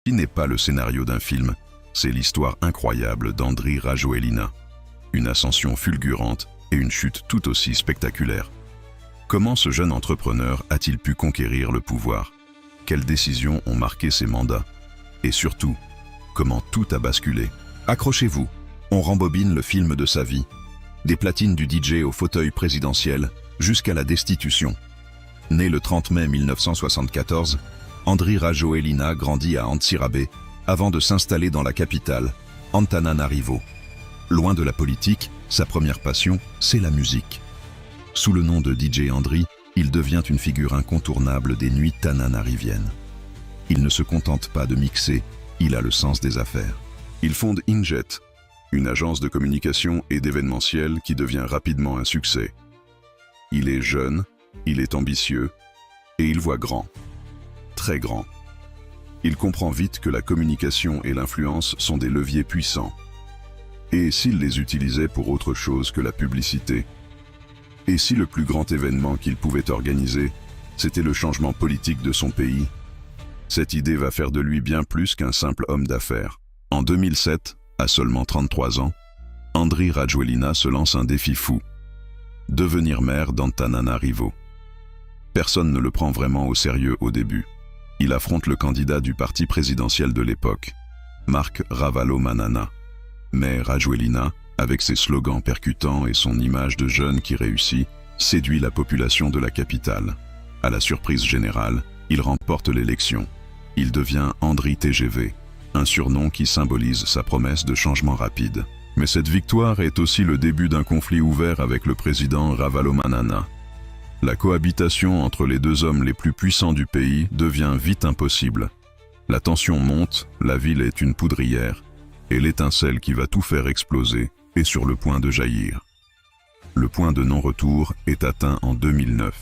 Ce n'est pas le scénario d'un film, c'est l'histoire incroyable d'Andry Rajoelina. Une ascension fulgurante et une chute tout aussi spectaculaire. Comment ce jeune entrepreneur a-t-il pu conquérir le pouvoir? Quelles décisions ont marqué ses mandats? Et surtout, comment tout a basculé? Accrochez-vous, on rembobine le film de sa vie. Des platines du DJ au fauteuil présidentiel jusqu'à la destitution. Né le 30 mai 1974, Andry Rajoelina grandit à Antsirabe avant de s'installer dans la capitale, Antananarivo. Loin de la politique, sa première passion, c'est la musique. Sous le nom de DJ Andry, il devient une figure incontournable des nuits tananariviennes. Il ne se contente pas de mixer, il a le sens des affaires. Il fonde Injet, une agence de communication et d'événementiel qui devient rapidement un succès. Il est jeune, il est ambitieux, et il voit grand. Très grand. Il comprend vite que la communication et l'influence sont des leviers puissants. Et s'il les utilisait pour autre chose que la publicité? Et si le plus grand événement qu'il pouvait organiser, c'était le changement politique de son pays? Cette idée va faire de lui bien plus qu'un simple homme d'affaires. En 2007, à seulement 33 ans, Andry Rajoelina se lance un défi fou. Devenir maire d'Antananarivo. Personne ne le prend vraiment au sérieux au début. Il affronte le candidat du parti présidentiel de l'époque, Marc Ravalomanana. Mais Rajoelina, avec ses slogans percutants et son image de jeune qui réussit, séduit la population de la capitale. À la surprise générale, il remporte l'élection. Il devient Andry TGV, un surnom qui symbolise sa promesse de changement rapide. Mais cette victoire est aussi le début d'un conflit ouvert avec le président Ravalomanana. La cohabitation entre les deux hommes les plus puissants du pays devient vite impossible. La tension monte, la ville est une poudrière, et l'étincelle qui va tout faire exploser est sur le point de jaillir. Le point de non-retour est atteint en 2009.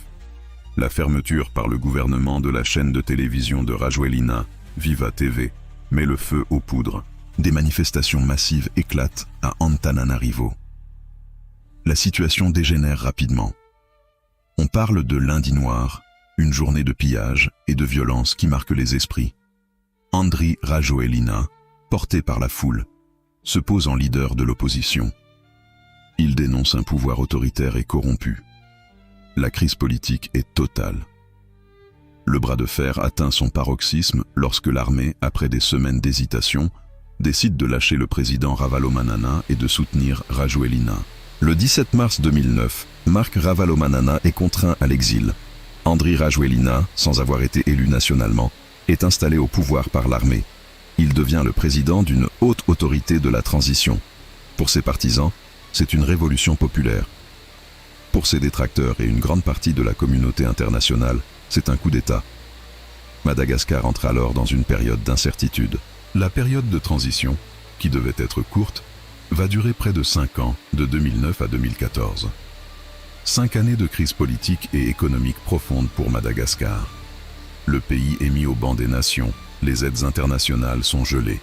La fermeture par le gouvernement de la chaîne de télévision de Rajoelina, Viva TV, met le feu aux poudres. Des manifestations massives éclatent à Antananarivo. La situation dégénère rapidement. On parle de lundi noir, une journée de pillage et de violence qui marque les esprits. Andry Rajoelina, porté par la foule, se pose en leader de l'opposition. Il dénonce un pouvoir autoritaire et corrompu. La crise politique est totale. Le bras de fer atteint son paroxysme lorsque l'armée, après des semaines d'hésitation, décide de lâcher le président Ravalomanana et de soutenir Rajoelina. Le 17 mars 2009, Marc Ravalomanana est contraint à l'exil. Andry Rajoelina, sans avoir été élu nationalement, est installé au pouvoir par l'armée. Il devient le président d'une haute autorité de la transition. Pour ses partisans, c'est une révolution populaire. Pour ses détracteurs et une grande partie de la communauté internationale, c'est un coup d'État. Madagascar entre alors dans une période d'incertitude. La période de transition, qui devait être courte, va durer près de 5 ans, de 2009 à 2014. 5 années de crise politique et économique profonde pour Madagascar. Le pays est mis au banc des nations, les aides internationales sont gelées.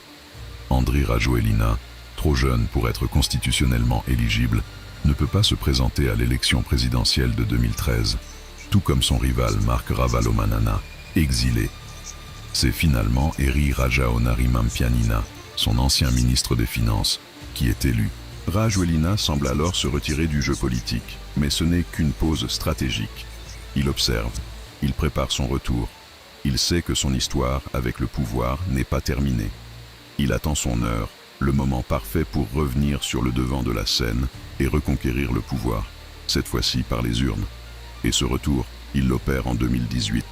Andry Rajoelina, trop jeune pour être constitutionnellement éligible, ne peut pas se présenter à l'élection présidentielle de 2013, tout comme son rival Marc Ravalomanana, exilé. C'est finalement Eri Rajaonarimampianina, son ancien ministre des Finances, qui est élu. Rajoelina semble alors se retirer du jeu politique, mais ce n'est qu'une pause stratégique. Il observe, il prépare son retour. Il sait que son histoire avec le pouvoir n'est pas terminée. Il attend son heure, le moment parfait pour revenir sur le devant de la scène et reconquérir le pouvoir, cette fois-ci par les urnes. Et ce retour, il l'opère en 2018.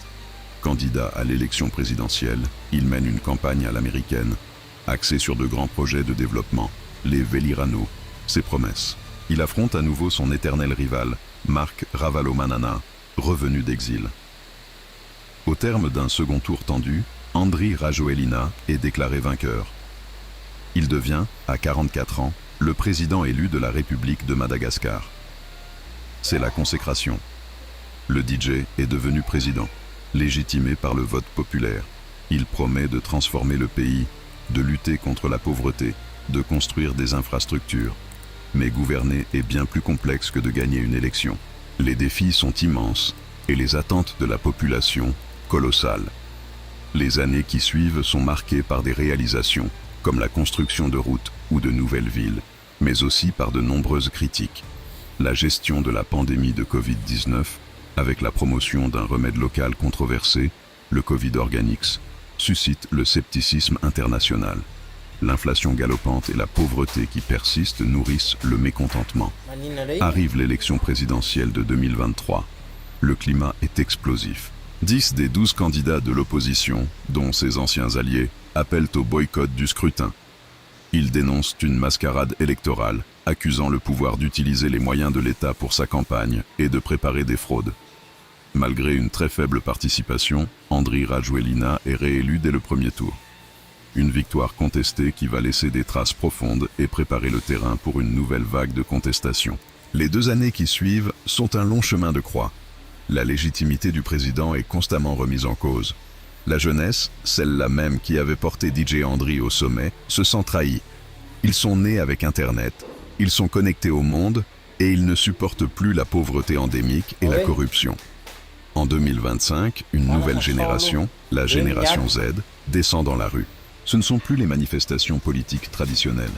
Candidat à l'élection présidentielle, il mène une campagne à l'américaine, axée sur de grands projets de développement, les Velirano, ses promesses. Il affronte à nouveau son éternel rival, Marc Ravalomanana, revenu d'exil. Au terme d'un second tour tendu, Andry Rajoelina est déclaré vainqueur. Il devient, à 44 ans, le président élu de la République de Madagascar. C'est la consécration. Le DJ est devenu président, légitimé par le vote populaire. Il promet de transformer le pays, de lutter contre la pauvreté, de construire des infrastructures. Mais gouverner est bien plus complexe que de gagner une élection. Les défis sont immenses et les attentes de la population colossales. Les années qui suivent sont marquées par des réalisations, comme la construction de routes ou de nouvelles villes, mais aussi par de nombreuses critiques. La gestion de la pandémie de Covid-19, avec la promotion d'un remède local controversé, le Covid Organics, suscite le scepticisme international. L'inflation galopante et la pauvreté qui persistent nourrissent le mécontentement. Arrive l'élection présidentielle de 2023. Le climat est explosif. 10 des 12 candidats de l'opposition, dont ses anciens alliés, appellent au boycott du scrutin. Ils dénoncent une mascarade électorale, accusant le pouvoir d'utiliser les moyens de l'État pour sa campagne et de préparer des fraudes. Malgré une très faible participation, Andry Rajoelina est réélu dès le premier tour. Une victoire contestée qui va laisser des traces profondes et préparer le terrain pour une nouvelle vague de contestation. Les 2 années qui suivent sont un long chemin de croix. La légitimité du président est constamment remise en cause. La jeunesse, celle-là même qui avait porté DJ Andry au sommet, se sent trahie. Ils sont nés avec Internet, ils sont connectés au monde et ils ne supportent plus la pauvreté endémique et la corruption. En 2025, une nouvelle génération, la génération Z, descend dans la rue. Ce ne sont plus les manifestations politiques traditionnelles.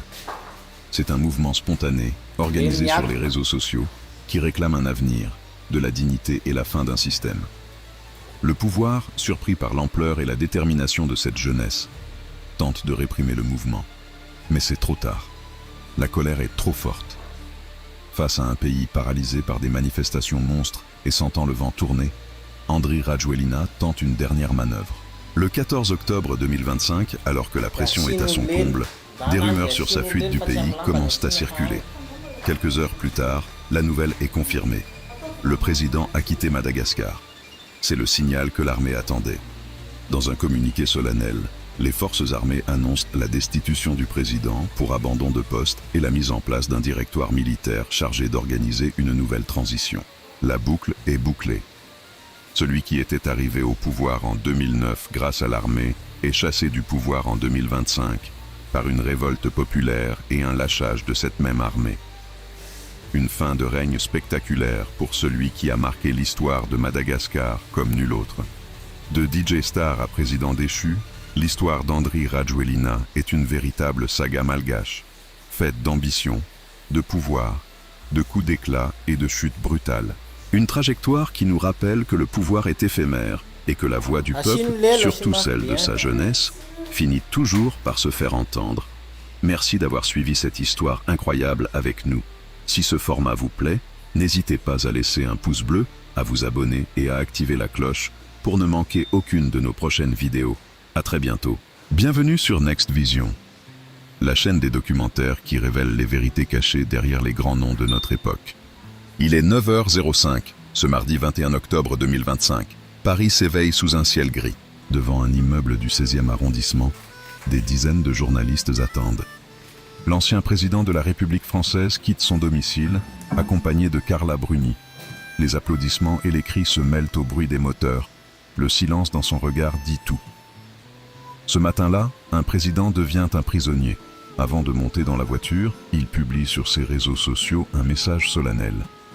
C'est un mouvement spontané, organisé sur les réseaux sociaux, qui réclame un avenir, de la dignité et la fin d'un système. Le pouvoir, surpris par l'ampleur et la détermination de cette jeunesse, tente de réprimer le mouvement. Mais c'est trop tard. La colère est trop forte. Face à un pays paralysé par des manifestations monstres et sentant le vent tourner, Andry Rajoelina tente une dernière manœuvre. Le 14 octobre 2025, alors que la pression est à son comble, des rumeurs sur sa fuite du pays commencent à circuler. Quelques heures plus tard, la nouvelle est confirmée. Le président a quitté Madagascar. C'est le signal que l'armée attendait. Dans un communiqué solennel, les forces armées annoncent la destitution du président pour abandon de poste et la mise en place d'un directoire militaire chargé d'organiser une nouvelle transition. La boucle est bouclée. Celui qui était arrivé au pouvoir en 2009 grâce à l'armée est chassé du pouvoir en 2025 par une révolte populaire et un lâchage de cette même armée. Une fin de règne spectaculaire pour celui qui a marqué l'histoire de Madagascar comme nul autre. De DJ Star à président déchu, l'histoire d'Andry Rajoelina est une véritable saga malgache, faite d'ambition, de pouvoir, de coups d'éclat et de chutes brutales. Une trajectoire qui nous rappelle que le pouvoir est éphémère et que la voix du peuple, surtout celle de sa jeunesse, finit toujours par se faire entendre. Merci d'avoir suivi cette histoire incroyable avec nous. Si ce format vous plaît, n'hésitez pas à laisser un pouce bleu, à vous abonner et à activer la cloche pour ne manquer aucune de nos prochaines vidéos. À très bientôt. Bienvenue sur Next Vision, la chaîne des documentaires qui révèle les vérités cachées derrière les grands noms de notre époque. Il est 9h05, ce mardi 21 octobre 2025. Paris s'éveille sous un ciel gris. Devant un immeuble du 16e arrondissement, des dizaines de journalistes attendent. L'ancien président de la République française quitte son domicile, accompagné de Carla Bruni. Les applaudissements et les cris se mêlent au bruit des moteurs. Le silence dans son regard dit tout. Ce matin-là, un président devient un prisonnier. Avant de monter dans la voiture, il publie sur ses réseaux sociaux un message solennel.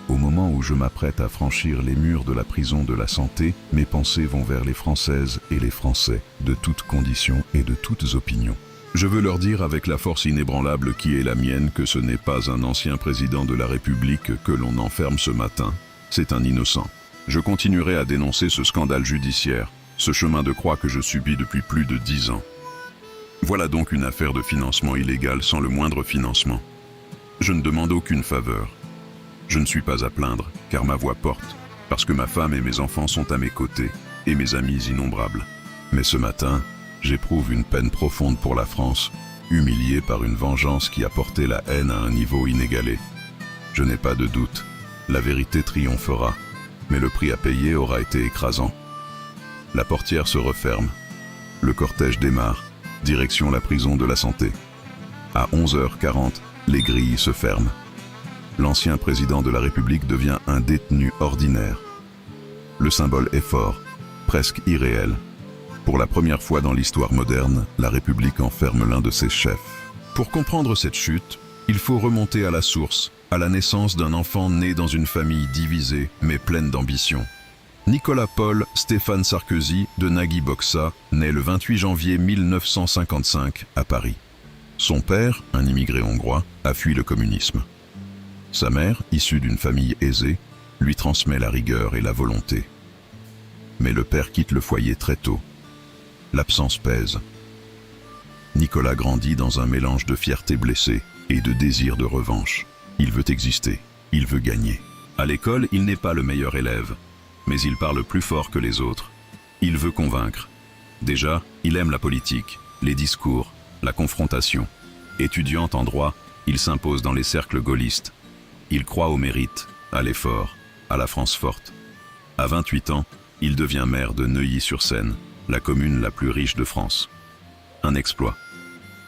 Au moment où je m'apprête à franchir les murs de la prison de la santé, mes pensées vont vers les Françaises et les Français, de toutes conditions et de toutes opinions. Je veux leur dire avec la force inébranlable qui est la mienne que ce n'est pas un ancien président de la République que l'on enferme ce matin, c'est un innocent. Je continuerai à dénoncer ce scandale judiciaire, ce chemin de croix que je subis depuis plus de 10 ans. Voilà donc une affaire de financement illégal sans le moindre financement. Je ne demande aucune faveur. Je ne suis pas à plaindre, car ma voix porte, parce que ma femme et mes enfants sont à mes côtés, et mes amis innombrables. Mais ce matin, j'éprouve une peine profonde pour la France, humiliée par une vengeance qui a porté la haine à un niveau inégalé. Je n'ai pas de doute, la vérité triomphera, mais le prix à payer aura été écrasant. La portière se referme. Le cortège démarre, direction la prison de la Santé. À 11h40, les grilles se ferment. L'ancien président de la République devient un détenu ordinaire. Le symbole est fort, presque irréel. Pour la première fois dans l'histoire moderne, la République enferme l'un de ses chefs. Pour comprendre cette chute, il faut remonter à la source, à la naissance d'un enfant né dans une famille divisée mais pleine d'ambition. Nicolas Paul Stéphane Sarkozy de Nagui Boxa naît le 28 janvier 1955 à Paris. Son père, un immigré hongrois, a fui le communisme. Sa mère, issue d'une famille aisée, lui transmet la rigueur et la volonté. Mais le père quitte le foyer très tôt. L'absence pèse. Nicolas grandit dans un mélange de fierté blessée et de désir de revanche. Il veut exister, il veut gagner. À l'école, il n'est pas le meilleur élève, mais il parle plus fort que les autres. Il veut convaincre. Déjà, il aime la politique, les discours, la confrontation. Étudiant en droit, il s'impose dans les cercles gaullistes. Il croit au mérite, à l'effort, à la France forte. À 28 ans, il devient maire de Neuilly-sur-Seine, la commune la plus riche de France. Un exploit.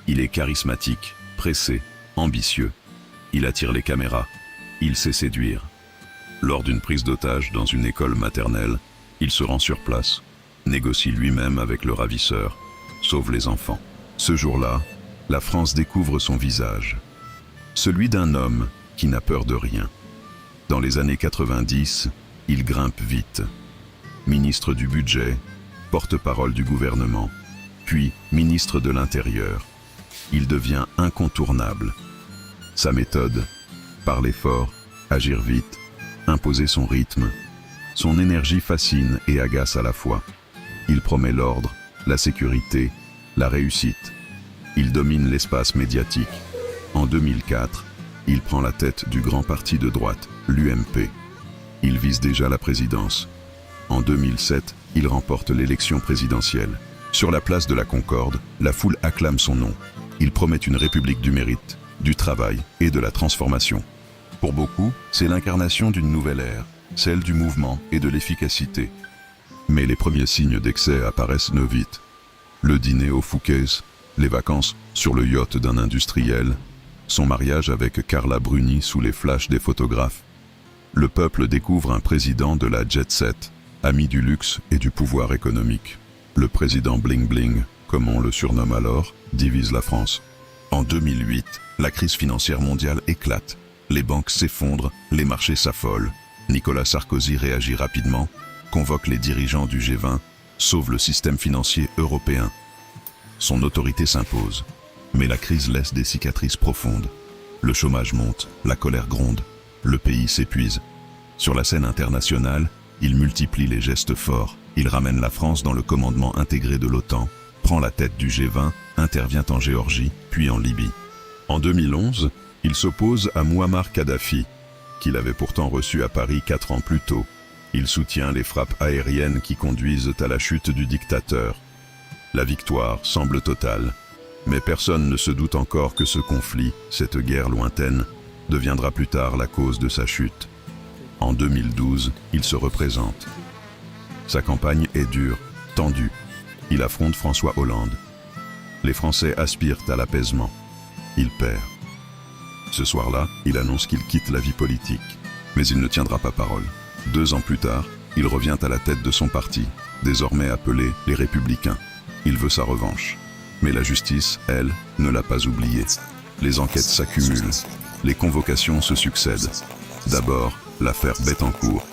Il est charismatique, pressé, ambitieux. Il attire les caméras. Il sait séduire. Lors d'une prise d'otage dans une école maternelle, il se rend sur place, négocie lui-même avec le ravisseur, sauve les enfants. Ce jour-là, la France découvre son visage. Celui d'un homme qui n'a peur de rien. Dans les années 90, il grimpe vite. Ministre du Budget, porte-parole du gouvernement, puis ministre de l'Intérieur. Il devient incontournable. Sa méthode, parler fort, agir vite, imposer son rythme. Son énergie fascine et agace à la fois. Il promet l'ordre, la sécurité, la réussite. Il domine l'espace médiatique. En 2004, il prend la tête du grand parti de droite, l'UMP. Il vise déjà la présidence. En 2007, il remporte l'élection présidentielle. Sur la place de la Concorde, la foule acclame son nom. Il promet une république du mérite, du travail et de la transformation. Pour beaucoup, c'est l'incarnation d'une nouvelle ère, celle du mouvement et de l'efficacité. Mais les premiers signes d'excès apparaissent vite. Le dîner au Fouquet's, les vacances sur le yacht d'un industriel, son mariage avec Carla Bruni sous les flashs des photographes. Le peuple découvre un président de la jet set, ami du luxe et du pouvoir économique. Le président Bling Bling, comme on le surnomme alors, divise la France. En 2008, la crise financière mondiale éclate. Les banques s'effondrent, les marchés s'affolent. Nicolas Sarkozy réagit rapidement, convoque les dirigeants du G20, sauve le système financier européen. Son autorité s'impose, mais la crise laisse des cicatrices profondes. Le chômage monte, la colère gronde, le pays s'épuise. Sur la scène internationale, il multiplie les gestes forts. Il ramène la France dans le commandement intégré de l'OTAN, prend la tête du G20, intervient en Géorgie, puis en Libye. En 2011, il s'oppose à Mouammar Kadhafi, qu'il avait pourtant reçu à Paris 4 ans plus tôt. Il soutient les frappes aériennes qui conduisent à la chute du dictateur. La victoire semble totale, mais personne ne se doute encore que ce conflit, cette guerre lointaine, deviendra plus tard la cause de sa chute. En 2012, il se représente. Sa campagne est dure, tendue. Il affronte François Hollande. Les Français aspirent à l'apaisement. Il perd. Ce soir-là, il annonce qu'il quitte la vie politique. Mais il ne tiendra pas parole. 2 ans plus tard, il revient à la tête de son parti, désormais appelé les Républicains. Il veut sa revanche. Mais la justice, elle, ne l'a pas oublié. Les enquêtes s'accumulent. Les convocations se succèdent. D'abord, l'affaire Bettencourt.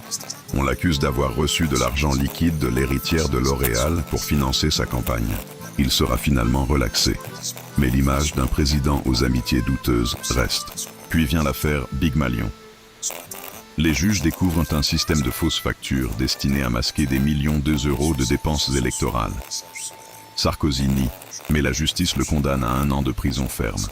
On l'accuse d'avoir reçu de l'argent liquide de l'héritière de L'Oréal pour financer sa campagne. Il sera finalement relaxé. Mais l'image d'un président aux amitiés douteuses reste. Puis vient l'affaire Big Malion. Les juges découvrent un système de fausses factures destiné à masquer des millions d'euros de dépenses électorales. Sarkozy nie, mais la justice le condamne à 1 an de prison ferme.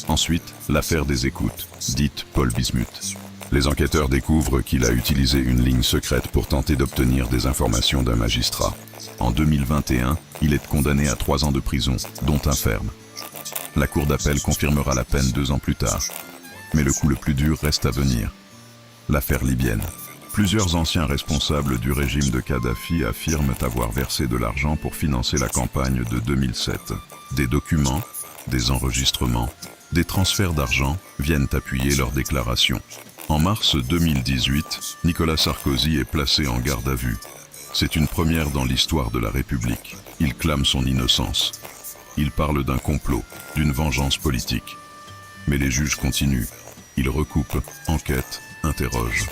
Ensuite, l'affaire des écoutes, dite Paul Bismuth. Les enquêteurs découvrent qu'il a utilisé une ligne secrète pour tenter d'obtenir des informations d'un magistrat. En 2021, il est condamné à 3 ans de prison, dont un ferme. La cour d'appel confirmera la peine 2 ans plus tard. Mais le coup le plus dur reste à venir. L'affaire libyenne. Plusieurs anciens responsables du régime de Kadhafi affirment avoir versé de l'argent pour financer la campagne de 2007. Des documents, des enregistrements, des transferts d'argent viennent appuyer leurs déclarations. En mars 2018, Nicolas Sarkozy est placé en garde à vue. C'est une première dans l'histoire de la République. Il clame son innocence. Il parle d'un complot, d'une vengeance politique. Mais les juges continuent. Ils recoupent, enquêtent, interrogent.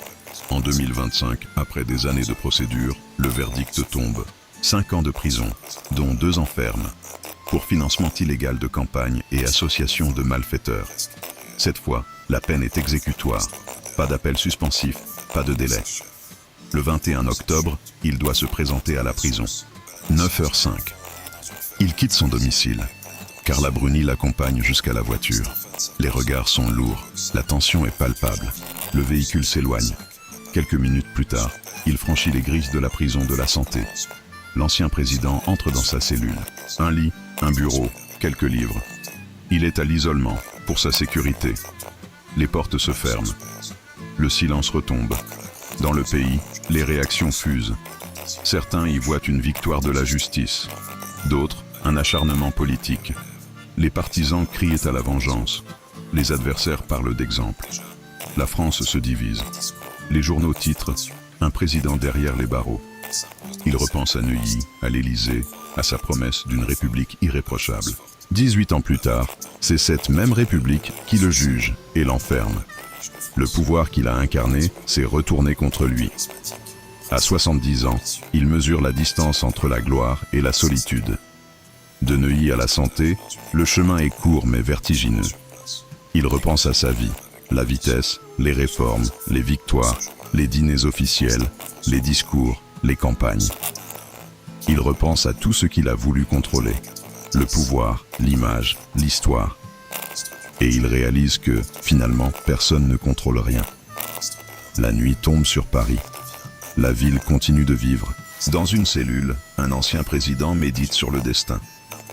En 2025, après des années de procédure, le verdict tombe. 5 ans de prison, dont 2 ans ferme, pour financement illégal de campagne et association de malfaiteurs. Cette fois, la peine est exécutoire. Pas d'appel suspensif, pas de délai. Le 21 octobre, il doit se présenter à la prison. 9h05. Il quitte son domicile. Carla Bruni l'accompagne jusqu'à la voiture. Les regards sont lourds, la tension est palpable. Le véhicule s'éloigne. Quelques minutes plus tard, il franchit les grilles de la prison de la Santé. L'ancien président entre dans sa cellule. Un lit, un bureau, quelques livres. Il est à l'isolement, pour sa sécurité. Les portes se ferment. Le silence retombe. Dans le pays, les réactions fusent. Certains y voient une victoire de la justice. D'autres, un acharnement politique. Les partisans crient à la vengeance. Les adversaires parlent d'exemple. La France se divise. Les journaux titrent « Un président derrière les barreaux ». Il repense à Neuilly, à l'Élysée, à sa promesse d'une république irréprochable. 18 ans plus tard, c'est cette même république qui le juge et l'enferme. Le pouvoir qu'il a incarné s'est retourné contre lui. À 70 ans, il mesure la distance entre la gloire et la solitude. De Neuilly à la Santé, le chemin est court mais vertigineux. Il repense à sa vie, la vitesse, les réformes, les victoires, les dîners officiels, les discours, les campagnes. Il repense à tout ce qu'il a voulu contrôler, le pouvoir, l'image, l'histoire. Et il réalise que, finalement, personne ne contrôle rien. La nuit tombe sur Paris. La ville continue de vivre. Dans une cellule, un ancien président médite sur le destin.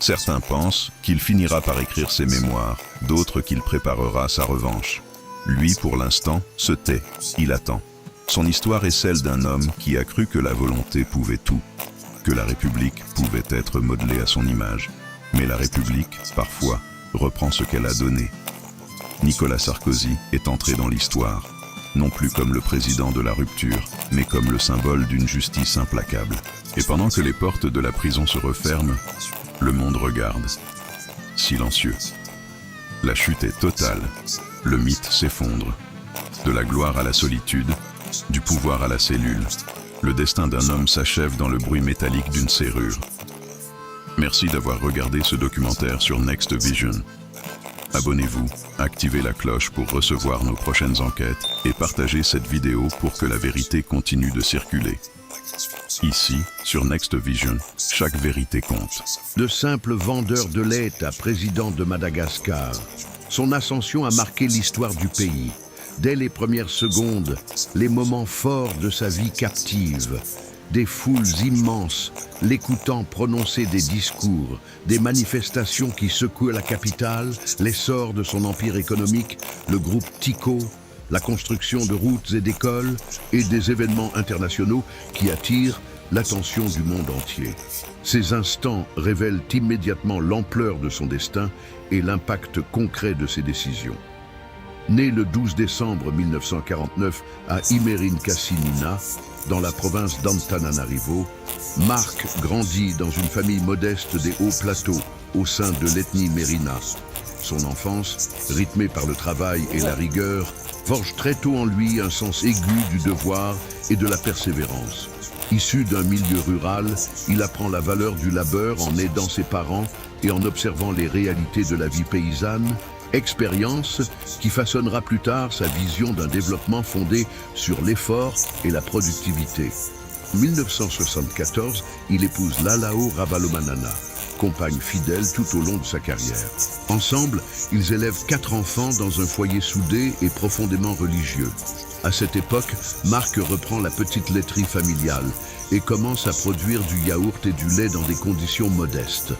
Certains pensent qu'il finira par écrire ses mémoires, d'autres qu'il préparera sa revanche. Lui, pour l'instant, se tait, il attend. Son histoire est celle d'un homme qui a cru que la volonté pouvait tout, que la République pouvait être modelée à son image. Mais la République, parfois, reprend ce qu'elle a donné. Nicolas Sarkozy est entré dans l'histoire, non plus comme le président de la rupture, mais comme le symbole d'une justice implacable. Et pendant que les portes de la prison se referment, le monde regarde, silencieux. La chute est totale, le mythe s'effondre. De la gloire à la solitude, du pouvoir à la cellule, le destin d'un homme s'achève dans le bruit métallique d'une serrure. Merci d'avoir regardé ce documentaire sur Next Vision. Abonnez-vous, activez la cloche pour recevoir nos prochaines enquêtes et partagez cette vidéo pour que la vérité continue de circuler. Ici, sur Next Vision, chaque vérité compte. De simple vendeur de lait à président de Madagascar, son ascension a marqué l'histoire du pays. Dès les premières secondes, les moments forts de sa vie captive, des foules immenses, l'écoutant prononcer des discours, des manifestations qui secouent la capitale, l'essor de son empire économique, le groupe Tyco, la construction de routes et d'écoles et des événements internationaux qui attirent l'attention du monde entier. Ces instants révèlent immédiatement l'ampleur de son destin et l'impact concret de ses décisions. Né le 12 décembre 1949 à Imerinkasinina, dans la province d'Antananarivo, Marc grandit dans une famille modeste des hauts plateaux au sein de l'ethnie Mérina. Son enfance, rythmée par le travail et la rigueur, forge très tôt en lui un sens aigu du devoir et de la persévérance. Issu d'un milieu rural, il apprend la valeur du labeur en aidant ses parents et en observant les réalités de la vie paysanne, expérience qui façonnera plus tard sa vision d'un développement fondé sur l'effort et la productivité. En 1974, il épouse Lalao Ravalomanana, compagne fidèle tout au long de sa carrière. Ensemble, ils élèvent 4 enfants dans un foyer soudé et profondément religieux. À cette époque, Marc reprend la petite laiterie familiale et commence à produire du yaourt et du lait dans des conditions modestes.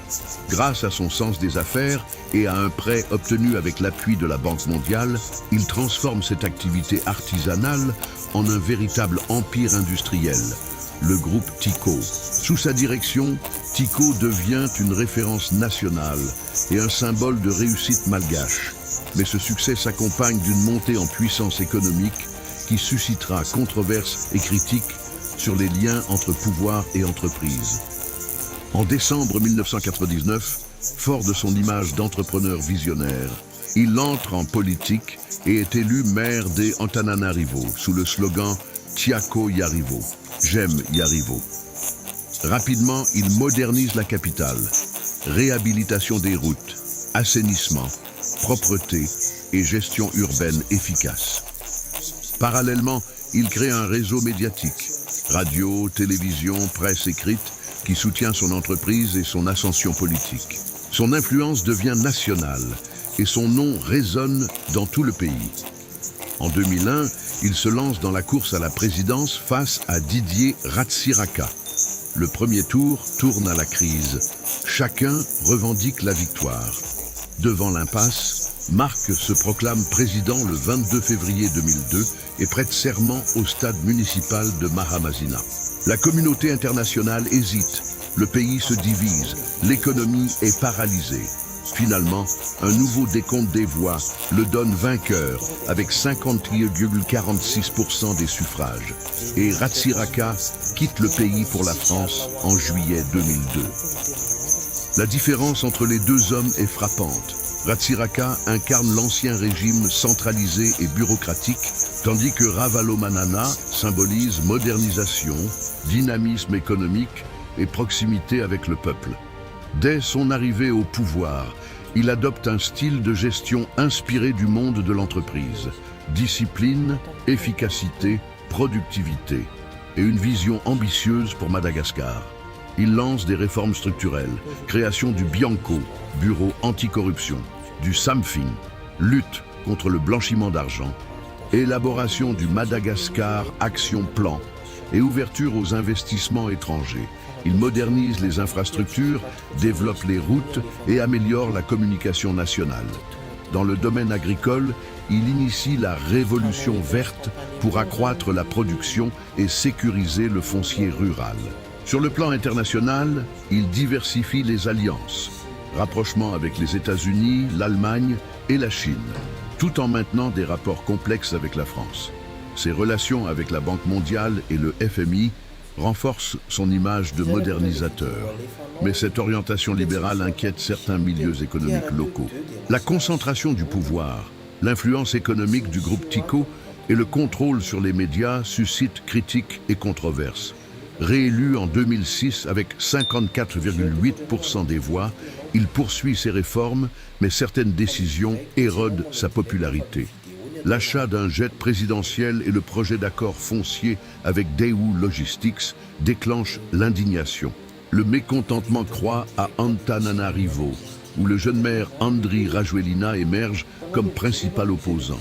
Grâce à son sens des affaires et à un prêt obtenu avec l'appui de la Banque mondiale, il transforme cette activité artisanale en un véritable empire industriel, le groupe Tyco. Sous sa direction, Tyco devient une référence nationale et un symbole de réussite malgache. Mais ce succès s'accompagne d'une montée en puissance économique qui suscitera controverses et critiques sur les liens entre pouvoir et entreprise. En décembre 1999, fort de son image d'entrepreneur visionnaire, il entre en politique et est élu maire des Antananarivo sous le slogan « Tiako Yarivo. J'aime Yarivo. Rapidement, il modernise la capitale. Réhabilitation des routes, assainissement, propreté et gestion urbaine efficace. Parallèlement, il crée un réseau médiatique, radio, télévision, presse écrite, qui soutient son entreprise et son ascension politique. Son influence devient nationale et son nom résonne dans tout le pays. En 2001, il se lance dans la course à la présidence face à Didier Ratsiraka. Le premier tour tourne à la crise. Chacun revendique la victoire. Devant l'impasse, Marc se proclame président le 22 février 2002 et prête serment au stade municipal de Mahamazina. La communauté internationale hésite, le pays se divise, l'économie est paralysée. Finalement, un nouveau décompte des voix le donne vainqueur avec 50,46% des suffrages. Et Ratsiraka quitte le pays pour la France en juillet 2002. La différence entre les deux hommes est frappante. Ratsiraka incarne l'ancien régime centralisé et bureaucratique, tandis que Ravalomanana symbolise modernisation, dynamisme économique et proximité avec le peuple. Dès son arrivée au pouvoir, il adopte un style de gestion inspiré du monde de l'entreprise. Discipline, efficacité, productivité et une vision ambitieuse pour Madagascar. Il lance des réformes structurelles, création du Bianco, bureau anticorruption, du Samfing, lutte contre le blanchiment d'argent, élaboration du Madagascar Action Plan et ouverture aux investissements étrangers. Il modernise les infrastructures, développe les routes et améliore la communication nationale. Dans le domaine agricole, il initie la révolution verte pour accroître la production et sécuriser le foncier rural. Sur le plan international, il diversifie les alliances, rapprochement avec les États-Unis, l'Allemagne et la Chine, tout en maintenant des rapports complexes avec la France. Ses relations avec la Banque mondiale et le FMI renforcent son image de modernisateur. Mais cette orientation libérale inquiète certains milieux économiques locaux. La concentration du pouvoir, l'influence économique du groupe Tico et le contrôle sur les médias suscitent critiques et controverses. Réélu en 2006 avec 54,8% des voix, il poursuit ses réformes, mais certaines décisions érodent sa popularité. L'achat d'un jet présidentiel et le projet d'accord foncier avec Daewoo Logistics déclenchent l'indignation. Le mécontentement croît à Antananarivo, où le jeune maire Andry Rajoelina émerge comme principal opposant.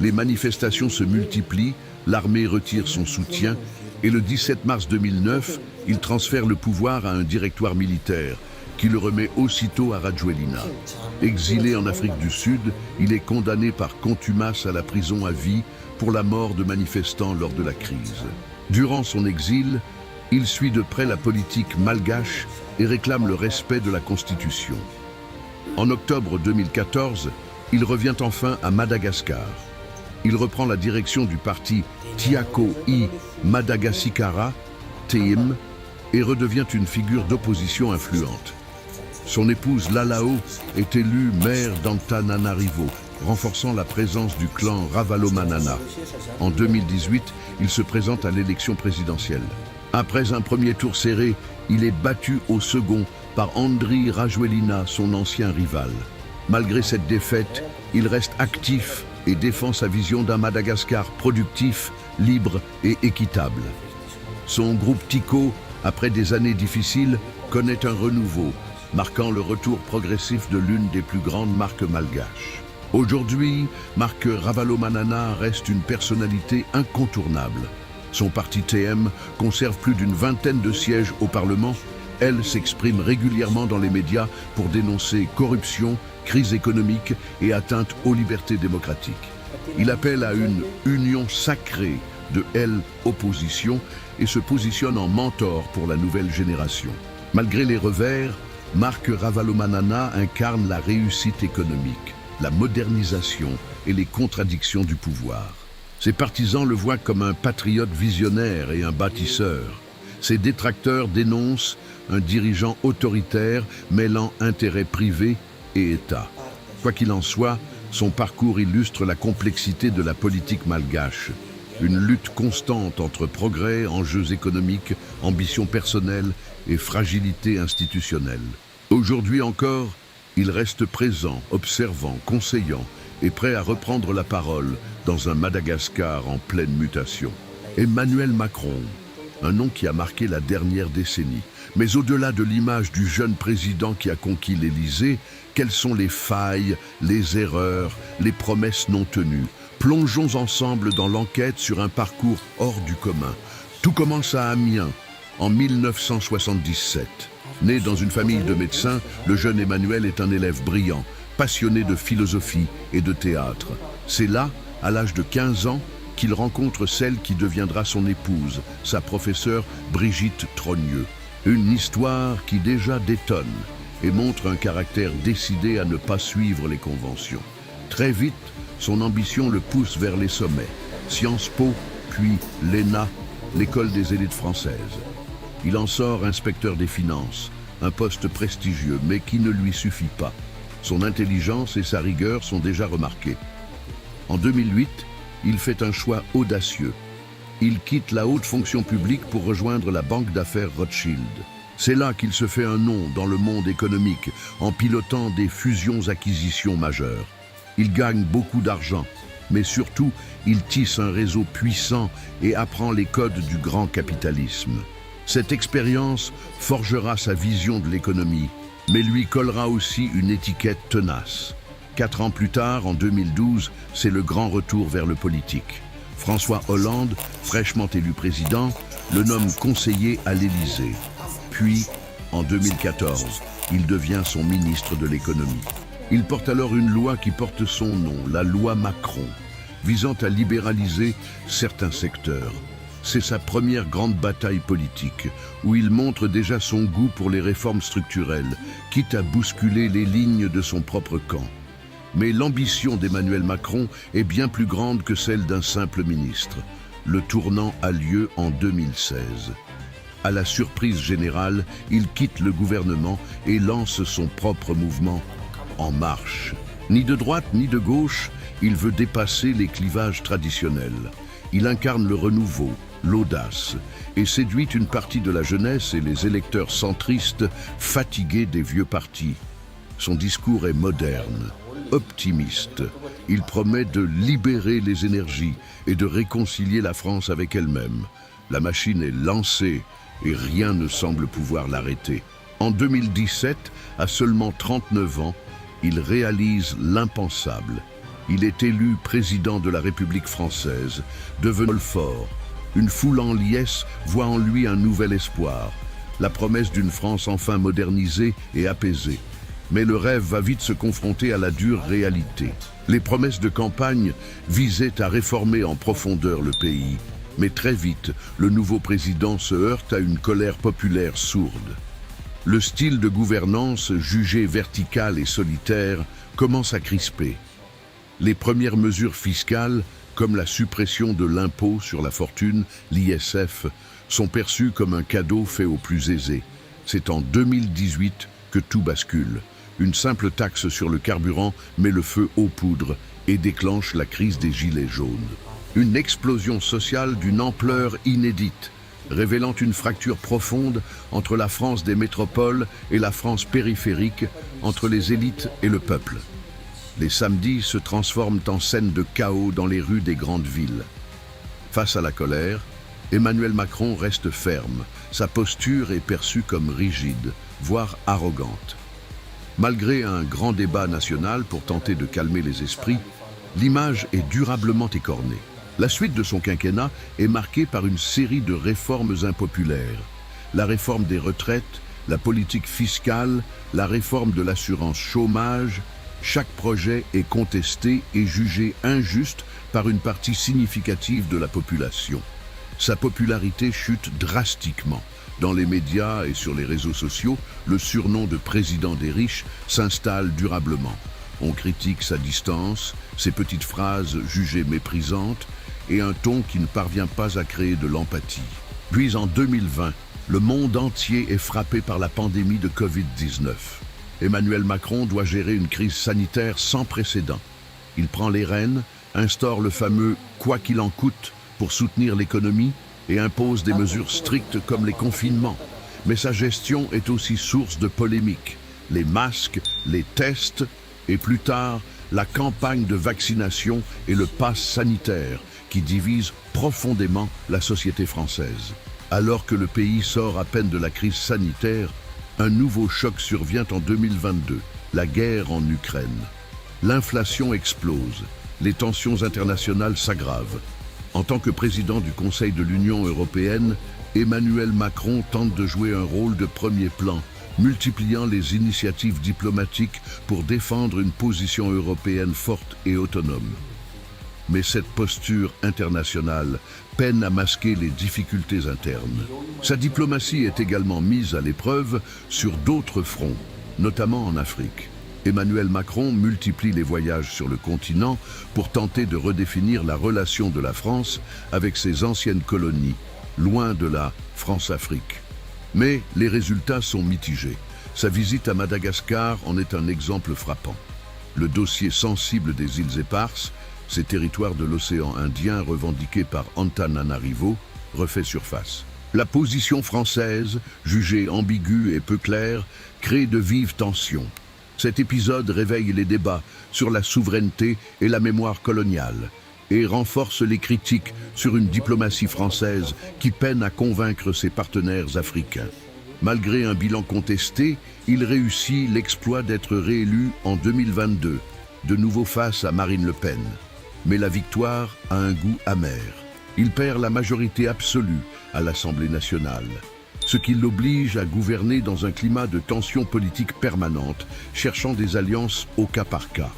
Les manifestations se multiplient, l'armée retire son soutien et le 17 mars 2009, il transfère le pouvoir à un directoire militaire qui le remet aussitôt à Rajoelina. Exilé en Afrique du Sud, il est condamné par contumace à la prison à vie pour la mort de manifestants lors de la crise. Durant son exil, il suit de près la politique malgache et réclame le respect de la Constitution. En octobre 2014, il revient enfin à Madagascar. Il reprend la direction du parti Tiako I Madagasikara, TIM, et redevient une figure d'opposition influente. Son épouse Lalao est élue maire d'Antananarivo, renforçant la présence du clan Ravalomanana. En 2018, il se présente à l'élection présidentielle. Après un premier tour serré, il est battu au second par Andry Rajoelina, son ancien rival. Malgré cette défaite, il reste actif et défend sa vision d'un Madagascar productif, libre et équitable. Son groupe Tico, après des années difficiles, connaît un renouveau, marquant le retour progressif de l'une des plus grandes marques malgaches. Aujourd'hui, Marc Ravalomanana reste une personnalité incontournable. Son parti TM conserve plus d'une vingtaine de sièges au Parlement. Elle s'exprime régulièrement dans les médias pour dénoncer corruption, crise économique et atteinte aux libertés démocratiques. Il appelle à une union sacrée de l'opposition et se positionne en mentor pour la nouvelle génération. Malgré les revers, Marc Ravalomanana incarne la réussite économique, la modernisation et les contradictions du pouvoir. Ses partisans le voient comme un patriote visionnaire et un bâtisseur. Ses détracteurs dénoncent un dirigeant autoritaire mêlant intérêts privés et État. Quoi qu'il en soit, son parcours illustre la complexité de la politique malgache. une lutte constante entre progrès, enjeux économiques, ambition personnelle et fragilité institutionnelle. Aujourd'hui encore, il reste présent, observant, conseillant et prêt à reprendre la parole dans un Madagascar en pleine mutation. Emmanuel Macron, un nom qui a marqué la dernière décennie. Mais au-delà de l'image du jeune président qui a conquis l'Élysée, quelles sont les failles, les erreurs, les promesses non tenues? Plongeons ensemble dans l'enquête sur un parcours hors du commun. Tout commence à Amiens, en 1977. Né dans une famille de médecins, le jeune Emmanuel est un élève brillant, passionné de philosophie et de théâtre. C'est là, à l'âge de 15 ans, qu'il rencontre celle qui deviendra son épouse, sa professeure Brigitte Trogneux. Une histoire qui déjà détonne et montre un caractère décidé à ne pas suivre les conventions. Très vite, son ambition le pousse vers les sommets. Sciences Po, puis l'ENA, l'école des élites françaises. Il en sort inspecteur des finances, un poste prestigieux, mais qui ne lui suffit pas. Son intelligence et sa rigueur sont déjà remarquées. En 2008, il fait un choix audacieux. Il quitte la haute fonction publique pour rejoindre la banque d'affaires Rothschild. C'est là qu'il se fait un nom dans le monde économique, en pilotant des fusions-acquisitions majeures. Il gagne beaucoup d'argent, mais surtout, il tisse un réseau puissant et apprend les codes du grand capitalisme. Cette expérience forgera sa vision de l'économie, mais lui collera aussi une étiquette tenace. 4 ans plus tard, en 2012, c'est le grand retour vers le politique. François Hollande, fraîchement élu président, le nomme conseiller à l'Élysée. Puis, en 2014, il devient son ministre de l'économie. Il porte alors une loi qui porte son nom, la loi Macron, visant à libéraliser certains secteurs. C'est sa première grande bataille politique, où il montre déjà son goût pour les réformes structurelles, quitte à bousculer les lignes de son propre camp. Mais l'ambition d'Emmanuel Macron est bien plus grande que celle d'un simple ministre. Le tournant a lieu en 2016. À la surprise générale, il quitte le gouvernement et lance son propre mouvement En Marche. Ni de droite ni de gauche, il veut dépasser les clivages traditionnels. Il incarne le renouveau, l'audace, et séduit une partie de la jeunesse et les électeurs centristes fatigués des vieux partis. Son discours est moderne, optimiste. Il promet de libérer les énergies et de réconcilier la France avec elle-même. La machine est lancée et rien ne semble pouvoir l'arrêter. En 2017, à seulement 39 ans, il réalise l'impensable. Il est élu président de la République française, devenu fort. Une foule en liesse voit en lui un nouvel espoir, la promesse d'une France enfin modernisée et apaisée. Mais le rêve va vite se confronter à la dure réalité. Les promesses de campagne visaient à réformer en profondeur le pays. Mais très vite, le nouveau président se heurte à une colère populaire sourde. Le style de gouvernance, jugé vertical et solitaire, commence à crisper. Les premières mesures fiscales, comme la suppression de l'impôt sur la fortune, l'ISF, sont perçues comme un cadeau fait aux plus aisés. C'est en 2018 que tout bascule. Une simple taxe sur le carburant met le feu aux poudres et déclenche la crise des gilets jaunes. Une explosion sociale d'une ampleur inédite, révélant une fracture profonde entre la France des métropoles et la France périphérique, entre les élites et le peuple. Les samedis se transforment en scènes de chaos dans les rues des grandes villes. Face à la colère, Emmanuel Macron reste ferme. Sa posture est perçue comme rigide, voire arrogante. Malgré un grand débat national pour tenter de calmer les esprits, l'image est durablement écornée. La suite de son quinquennat est marquée par une série de réformes impopulaires. La réforme des retraites, la politique fiscale, la réforme de l'assurance chômage. Chaque projet est contesté et jugé injuste par une partie significative de la population. Sa popularité chute drastiquement. Dans les médias et sur les réseaux sociaux, le surnom de président des riches s'installe durablement. On critique sa distance, ses petites phrases jugées méprisantes et un ton qui ne parvient pas à créer de l'empathie. Puis en 2020, le monde entier est frappé par la pandémie de Covid-19. Emmanuel Macron doit gérer une crise sanitaire sans précédent. Il prend les rênes, instaure le fameux « quoi qu'il en coûte » pour soutenir l'économie et impose des mesures strictes comme les confinements. Mais sa gestion est aussi source de polémiques. Les masques, les tests et plus tard, la campagne de vaccination et le pass sanitaire qui divise profondément la société française. Alors que le pays sort à peine de la crise sanitaire, un nouveau choc survient en 2022, la guerre en Ukraine. L'inflation explose, les tensions internationales s'aggravent. En tant que président du Conseil de l'Union européenne, Emmanuel Macron tente de jouer un rôle de premier plan, multipliant les initiatives diplomatiques pour défendre une position européenne forte et autonome. Mais cette posture internationale peine à masquer les difficultés internes. Sa diplomatie est également mise à l'épreuve sur d'autres fronts, notamment en Afrique. Emmanuel Macron multiplie les voyages sur le continent pour tenter de redéfinir la relation de la France avec ses anciennes colonies, loin de la France-Afrique. Mais les résultats sont mitigés. Sa visite à Madagascar en est un exemple frappant. Le dossier sensible des îles Éparses, ces territoires de l'océan Indien revendiqués par Antananarivo, refait surface. La position française, jugée ambiguë et peu claire, crée de vives tensions. Cet épisode réveille les débats sur la souveraineté et la mémoire coloniale et renforce les critiques sur une diplomatie française qui peine à convaincre ses partenaires africains. Malgré un bilan contesté, il réussit l'exploit d'être réélu en 2022, de nouveau face à Marine Le Pen. Mais la victoire a un goût amer. Il perd la majorité absolue à l'Assemblée nationale, ce qui l'oblige à gouverner dans un climat de tension politique permanente, cherchant des alliances au cas par cas.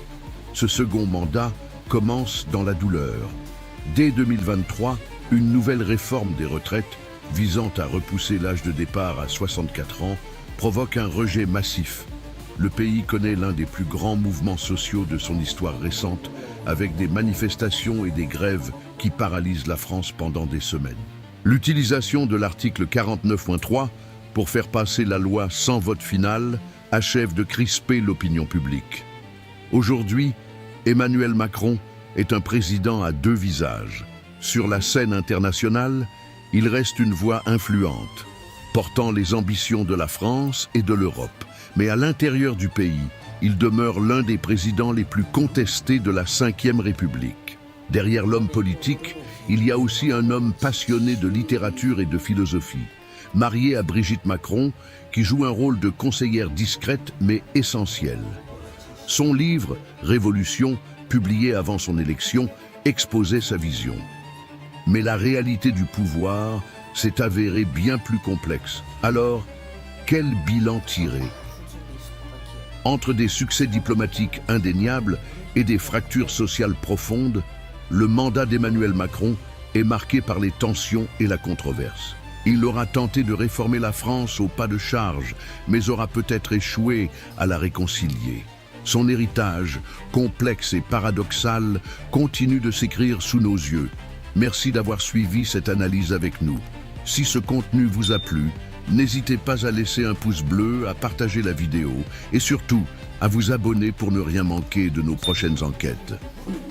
Ce second mandat commence dans la douleur. Dès 2023, une nouvelle réforme des retraites, visant à repousser l'âge de départ à 64 ans, provoque un rejet massif. Le pays connaît l'un des plus grands mouvements sociaux de son histoire récente, avec des manifestations et des grèves qui paralysent la France pendant des semaines. L'utilisation de l'article 49.3 pour faire passer la loi sans vote final achève de crisper l'opinion publique. Aujourd'hui, Emmanuel Macron est un président à deux visages. Sur la scène internationale, il reste une voix influente, portant les ambitions de la France et de l'Europe. Mais à l'intérieur du pays, il demeure l'un des présidents les plus contestés de la Ve République. Derrière l'homme politique, il y a aussi un homme passionné de littérature et de philosophie, marié à Brigitte Macron, qui joue un rôle de conseillère discrète mais essentielle. Son livre, Révolution, publié avant son élection, exposait sa vision. Mais la réalité du pouvoir s'est avérée bien plus complexe. Alors, quel bilan tirer ? Entre des succès diplomatiques indéniables et des fractures sociales profondes, le mandat d'Emmanuel Macron est marqué par les tensions et la controverse. Il aura tenté de réformer la France au pas de charge, mais aura peut-être échoué à la réconcilier. Son héritage, complexe et paradoxal, continue de s'écrire sous nos yeux. Merci d'avoir suivi cette analyse avec nous. Si ce contenu vous a plu, n'hésitez pas à laisser un pouce bleu, à partager la vidéo et surtout à vous abonner pour ne rien manquer de nos prochaines enquêtes.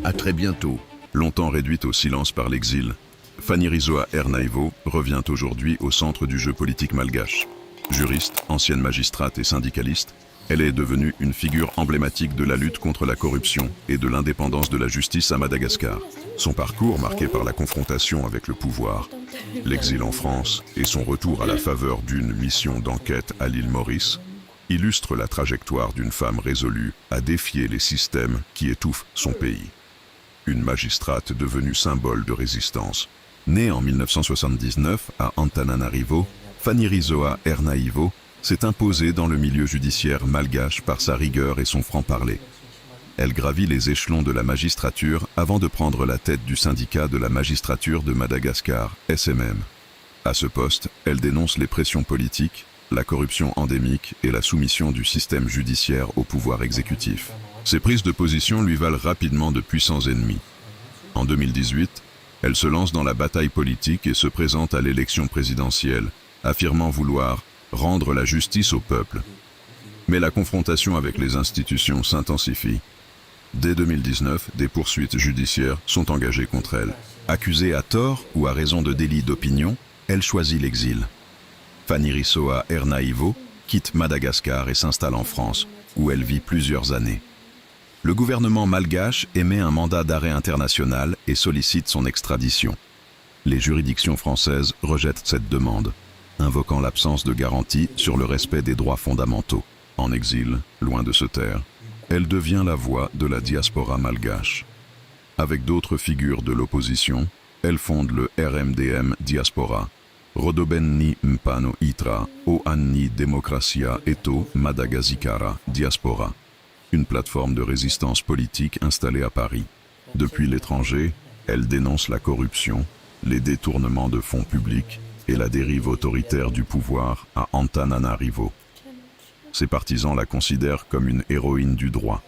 À très bientôt. Longtemps réduite au silence par l'exil, Fanny Rizzoa Ernaivo revient aujourd'hui au centre du jeu politique malgache. Juriste, ancienne magistrate et syndicaliste, elle est devenue une figure emblématique de la lutte contre la corruption et de l'indépendance de la justice à Madagascar. Son parcours, marqué par la confrontation avec le pouvoir, l'exil en France et son retour à la faveur d'une mission d'enquête à l'île Maurice, illustre la trajectoire d'une femme résolue à défier les systèmes qui étouffent son pays. Une magistrate devenue symbole de résistance. Née en 1979 à Antananarivo, Fanny Rizzoa Ernaivo s'est imposée dans le milieu judiciaire malgache par sa rigueur et son franc-parler. Elle gravit les échelons de la magistrature avant de prendre la tête du syndicat de la magistrature de Madagascar, SMM. À ce poste, elle dénonce les pressions politiques, la corruption endémique et la soumission du système judiciaire au pouvoir exécutif. Ces prises de position lui valent rapidement de puissants ennemis. En 2018, elle se lance dans la bataille politique et se présente à l'élection présidentielle, affirmant vouloir rendre la justice au peuple. Mais la confrontation avec les institutions s'intensifie. Dès 2019, des poursuites judiciaires sont engagées contre elle. Accusée à tort ou à raison de délit d'opinion, elle choisit l'exil. Fanny-Rizzoa Ernaivo quitte Madagascar et s'installe en France, où elle vit plusieurs années. Le gouvernement malgache émet un mandat d'arrêt international et sollicite son extradition. Les juridictions françaises rejettent cette demande, invoquant l'absence de garantie sur le respect des droits fondamentaux. En exil, loin de se taire, elle devient la voix de la diaspora malgache. Avec d'autres figures de l'opposition, elle fonde le RMDM Diaspora, Rodoben ni Mpano Itra, Oan ni Democracia Eto Madagascara Diaspora, une plateforme de résistance politique installée à Paris. Depuis l'étranger, elle dénonce la corruption, les détournements de fonds publics et la dérive autoritaire du pouvoir à Antananarivo. Ses partisans la considèrent comme une héroïne du droit.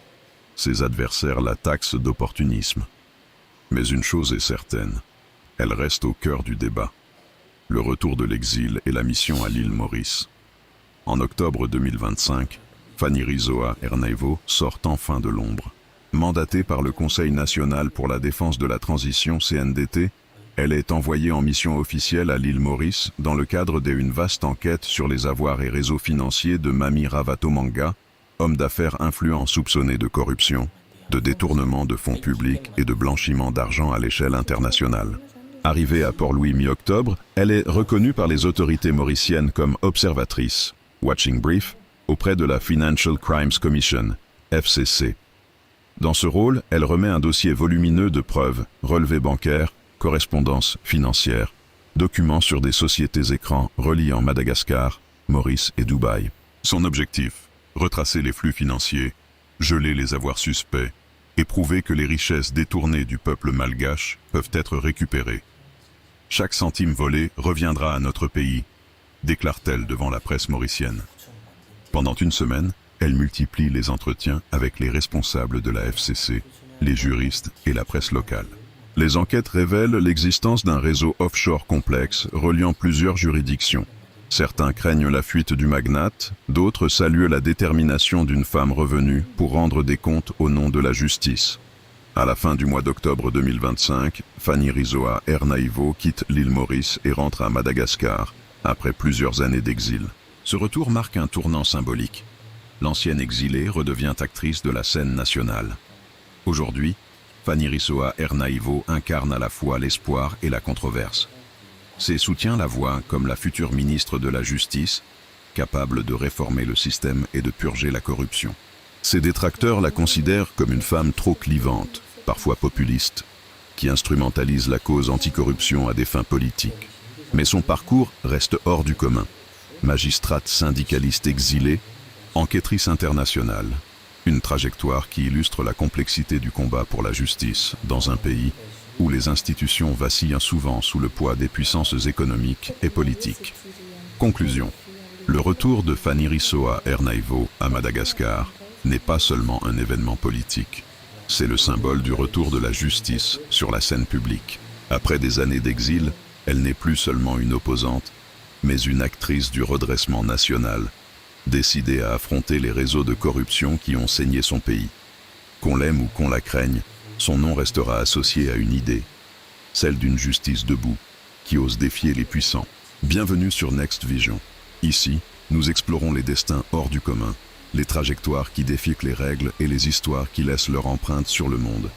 Ses adversaires la taxent d'opportunisme. Mais une chose est certaine, elle reste au cœur du débat. Le retour de l'exil et la mission à l'île Maurice. En octobre 2025, Fanny-Rizzoa Ernaivo sort enfin de l'ombre. Mandatée par le Conseil national pour la défense de la transition CNDT, elle est envoyée en mission officielle à l'île Maurice dans le cadre d'une vaste enquête sur les avoirs et réseaux financiers de Mami Ravatomanga, homme d'affaires influent soupçonné de corruption, de détournement de fonds publics et de blanchiment d'argent à l'échelle internationale. Arrivée à Port-Louis mi-octobre, elle est reconnue par les autorités mauriciennes comme observatrice, Watching Brief, auprès de la Financial Crimes Commission, FCC. Dans ce rôle, elle remet un dossier volumineux de preuves, relevés bancaires, correspondances financières, documents sur des sociétés écrans reliant Madagascar, Maurice et Dubaï. Son objectif, retracer les flux financiers, geler les avoirs suspects et prouver que les richesses détournées du peuple malgache peuvent être récupérées. Chaque centime volé reviendra à notre pays, déclare-t-elle devant la presse mauricienne. Pendant une semaine, elle multiplie les entretiens avec les responsables de la FCC, les juristes et la presse locale. Les enquêtes révèlent l'existence d'un réseau offshore complexe reliant plusieurs juridictions. Certains craignent la fuite du magnate, d'autres saluent la détermination d'une femme revenue pour rendre des comptes au nom de la justice. À la fin du mois d'octobre 2025, Fanny-Rizzoa Ernaivo quitte l'île Maurice et rentre à Madagascar, après plusieurs années d'exil. Ce retour marque un tournant symbolique. L'ancienne exilée redevient actrice de la scène nationale. Aujourd'hui, Fanny-Rizzoa Ernaivo incarne à la fois l'espoir et la controverse. Ses soutiens la voient comme la future ministre de la Justice, capable de réformer le système et de purger la corruption. Ses détracteurs la considèrent comme une femme trop clivante, parfois populiste, qui instrumentalise la cause anticorruption à des fins politiques. Mais son parcours reste hors du commun. Magistrate syndicaliste exilée, enquêtrice internationale. Une trajectoire qui illustre la complexité du combat pour la justice dans un pays où les institutions vacillent souvent sous le poids des puissances économiques et politiques. Conclusion. Le retour de Fanny-Rizzoa Ernaivo à Madagascar n'est pas seulement un événement politique. C'est le symbole du retour de la justice sur la scène publique. Après des années d'exil, elle n'est plus seulement une opposante, mais une actrice du redressement national, décidée à affronter les réseaux de corruption qui ont saigné son pays. Qu'on l'aime ou qu'on la craigne, son nom restera associé à une idée, celle d'une justice debout, qui ose défier les puissants. Bienvenue sur Next Vision. Ici, nous explorons les destins hors du commun, les trajectoires qui défient les règles et les histoires qui laissent leur empreinte sur le monde.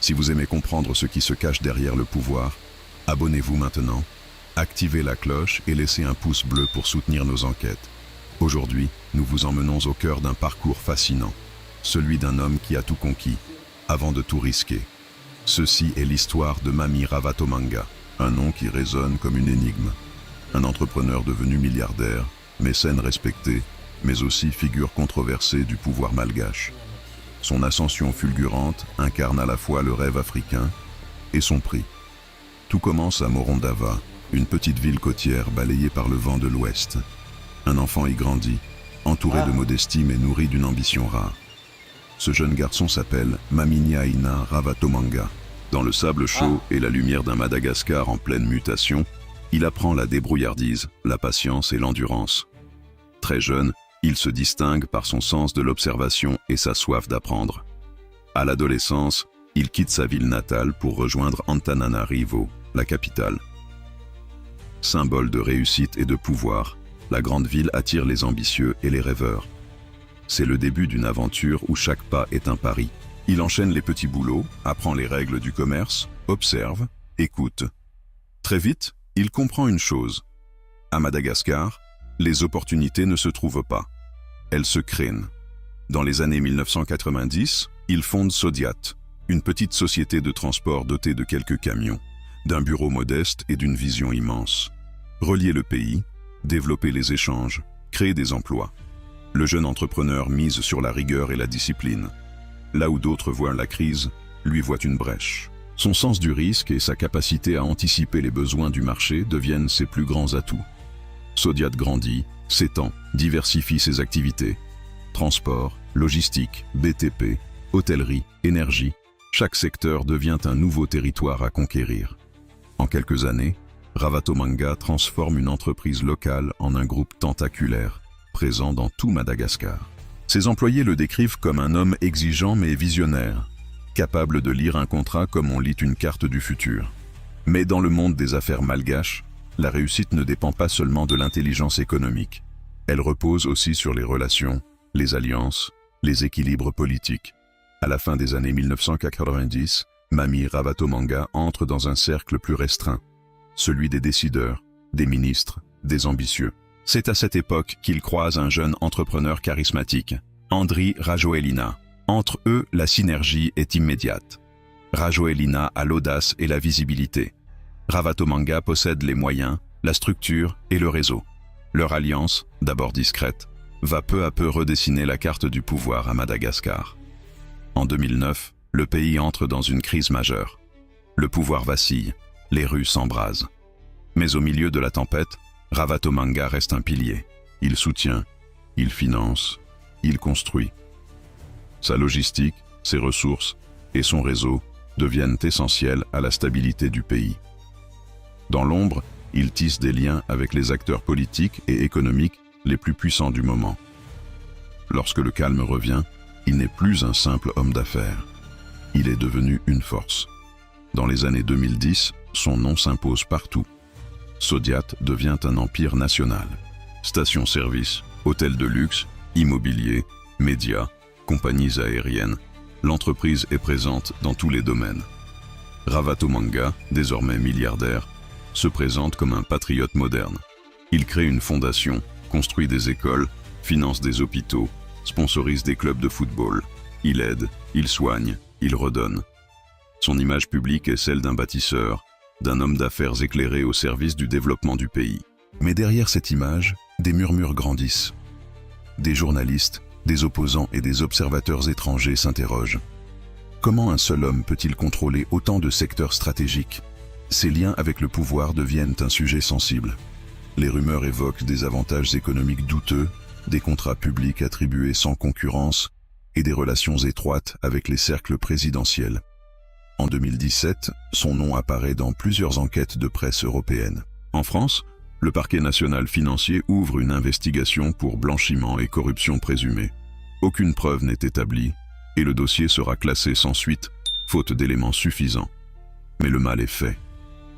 Si vous aimez comprendre ce qui se cache derrière le pouvoir, abonnez-vous maintenant, activez la cloche et laissez un pouce bleu pour soutenir nos enquêtes. Aujourd'hui, nous vous emmenons au cœur d'un parcours fascinant, celui d'un homme qui a tout conquis, avant de tout risquer. Ceci est l'histoire de Mami Ravatomanga, un nom qui résonne comme une énigme. Un entrepreneur devenu milliardaire, mécène respecté, mais aussi figure controversée du pouvoir malgache. Son ascension fulgurante incarne à la fois le rêve africain et son prix. Tout commence à Morondava, une petite ville côtière balayée par le vent de l'Ouest. Un enfant y grandit, entouré de modestie mais nourri d'une ambition rare. Ce jeune garçon s'appelle Maminiaina Ravatomanga. Dans le sable chaud et la lumière d'un Madagascar en pleine mutation, il apprend la débrouillardise, la patience et l'endurance. Très jeune, il se distingue par son sens de l'observation et sa soif d'apprendre. À l'adolescence, Il quitte sa ville natale pour rejoindre Antananarivo, la capitale. Symbole de réussite et de pouvoir, la grande ville attire les ambitieux et les rêveurs. C'est le début d'une aventure où chaque pas est un pari. Il enchaîne les petits boulots, apprend les règles du commerce, observe, écoute. Très vite, il comprend une chose. À Madagascar, les opportunités ne se trouvent pas. Elles se créent. Dans les années 1990, il fonde Sodiat, une petite société de transport dotée de quelques camions, d'un bureau modeste et d'une vision immense. Relier le pays, développer les échanges, créer des emplois. Le jeune entrepreneur mise sur la rigueur et la discipline. Là où d'autres voient la crise, lui voit une brèche. Son sens du risque et sa capacité à anticiper les besoins du marché deviennent ses plus grands atouts. Sodiat grandit, s'étend, diversifie ses activités. Transport, logistique, BTP, hôtellerie, énergie, chaque secteur devient un nouveau territoire à conquérir. En quelques années, Ravatomanga transforme une entreprise locale en un groupe tentaculaire, présent dans tout Madagascar. Ses employés le décrivent comme un homme exigeant mais visionnaire, capable de lire un contrat comme on lit une carte du futur. Mais dans le monde des affaires malgaches, la réussite ne dépend pas seulement de l'intelligence économique. Elle repose aussi sur les relations, les alliances, les équilibres politiques. À la fin des années 1990, Mami Ravatomanga entre dans un cercle plus restreint, celui des décideurs, des ministres, des ambitieux. C'est à cette époque qu'il croise un jeune entrepreneur charismatique, Andry Rajoelina. Entre eux, la synergie est immédiate. Rajoelina a l'audace et la visibilité. Ravatomanga possède les moyens, la structure et le réseau. Leur alliance, d'abord discrète, va peu à peu redessiner la carte du pouvoir à Madagascar. En 2009, le pays entre dans une crise majeure. Le pouvoir vacille, les rues s'embrasent. Mais au milieu de la tempête, Ravatomanga reste un pilier. Il soutient, il finance, il construit. Sa logistique, ses ressources et son réseau deviennent essentiels à la stabilité du pays. Dans l'ombre, il tisse des liens avec les acteurs politiques et économiques les plus puissants du moment. Lorsque le calme revient, il n'est plus un simple homme d'affaires. Il est devenu une force. Dans les années 2010, son nom s'impose partout. Sodiat devient un empire national. Stations-service, hôtels de luxe, immobilier, médias, compagnies aériennes, l'entreprise est présente dans tous les domaines. Ravatomanga, désormais milliardaire, se présente comme un patriote moderne. Il crée une fondation, construit des écoles, finance des hôpitaux, sponsorise des clubs de football. Il aide, il soigne, il redonne. Son image publique est celle d'un bâtisseur, d'un homme d'affaires éclairé au service du développement du pays. Mais derrière cette image, des murmures grandissent. Des journalistes, des opposants et des observateurs étrangers s'interrogent. Comment un seul homme peut-il contrôler autant de secteurs stratégiques? Ces liens avec le pouvoir deviennent un sujet sensible. Les rumeurs évoquent des avantages économiques douteux, des contrats publics attribués sans concurrence et des relations étroites avec les cercles présidentiels. En 2017, son nom apparaît dans plusieurs enquêtes de presse européennes. En France, le parquet national financier ouvre une investigation pour blanchiment et corruption présumée. Aucune preuve n'est établie et le dossier sera classé sans suite, faute d'éléments suffisants. Mais le mal est fait.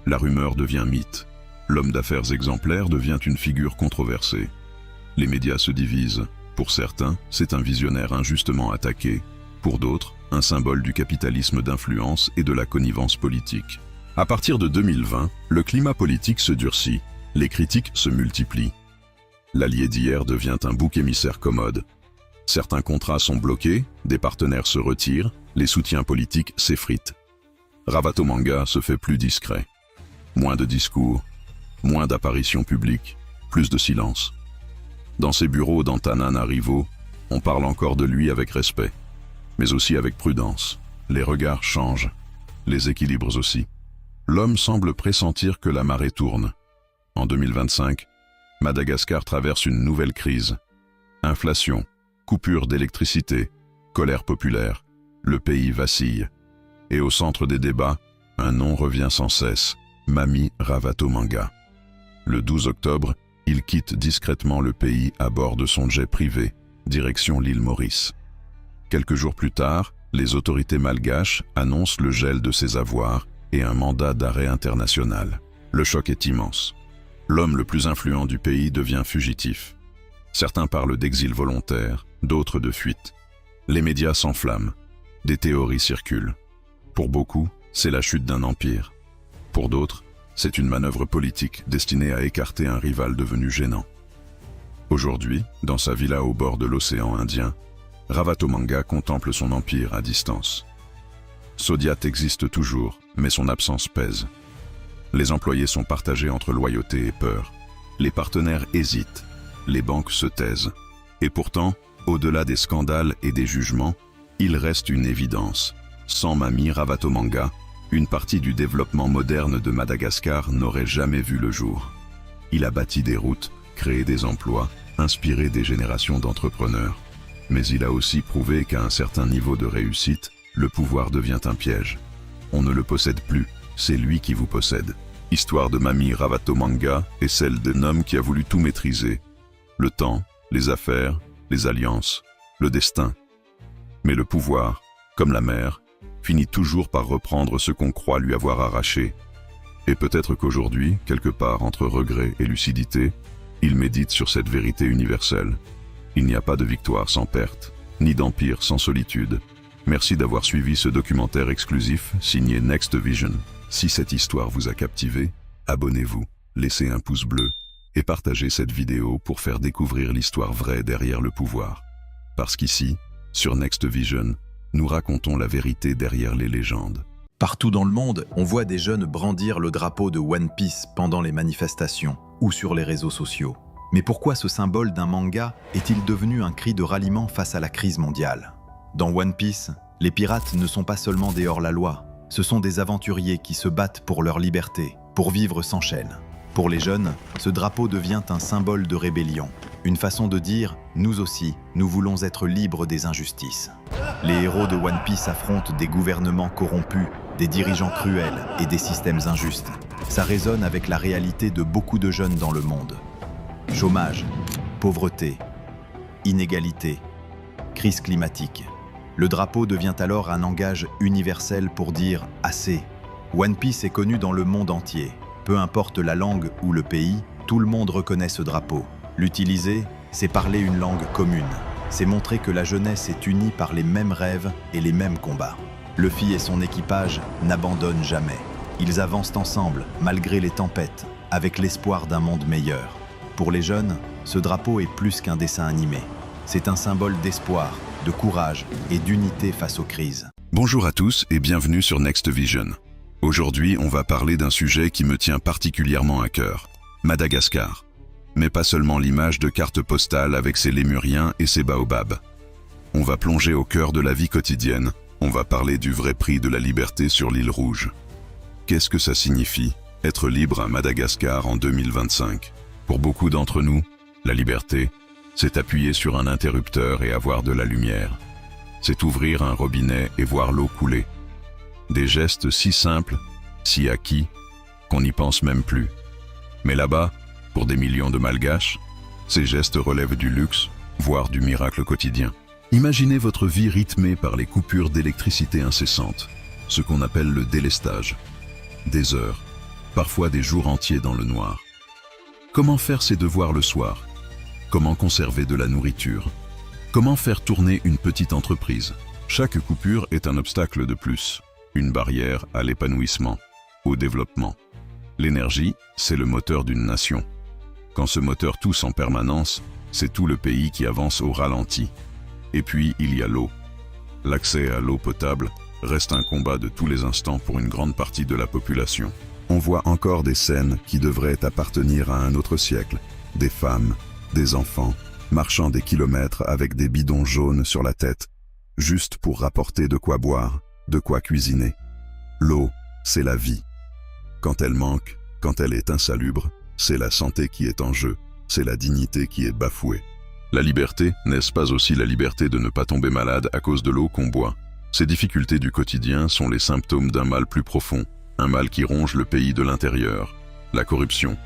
La rumeur devient mythe. L'homme d'affaires exemplaire devient une figure controversée. Les médias se divisent. Pour certains, c'est un visionnaire injustement attaqué. Pour d'autres, un symbole du capitalisme d'influence et de la connivence politique. À partir de 2020, le climat politique se durcit. Les critiques se multiplient. L'allié d'hier devient un bouc émissaire commode. Certains contrats sont bloqués, des partenaires se retirent, les soutiens politiques s'effritent. Ravatomanga se fait plus discret. Moins de discours, moins d'apparitions publiques, plus de silence. Dans ses bureaux d'Antananarivo, on parle encore de lui avec respect, mais aussi avec prudence. Les regards changent, les équilibres aussi. L'homme semble pressentir que la marée tourne. En 2025, Madagascar traverse une nouvelle crise. Inflation, coupure d'électricité, colère populaire, le pays vacille. Et au centre des débats, un nom revient sans cesse, Mami Ravatomanga. Le 12 octobre, il quitte discrètement le pays à bord de son jet privé, direction l'île Maurice. Quelques jours plus tard, Les autorités malgaches annoncent le gel de ses avoirs et un mandat d'arrêt international. Le choc est immense. L'homme le plus influent du pays devient fugitif. Certains parlent d'exil volontaire, d'autres de fuite. Les médias s'enflamment. Des théories circulent. Pour beaucoup, c'est la chute d'un empire. Pour d'autres, c'est une manœuvre politique destinée à écarter un rival devenu gênant. Aujourd'hui, dans sa villa au bord de l'océan Indien, Ravatomanga contemple son empire à distance. Sodiat existe toujours, mais son absence pèse. Les employés sont partagés entre loyauté et peur. Les partenaires hésitent, les banques se taisent. Et pourtant, au-delà des scandales et des jugements, il reste une évidence. Sans Mami Ravatomanga, une partie du développement moderne de Madagascar n'aurait jamais vu le jour. Il a bâti des routes, créé des emplois, inspiré des générations d'entrepreneurs. Mais il a aussi prouvé qu'à un certain niveau de réussite, le pouvoir devient un piège. On ne le possède plus, c'est lui qui vous possède. L'histoire de Mami Ravatomanga est celle d'un homme qui a voulu tout maîtriser. Le temps, les affaires, les alliances, le destin. Mais le pouvoir, comme la mer, finit toujours par reprendre ce qu'on croit lui avoir arraché. Et peut-être qu'aujourd'hui, quelque part entre regret et lucidité, il médite sur cette vérité universelle. Il n'y a pas de victoire sans perte, ni d'empire sans solitude. Merci d'avoir suivi ce documentaire exclusif signé Next Vision. Si cette histoire vous a captivé, abonnez-vous, laissez un pouce bleu et partagez cette vidéo pour faire découvrir l'histoire vraie derrière le pouvoir. Parce qu'ici, sur Next Vision, nous racontons la vérité derrière les légendes. Partout dans le monde, on voit des jeunes brandir le drapeau de One Piece pendant les manifestations ou sur les réseaux sociaux. Mais pourquoi ce symbole d'un manga est-il devenu un cri de ralliement face à la crise mondiale? Dans One Piece, les pirates ne sont pas seulement des hors-la-loi, ce sont des aventuriers qui se battent pour leur liberté, pour vivre sans chaîne. Pour les jeunes, ce drapeau devient un symbole de rébellion, une façon de dire « nous aussi, nous voulons être libres des injustices ». Les héros de One Piece affrontent des gouvernements corrompus, des dirigeants cruels et des systèmes injustes. Ça résonne avec la réalité de beaucoup de jeunes dans le monde. Chômage, pauvreté, inégalité, crise climatique. Le drapeau devient alors un langage universel pour dire « assez ». One Piece est connu dans le monde entier. Peu importe la langue ou le pays, tout le monde reconnaît ce drapeau. L'utiliser, c'est parler une langue commune. C'est montrer que la jeunesse est unie par les mêmes rêves et les mêmes combats. Luffy et son équipage n'abandonnent jamais. Ils avancent ensemble, malgré les tempêtes, avec l'espoir d'un monde meilleur. Pour les jeunes, ce drapeau est plus qu'un dessin animé. C'est un symbole d'espoir, de courage et d'unité face aux crises. Bonjour à tous et bienvenue sur Next Vision. Aujourd'hui, on va parler d'un sujet qui me tient particulièrement à cœur, Madagascar. Mais pas seulement l'image de cartes postales avec ses lémuriens et ses baobabs. On va plonger au cœur de la vie quotidienne, on va parler du vrai prix de la liberté sur l'île Rouge. Qu'est-ce que ça signifie, être libre à Madagascar en 2025? Pour beaucoup d'entre nous, la liberté, c'est appuyer sur un interrupteur et avoir de la lumière. C'est ouvrir un robinet et voir l'eau couler. Des gestes si simples, si acquis, qu'on n'y pense même plus. Mais là-bas, pour des millions de Malgaches, ces gestes relèvent du luxe, voire du miracle quotidien. Imaginez votre vie rythmée par les coupures d'électricité incessantes, ce qu'on appelle le délestage. Des heures, parfois des jours entiers dans le noir. Comment faire ses devoirs le soir? Comment conserver de la nourriture? Comment faire tourner une petite entreprise? Chaque coupure est un obstacle de plus, une barrière à l'épanouissement, au développement. L'énergie, c'est le moteur d'une nation. Quand ce moteur tousse en permanence, c'est tout le pays qui avance au ralenti. Et puis, il y a l'eau. L'accès à l'eau potable reste un combat de tous les instants pour une grande partie de la population. On voit encore des scènes qui devraient appartenir à un autre siècle. Des femmes, des enfants, marchant des kilomètres avec des bidons jaunes sur la tête, juste pour rapporter de quoi boire, de quoi cuisiner. L'eau, c'est la vie. Quand elle manque, quand elle est insalubre, c'est la santé qui est en jeu, c'est la dignité qui est bafouée. La liberté, n'est-ce pas aussi la liberté de ne pas tomber malade à cause de l'eau qu'on boit? Ces difficultés du quotidien sont les symptômes d'un mal plus profond, un mal qui ronge le pays de l'intérieur, la corruption.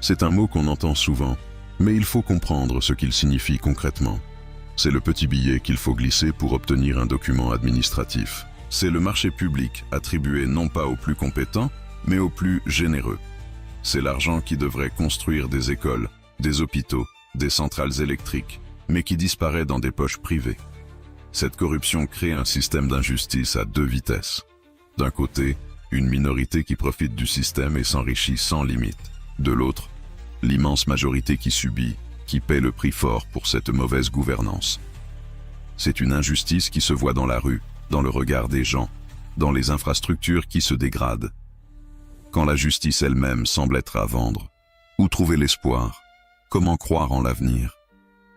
C'est un mot qu'on entend souvent, mais il faut comprendre ce qu'il signifie concrètement. C'est le petit billet qu'il faut glisser pour obtenir un document administratif. C'est le marché public attribué non pas aux plus compétents, mais aux plus généreux. C'est l'argent qui devrait construire des écoles, des hôpitaux, des centrales électriques, mais qui disparaît dans des poches privées. Cette corruption crée un système d'injustice à deux vitesses. D'un côté, une minorité qui profite du système et s'enrichit sans limite. De l'autre, l'immense majorité qui subit, qui paie le prix fort pour cette mauvaise gouvernance. C'est une injustice qui se voit dans la rue, dans le regard des gens, dans les infrastructures qui se dégradent. Quand la justice elle-même semble être à vendre, où trouver l'espoir? Comment croire en l'avenir?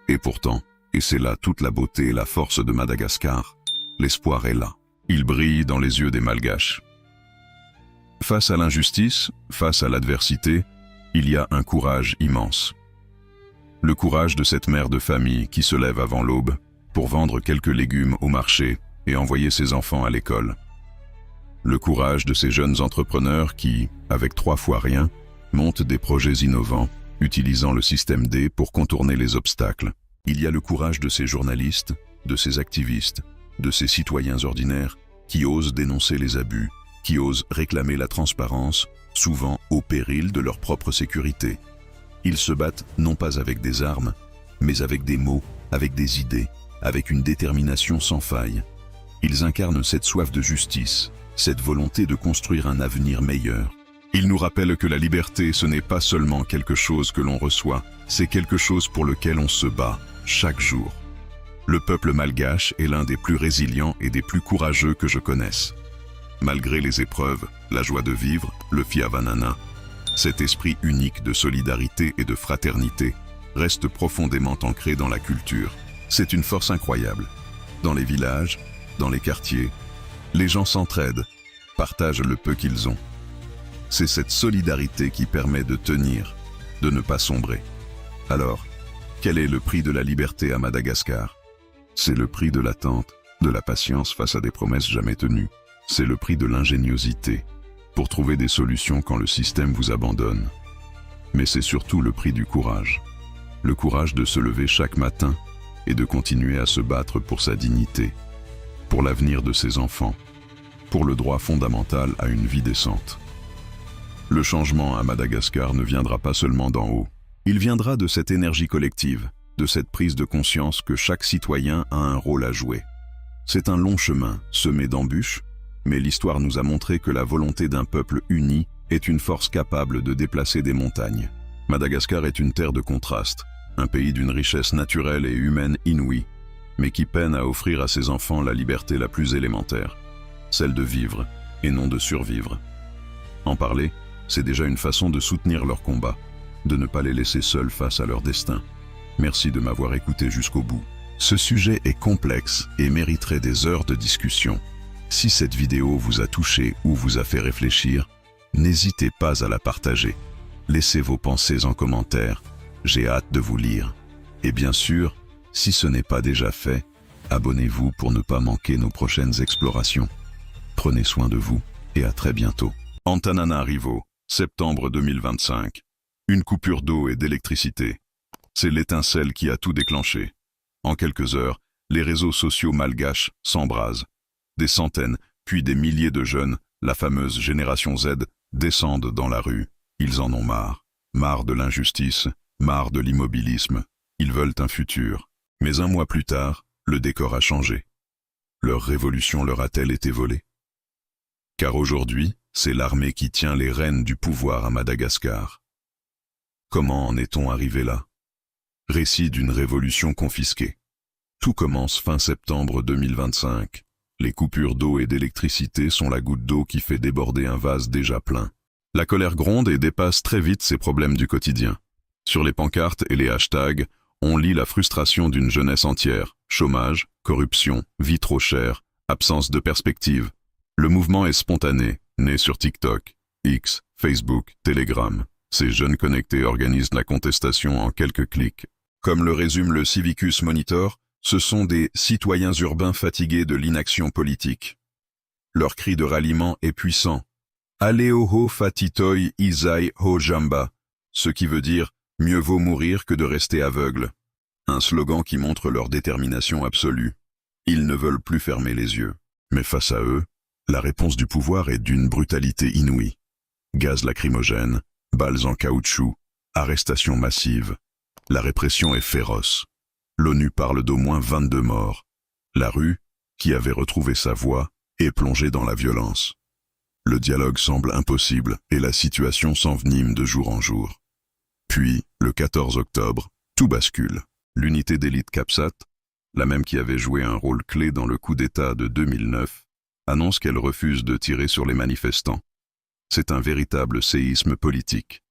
Et pourtant, et c'est là toute la beauté et la force de Madagascar, l'espoir est là. Il brille dans les yeux des Malgaches. Face à l'injustice, face à l'adversité, il y a un courage immense. Le courage de cette mère de famille qui se lève avant l'aube pour vendre quelques légumes au marché et envoyer ses enfants à l'école. Le courage de ces jeunes entrepreneurs qui, avec 3 fois rien, montent des projets innovants, utilisant le système D pour contourner les obstacles. Il y a le courage de ces journalistes, de ces activistes, de ces citoyens ordinaires qui osent dénoncer les abus, qui osent réclamer la transparence, souvent au péril de leur propre sécurité. Ils se battent non pas avec des armes, mais avec des mots, avec des idées, avec une détermination sans faille. Ils incarnent cette soif de justice, cette volonté de construire un avenir meilleur. Ils nous rappellent que la liberté, ce n'est pas seulement quelque chose que l'on reçoit, c'est quelque chose pour lequel on se bat, chaque jour. Le peuple malgache est l'un des plus résilients et des plus courageux que je connaisse. Malgré les épreuves, la joie de vivre, le fiavanana, cet esprit unique de solidarité et de fraternité reste profondément ancré dans la culture. C'est une force incroyable. Dans les villages, dans les quartiers, les gens s'entraident, partagent le peu qu'ils ont. C'est cette solidarité qui permet de tenir, de ne pas sombrer. Alors, quel est le prix de la liberté à Madagascar? C'est le prix de l'attente, de la patience face à des promesses jamais tenues. C'est le prix de l'ingéniosité, pour trouver des solutions quand le système vous abandonne. Mais c'est surtout le prix du courage. Le courage de se lever chaque matin et de continuer à se battre pour sa dignité, pour l'avenir de ses enfants, pour le droit fondamental à une vie décente. Le changement à Madagascar ne viendra pas seulement d'en haut. Il viendra de cette énergie collective, de cette prise de conscience que chaque citoyen a un rôle à jouer. C'est un long chemin, semé d'embûches, mais l'histoire nous a montré que la volonté d'un peuple uni est une force capable de déplacer des montagnes. Madagascar est une terre de contraste, un pays d'une richesse naturelle et humaine inouïe, mais qui peine à offrir à ses enfants la liberté la plus élémentaire, celle de vivre et non de survivre. En parler, c'est déjà une façon de soutenir leur combat, de ne pas les laisser seuls face à leur destin. Merci de m'avoir écouté jusqu'au bout. Ce sujet est complexe et mériterait des heures de discussion. Si cette vidéo vous a touché ou vous a fait réfléchir, n'hésitez pas à la partager. Laissez vos pensées en commentaire, j'ai hâte de vous lire. Et bien sûr, si ce n'est pas déjà fait, abonnez-vous pour ne pas manquer nos prochaines explorations. Prenez soin de vous et à très bientôt. Antananarivo, septembre 2025. Une coupure d'eau et d'électricité. C'est l'étincelle qui a tout déclenché. En quelques heures, les réseaux sociaux malgaches s'embrasent. Des centaines, puis des milliers de jeunes, la fameuse génération Z, descendent dans la rue. Ils en ont marre. Marre de l'injustice, marre de l'immobilisme. Ils veulent un futur. Mais un mois plus tard, le décor a changé. Leur révolution leur a-t-elle été volée? Car aujourd'hui, c'est l'armée qui tient les rênes du pouvoir à Madagascar. Comment en est-on arrivé là? Récit d'une révolution confisquée. Tout commence fin septembre 2025. Les coupures d'eau et d'électricité sont la goutte d'eau qui fait déborder un vase déjà plein. La colère gronde et dépasse très vite ses problèmes du quotidien. Sur les pancartes et les hashtags, on lit la frustration d'une jeunesse entière. Chômage, corruption, vie trop chère, absence de perspective. Le mouvement est spontané, né sur TikTok, X, Facebook, Telegram. Ces jeunes connectés organisent la contestation en quelques clics. Comme le résume le Civicus Monitor, ce sont des citoyens urbains fatigués de l'inaction politique. Leur cri de ralliement est puissant. Aleoho fatitoi isai ho jamba, ce qui veut dire « mieux vaut mourir que de rester aveugle ». Un slogan qui montre leur détermination absolue. Ils ne veulent plus fermer les yeux. Mais face à eux, la réponse du pouvoir est d'une brutalité inouïe. Gaz lacrymogène, balles en caoutchouc, arrestations massives. La répression est féroce. L'ONU parle d'au moins 22 morts. La rue, qui avait retrouvé sa voix, est plongée dans la violence. Le dialogue semble impossible et la situation s'envenime de jour en jour. Puis, le 14 octobre, tout bascule. L'unité d'élite Capsat, la même qui avait joué un rôle clé dans le coup d'État de 2009, annonce qu'elle refuse de tirer sur les manifestants. C'est un véritable séisme politique.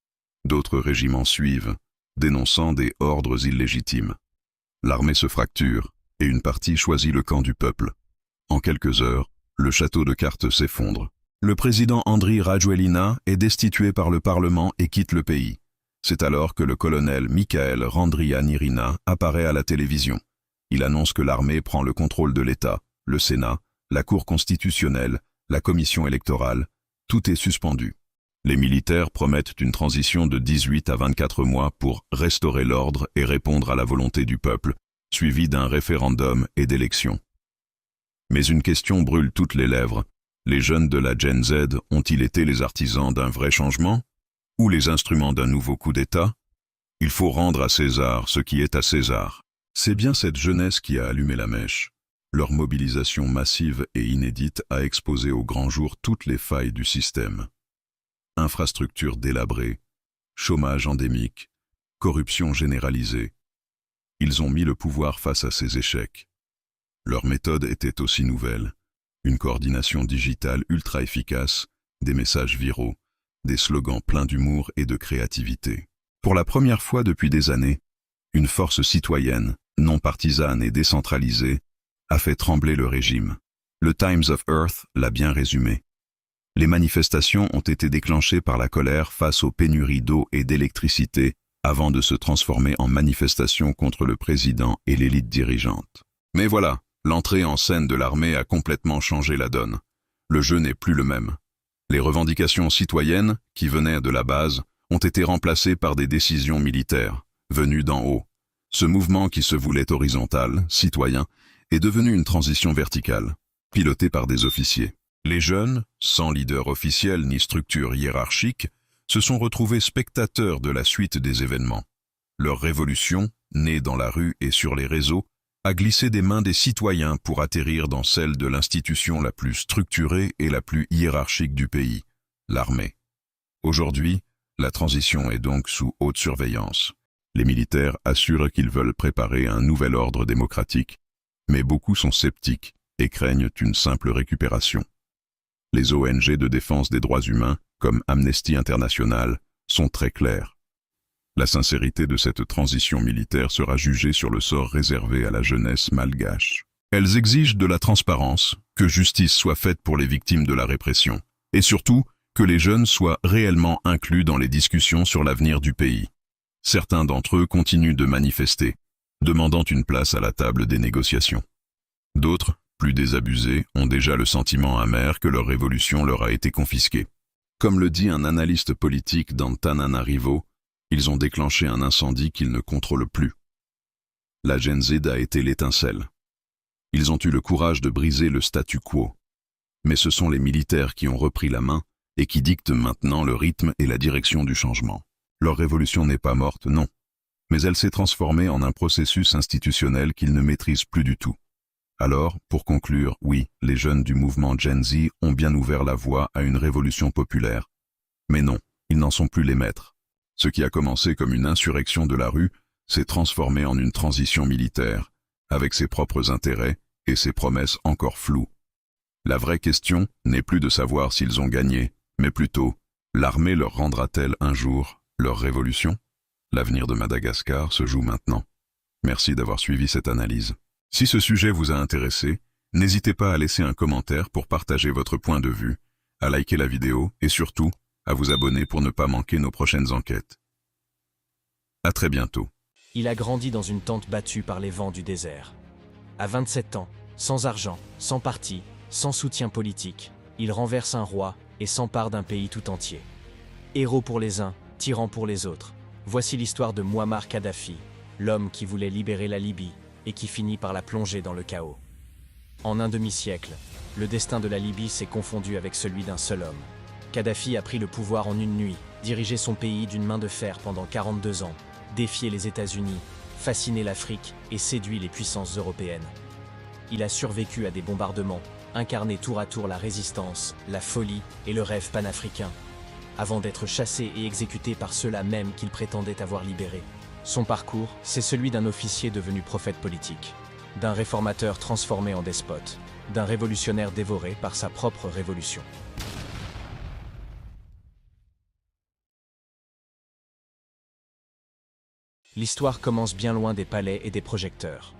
D'autres régiments suivent, dénonçant des ordres illégitimes. L'armée se fracture et une partie choisit le camp du peuple. En quelques heures, le château de cartes s'effondre. Le président Andry Rajoelina est destitué par le Parlement et quitte le pays. C'est alors que le colonel Michael Randrianirina apparaît à la télévision. Il annonce que l'armée prend le contrôle de l'État, le Sénat, la Cour constitutionnelle, la commission électorale, tout est suspendu. Les militaires promettent une transition de 18 à 24 mois pour restaurer l'ordre et répondre à la volonté du peuple, suivie d'un référendum et d'élections. Mais une question brûle toutes les lèvres. Les jeunes de la Gen Z ont-ils été les artisans d'un vrai changement? Ou les instruments d'un nouveau coup d'État? Il faut rendre à César ce qui est à César. C'est bien cette jeunesse qui a allumé la mèche. Leur mobilisation massive et inédite a exposé au grand jour toutes les failles du système. Infrastructures délabrées, chômage endémique, corruption généralisée. Ils ont mis le pouvoir face à ces échecs. Leur méthode était aussi nouvelle. Une coordination digitale ultra efficace, des messages viraux, des slogans pleins d'humour et de créativité. Pour la première fois depuis des années, une force citoyenne, non partisane et décentralisée, a fait trembler le régime. Le Times of Earth l'a bien résumé. Les manifestations ont été déclenchées par la colère face aux pénuries d'eau et d'électricité avant de se transformer en manifestations contre le président et l'élite dirigeante. Mais voilà, l'entrée en scène de l'armée a complètement changé la donne. Le jeu n'est plus le même. Les revendications citoyennes, qui venaient de la base, ont été remplacées par des décisions militaires, venues d'en haut. Ce mouvement qui se voulait horizontal, citoyen, est devenu une transition verticale, pilotée par des officiers. Les jeunes, sans leader officiel ni structure hiérarchique, se sont retrouvés spectateurs de la suite des événements. Leur révolution, née dans la rue et sur les réseaux, a glissé des mains des citoyens pour atterrir dans celle de l'institution la plus structurée et la plus hiérarchique du pays, l'armée. Aujourd'hui, la transition est donc sous haute surveillance. Les militaires assurent qu'ils veulent préparer un nouvel ordre démocratique, mais beaucoup sont sceptiques et craignent une simple récupération. Les ONG de défense des droits humains, comme Amnesty International, sont très claires. La sincérité de cette transition militaire sera jugée sur le sort réservé à la jeunesse malgache. Elles exigent de la transparence, que justice soit faite pour les victimes de la répression, et surtout que les jeunes soient réellement inclus dans les discussions sur l'avenir du pays. Certains d'entre eux continuent de manifester, demandant une place à la table des négociations. D'autres, plus désabusés, ont déjà le sentiment amer que leur révolution leur a été confisquée. Comme le dit un analyste politique d'Antananarivo, ils ont déclenché un incendie qu'ils ne contrôlent plus. La Gen Z a été l'étincelle. Ils ont eu le courage de briser le statu quo. Mais ce sont les militaires qui ont repris la main et qui dictent maintenant le rythme et la direction du changement. Leur révolution n'est pas morte, non. Mais elle s'est transformée en un processus institutionnel qu'ils ne maîtrisent plus du tout. Alors, pour conclure, oui, les jeunes du mouvement Gen Z ont bien ouvert la voie à une révolution populaire. Mais non, ils n'en sont plus les maîtres. Ce qui a commencé comme une insurrection de la rue s'est transformé en une transition militaire, avec ses propres intérêts et ses promesses encore floues. La vraie question n'est plus de savoir s'ils ont gagné, mais plutôt, l'armée leur rendra-t-elle un jour leur révolution? L'avenir de Madagascar se joue maintenant. Merci d'avoir suivi cette analyse. Si ce sujet vous a intéressé, n'hésitez pas à laisser un commentaire pour partager votre point de vue, à liker la vidéo et surtout, à vous abonner pour ne pas manquer nos prochaines enquêtes. À très bientôt. Il a grandi dans une tente battue par les vents du désert. À 27 ans, sans argent, sans parti, sans soutien politique, il renverse un roi et s'empare d'un pays tout entier. Héros pour les uns, tyran pour les autres. Voici l'histoire de Mouammar Kadhafi, l'homme qui voulait libérer la Libye et qui finit par la plonger dans le chaos. En un demi-siècle, le destin de la Libye s'est confondu avec celui d'un seul homme. Kadhafi a pris le pouvoir en une nuit, dirigé son pays d'une main de fer pendant 42 ans, défié les États-Unis, fasciné l'Afrique et séduit les puissances européennes. Il a survécu à des bombardements, incarné tour à tour la résistance, la folie et le rêve panafricain, avant d'être chassé et exécuté par ceux-là même qu'il prétendait avoir libérés. Son parcours, c'est celui d'un officier devenu prophète politique, d'un réformateur transformé en despote, d'un révolutionnaire dévoré par sa propre révolution. L'histoire commence bien loin des palais et des projecteurs.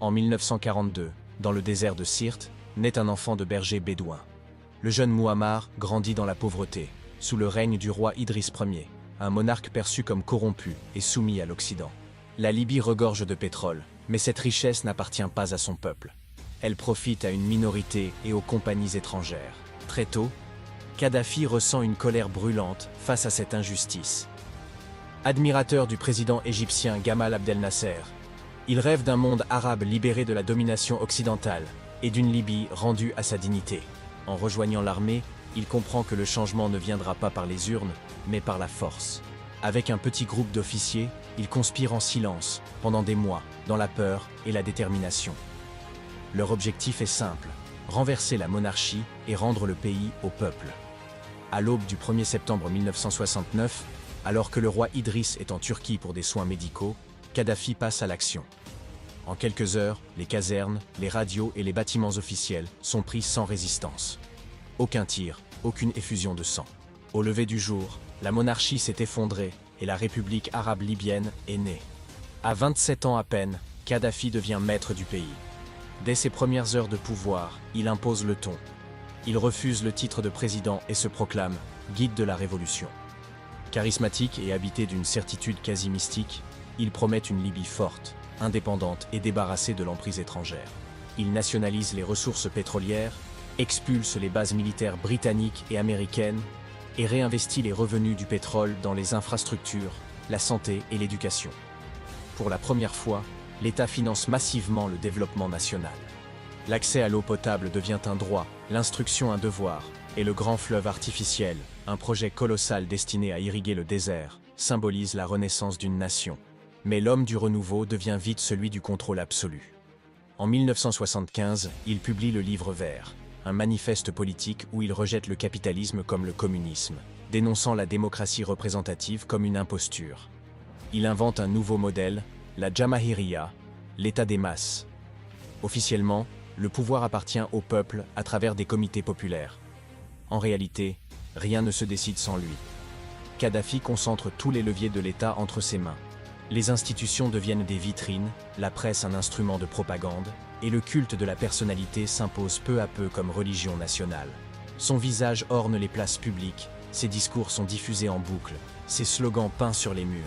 En 1942, dans le désert de Sirte, naît un enfant de berger bédouin. Le jeune Mouammar grandit dans la pauvreté, sous le règne du roi Idriss Ier, un monarque perçu comme corrompu et soumis à l'Occident. La Libye regorge de pétrole, mais cette richesse n'appartient pas à son peuple. Elle profite à une minorité et aux compagnies étrangères. Très tôt, Kadhafi ressent une colère brûlante face à cette injustice. Admirateur du président égyptien Gamal Abdel Nasser, il rêve d'un monde arabe libéré de la domination occidentale et d'une Libye rendue à sa dignité. En rejoignant l'armée, il comprend que le changement ne viendra pas par les urnes, mais par la force. Avec un petit groupe d'officiers, il conspire en silence, pendant des mois, dans la peur et la détermination. Leur objectif est simple, renverser la monarchie et rendre le pays au peuple. À l'aube du 1er septembre 1969, alors que le roi Idriss est en Turquie pour des soins médicaux, Kadhafi passe à l'action. En quelques heures, les casernes, les radios et les bâtiments officiels sont pris sans résistance. Aucun tir, aucune effusion de sang. Au lever du jour, la monarchie s'est effondrée et la République arabe libyenne est née. À 27 ans à peine, Kadhafi devient maître du pays. Dès ses premières heures de pouvoir, il impose le ton. Il refuse le titre de président et se proclame guide de la révolution. Charismatique et habité d'une certitude quasi mystique, il promet une Libye forte, indépendante et débarrassée de l'emprise étrangère. Il nationalise les ressources pétrolières, expulse les bases militaires britanniques et américaines et réinvestit les revenus du pétrole dans les infrastructures, la santé et l'éducation. Pour la première fois, l'État finance massivement le développement national. L'accès à l'eau potable devient un droit, l'instruction un devoir, et le grand fleuve artificiel, un projet colossal destiné à irriguer le désert, symbolise la renaissance d'une nation. Mais l'homme du renouveau devient vite celui du contrôle absolu. En 1975, il publie le Livre vert, un manifeste politique où il rejette le capitalisme comme le communisme, dénonçant la démocratie représentative comme une imposture. Il invente un nouveau modèle, la Jamahiriya, l'État des masses. Officiellement, le pouvoir appartient au peuple à travers des comités populaires. En réalité, rien ne se décide sans lui. Kadhafi concentre tous les leviers de l'État entre ses mains. Les institutions deviennent des vitrines, la presse un instrument de propagande, et le culte de la personnalité s'impose peu à peu comme religion nationale. Son visage orne les places publiques, ses discours sont diffusés en boucle, ses slogans peints sur les murs.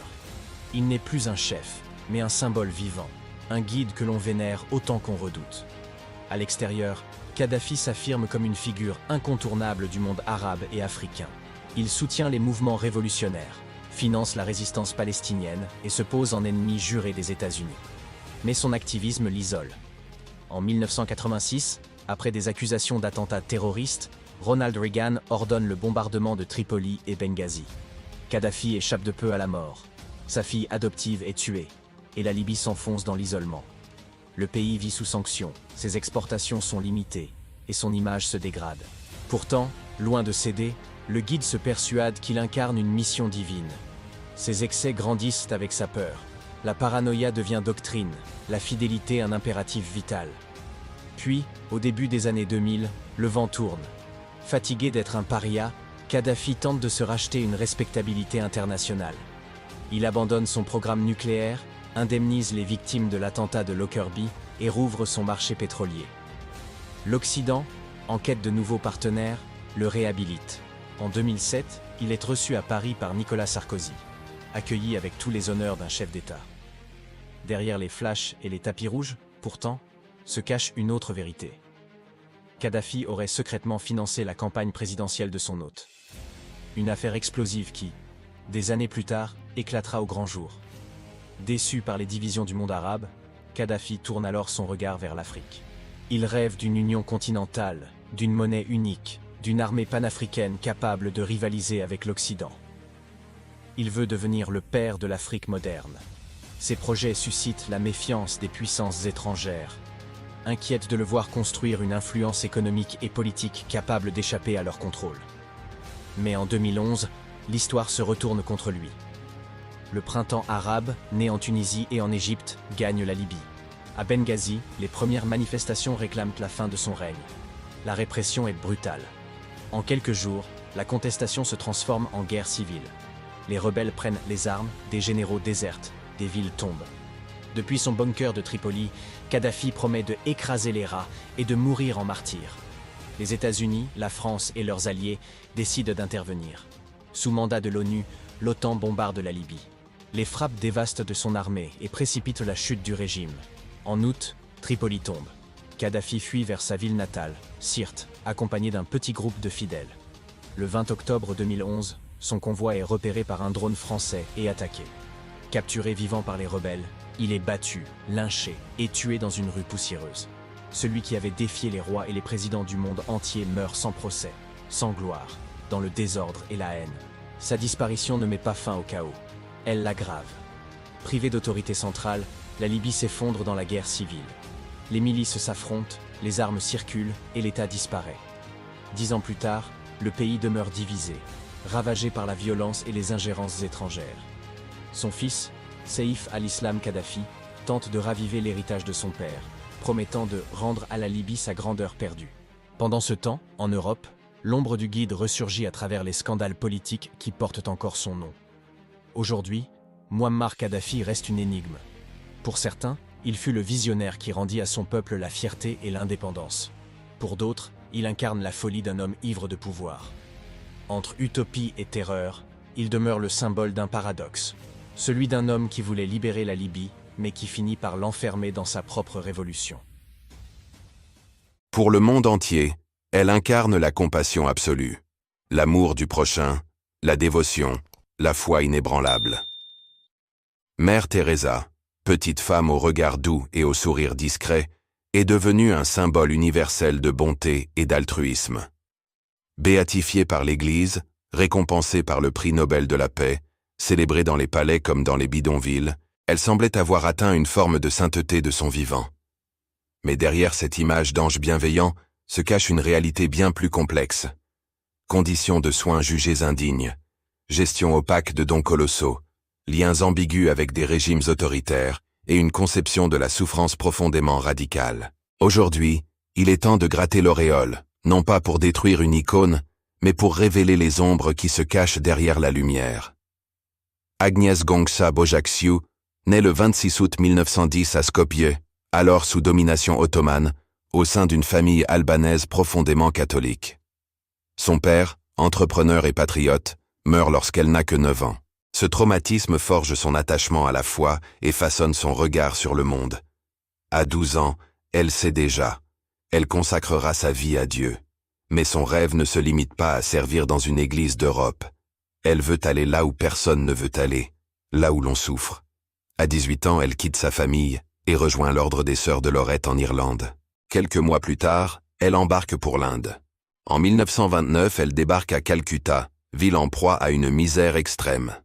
Il n'est plus un chef, mais un symbole vivant, un guide que l'on vénère autant qu'on redoute. À l'extérieur, Kadhafi s'affirme comme une figure incontournable du monde arabe et africain. Il soutient les mouvements révolutionnaires, finance la résistance palestinienne et se pose en ennemi juré des États-Unis. Mais son activisme l'isole. En 1986, après des accusations d'attentats terroristes, Ronald Reagan ordonne le bombardement de Tripoli et Benghazi. Kadhafi échappe de peu à la mort. Sa fille adoptive est tuée, et la Libye s'enfonce dans l'isolement. Le pays vit sous sanctions, ses exportations sont limitées, et son image se dégrade. Pourtant, loin de céder, le guide se persuade qu'il incarne une mission divine. Ses excès grandissent avec sa peur. La paranoïa devient doctrine, la fidélité un impératif vital. Puis, au début des années 2000, le vent tourne. Fatigué d'être un paria, Kadhafi tente de se racheter une respectabilité internationale. Il abandonne son programme nucléaire, indemnise les victimes de l'attentat de Lockerbie et rouvre son marché pétrolier. L'Occident, en quête de nouveaux partenaires, le réhabilite. En 2007, il est reçu à Paris par Nicolas Sarkozy, accueilli avec tous les honneurs d'un chef d'État. Derrière les flashs et les tapis rouges, pourtant, se cache une autre vérité. Kadhafi aurait secrètement financé la campagne présidentielle de son hôte. Une affaire explosive qui, des années plus tard, éclatera au grand jour. Déçu par les divisions du monde arabe, Kadhafi tourne alors son regard vers l'Afrique. Il rêve d'une union continentale, d'une monnaie unique, d'une armée panafricaine capable de rivaliser avec l'Occident. Il veut devenir le père de l'Afrique moderne. Ses projets suscitent la méfiance des puissances étrangères, inquiètes de le voir construire une influence économique et politique capable d'échapper à leur contrôle. Mais en 2011, l'histoire se retourne contre lui. Le printemps arabe, né en Tunisie et en Égypte, gagne la Libye. À Benghazi, les premières manifestations réclament la fin de son règne. La répression est brutale. En quelques jours, la contestation se transforme en guerre civile. Les rebelles prennent les armes, des généraux désertent, des villes tombent. Depuis son bunker de Tripoli, Kadhafi promet de écraser les rats et de mourir en martyr. Les États-Unis, la France et leurs alliés décident d'intervenir. Sous mandat de l'ONU, l'OTAN bombarde la Libye. Les frappes dévastent de son armée et précipitent la chute du régime. En août, Tripoli tombe. Kadhafi fuit vers sa ville natale, Sirte, accompagné d'un petit groupe de fidèles. Le 20 octobre 2011, son convoi est repéré par un drone français et attaqué. Capturé vivant par les rebelles, il est battu, lynché et tué dans une rue poussiéreuse. Celui qui avait défié les rois et les présidents du monde entier meurt sans procès, sans gloire, dans le désordre et la haine. Sa disparition ne met pas fin au chaos. Elle l'aggrave. Privée d'autorité centrale, la Libye s'effondre dans la guerre civile. Les milices s'affrontent, les armes circulent et l'État disparaît. 10 ans plus tard, le pays demeure divisé, ravagé par la violence et les ingérences étrangères. Son fils, Saïf al-Islam Kadhafi, tente de raviver l'héritage de son père, promettant de rendre à la Libye sa grandeur perdue. Pendant ce temps, en Europe, l'ombre du guide ressurgit à travers les scandales politiques qui portent encore son nom. Aujourd'hui, Mouammar Kadhafi reste une énigme. Pour certains, il fut le visionnaire qui rendit à son peuple la fierté et l'indépendance. Pour d'autres, il incarne la folie d'un homme ivre de pouvoir. Entre utopie et terreur, il demeure le symbole d'un paradoxe. Celui d'un homme qui voulait libérer la Libye, mais qui finit par l'enfermer dans sa propre révolution. Pour le monde entier, elle incarne la compassion absolue, l'amour du prochain, la dévotion, la foi inébranlable. Mère Teresa, petite femme au regard doux et au sourire discret, est devenue un symbole universel de bonté et d'altruisme. Béatifiée par l'Église, récompensée par le prix Nobel de la paix, célébrée dans les palais comme dans les bidonvilles, elle semblait avoir atteint une forme de sainteté de son vivant. Mais derrière cette image d'ange bienveillant se cache une réalité bien plus complexe. Conditions de soins jugées indignes, gestion opaque de dons colossaux, liens ambigus avec des régimes autoritaires et une conception de la souffrance profondément radicale. Aujourd'hui, il est temps de gratter l'auréole, non pas pour détruire une icône, mais pour révéler les ombres qui se cachent derrière la lumière. Agnès Gongsa Bojaxiou, née le 26 août 1910 à Skopje, alors sous domination ottomane, au sein d'une famille albanaise profondément catholique. Son père, entrepreneur et patriote, meurt lorsqu'elle n'a que 9 ans. Ce traumatisme forge son attachement à la foi et façonne son regard sur le monde. À 12 ans, elle sait déjà. Elle consacrera sa vie à Dieu. Mais son rêve ne se limite pas à servir dans une église d'Europe. Elle veut aller là où personne ne veut aller, là où l'on souffre. À 18 ans, elle quitte sa famille et rejoint l'ordre des Sœurs de Lorette en Irlande. Quelques mois plus tard, elle embarque pour l'Inde. En 1929, elle débarque à Calcutta, ville en proie à une misère extrême.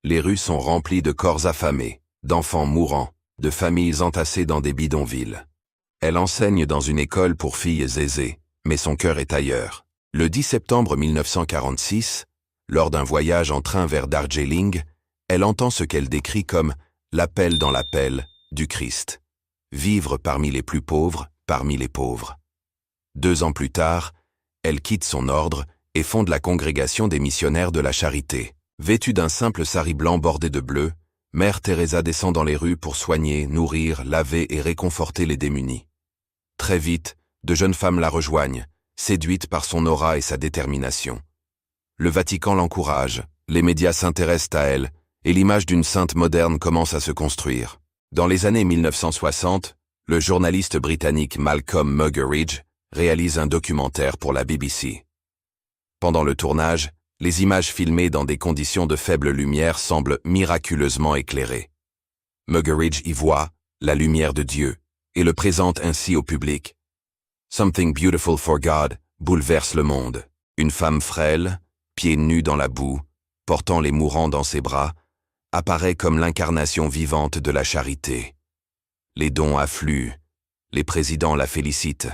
Les rues sont remplies de corps affamés, d'enfants mourants, de familles entassées dans des bidonvilles. Elle enseigne dans une école pour filles aisées, mais son cœur est ailleurs. Le 10 septembre 1946, lors d'un voyage en train vers Darjeeling, elle entend ce qu'elle décrit comme « l'appel dans l'appel » du Christ. Vivre parmi les plus pauvres, parmi les pauvres. 2 ans plus tard, elle quitte son ordre et fonde la congrégation des missionnaires de la charité. Vêtue d'un simple sari blanc bordé de bleu, Mère Teresa descend dans les rues pour soigner, nourrir, laver et réconforter les démunis. Très vite, de jeunes femmes la rejoignent, séduites par son aura et sa détermination. Le Vatican l'encourage, les médias s'intéressent à elle, et l'image d'une sainte moderne commence à se construire. Dans les années 1960, le journaliste britannique Malcolm Muggeridge réalise un documentaire pour la BBC. Pendant le tournage, les images filmées dans des conditions de faible lumière semblent miraculeusement éclairées. Muggeridge y voit la lumière de Dieu et le présente ainsi au public. Something Beautiful for God bouleverse le monde. Une femme frêle, pieds nus dans la boue, portant les mourants dans ses bras, apparaît comme l'incarnation vivante de la charité. Les dons affluent, les présidents la félicitent,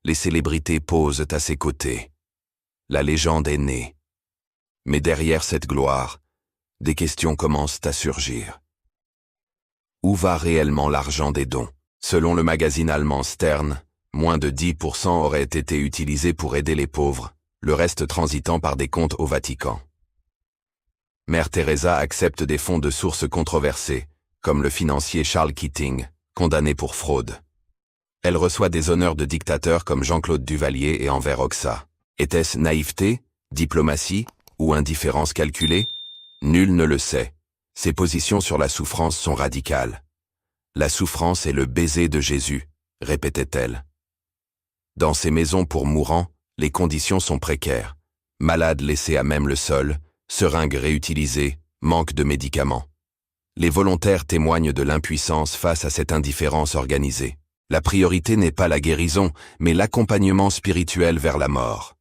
les célébrités posent à ses côtés. La légende est née. Mais derrière cette gloire, des questions commencent à surgir. Où va réellement l'argent des dons? Selon le magazine allemand Stern, moins de 10% auraient été utilisés pour aider les pauvres, le reste transitant par des comptes au Vatican. Mère Teresa accepte des fonds de sources controversées, comme le financier Charles Keating, condamné pour fraude. Elle reçoit des honneurs de dictateurs comme Jean-Claude Duvalier et Enver Hoxha. Était-ce naïveté, diplomatie ou indifférence calculée? Nul ne le sait. Ses positions sur la souffrance sont radicales. La souffrance est le baiser de Jésus, répétait-elle. Dans ces maisons pour mourants, les conditions sont précaires. Malades laissés à même le sol, seringues réutilisées, manque de médicaments. Les volontaires témoignent de l'impuissance face à cette indifférence organisée. La priorité n'est pas la guérison, mais l'accompagnement spirituel vers la mort.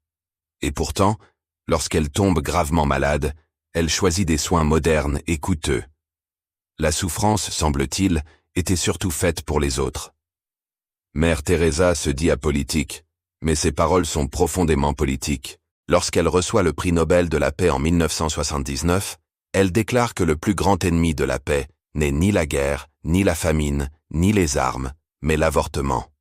Et pourtant, lorsqu'elle tombe gravement malade, elle choisit des soins modernes et coûteux. La souffrance, semble-t-il, était surtout faite pour les autres. Mère Teresa se dit apolitique, mais ses paroles sont profondément politiques. Lorsqu'elle reçoit le prix Nobel de la paix en 1979, elle déclare que le plus grand ennemi de la paix n'est ni la guerre, ni la famine, ni les armes, mais l'avortement.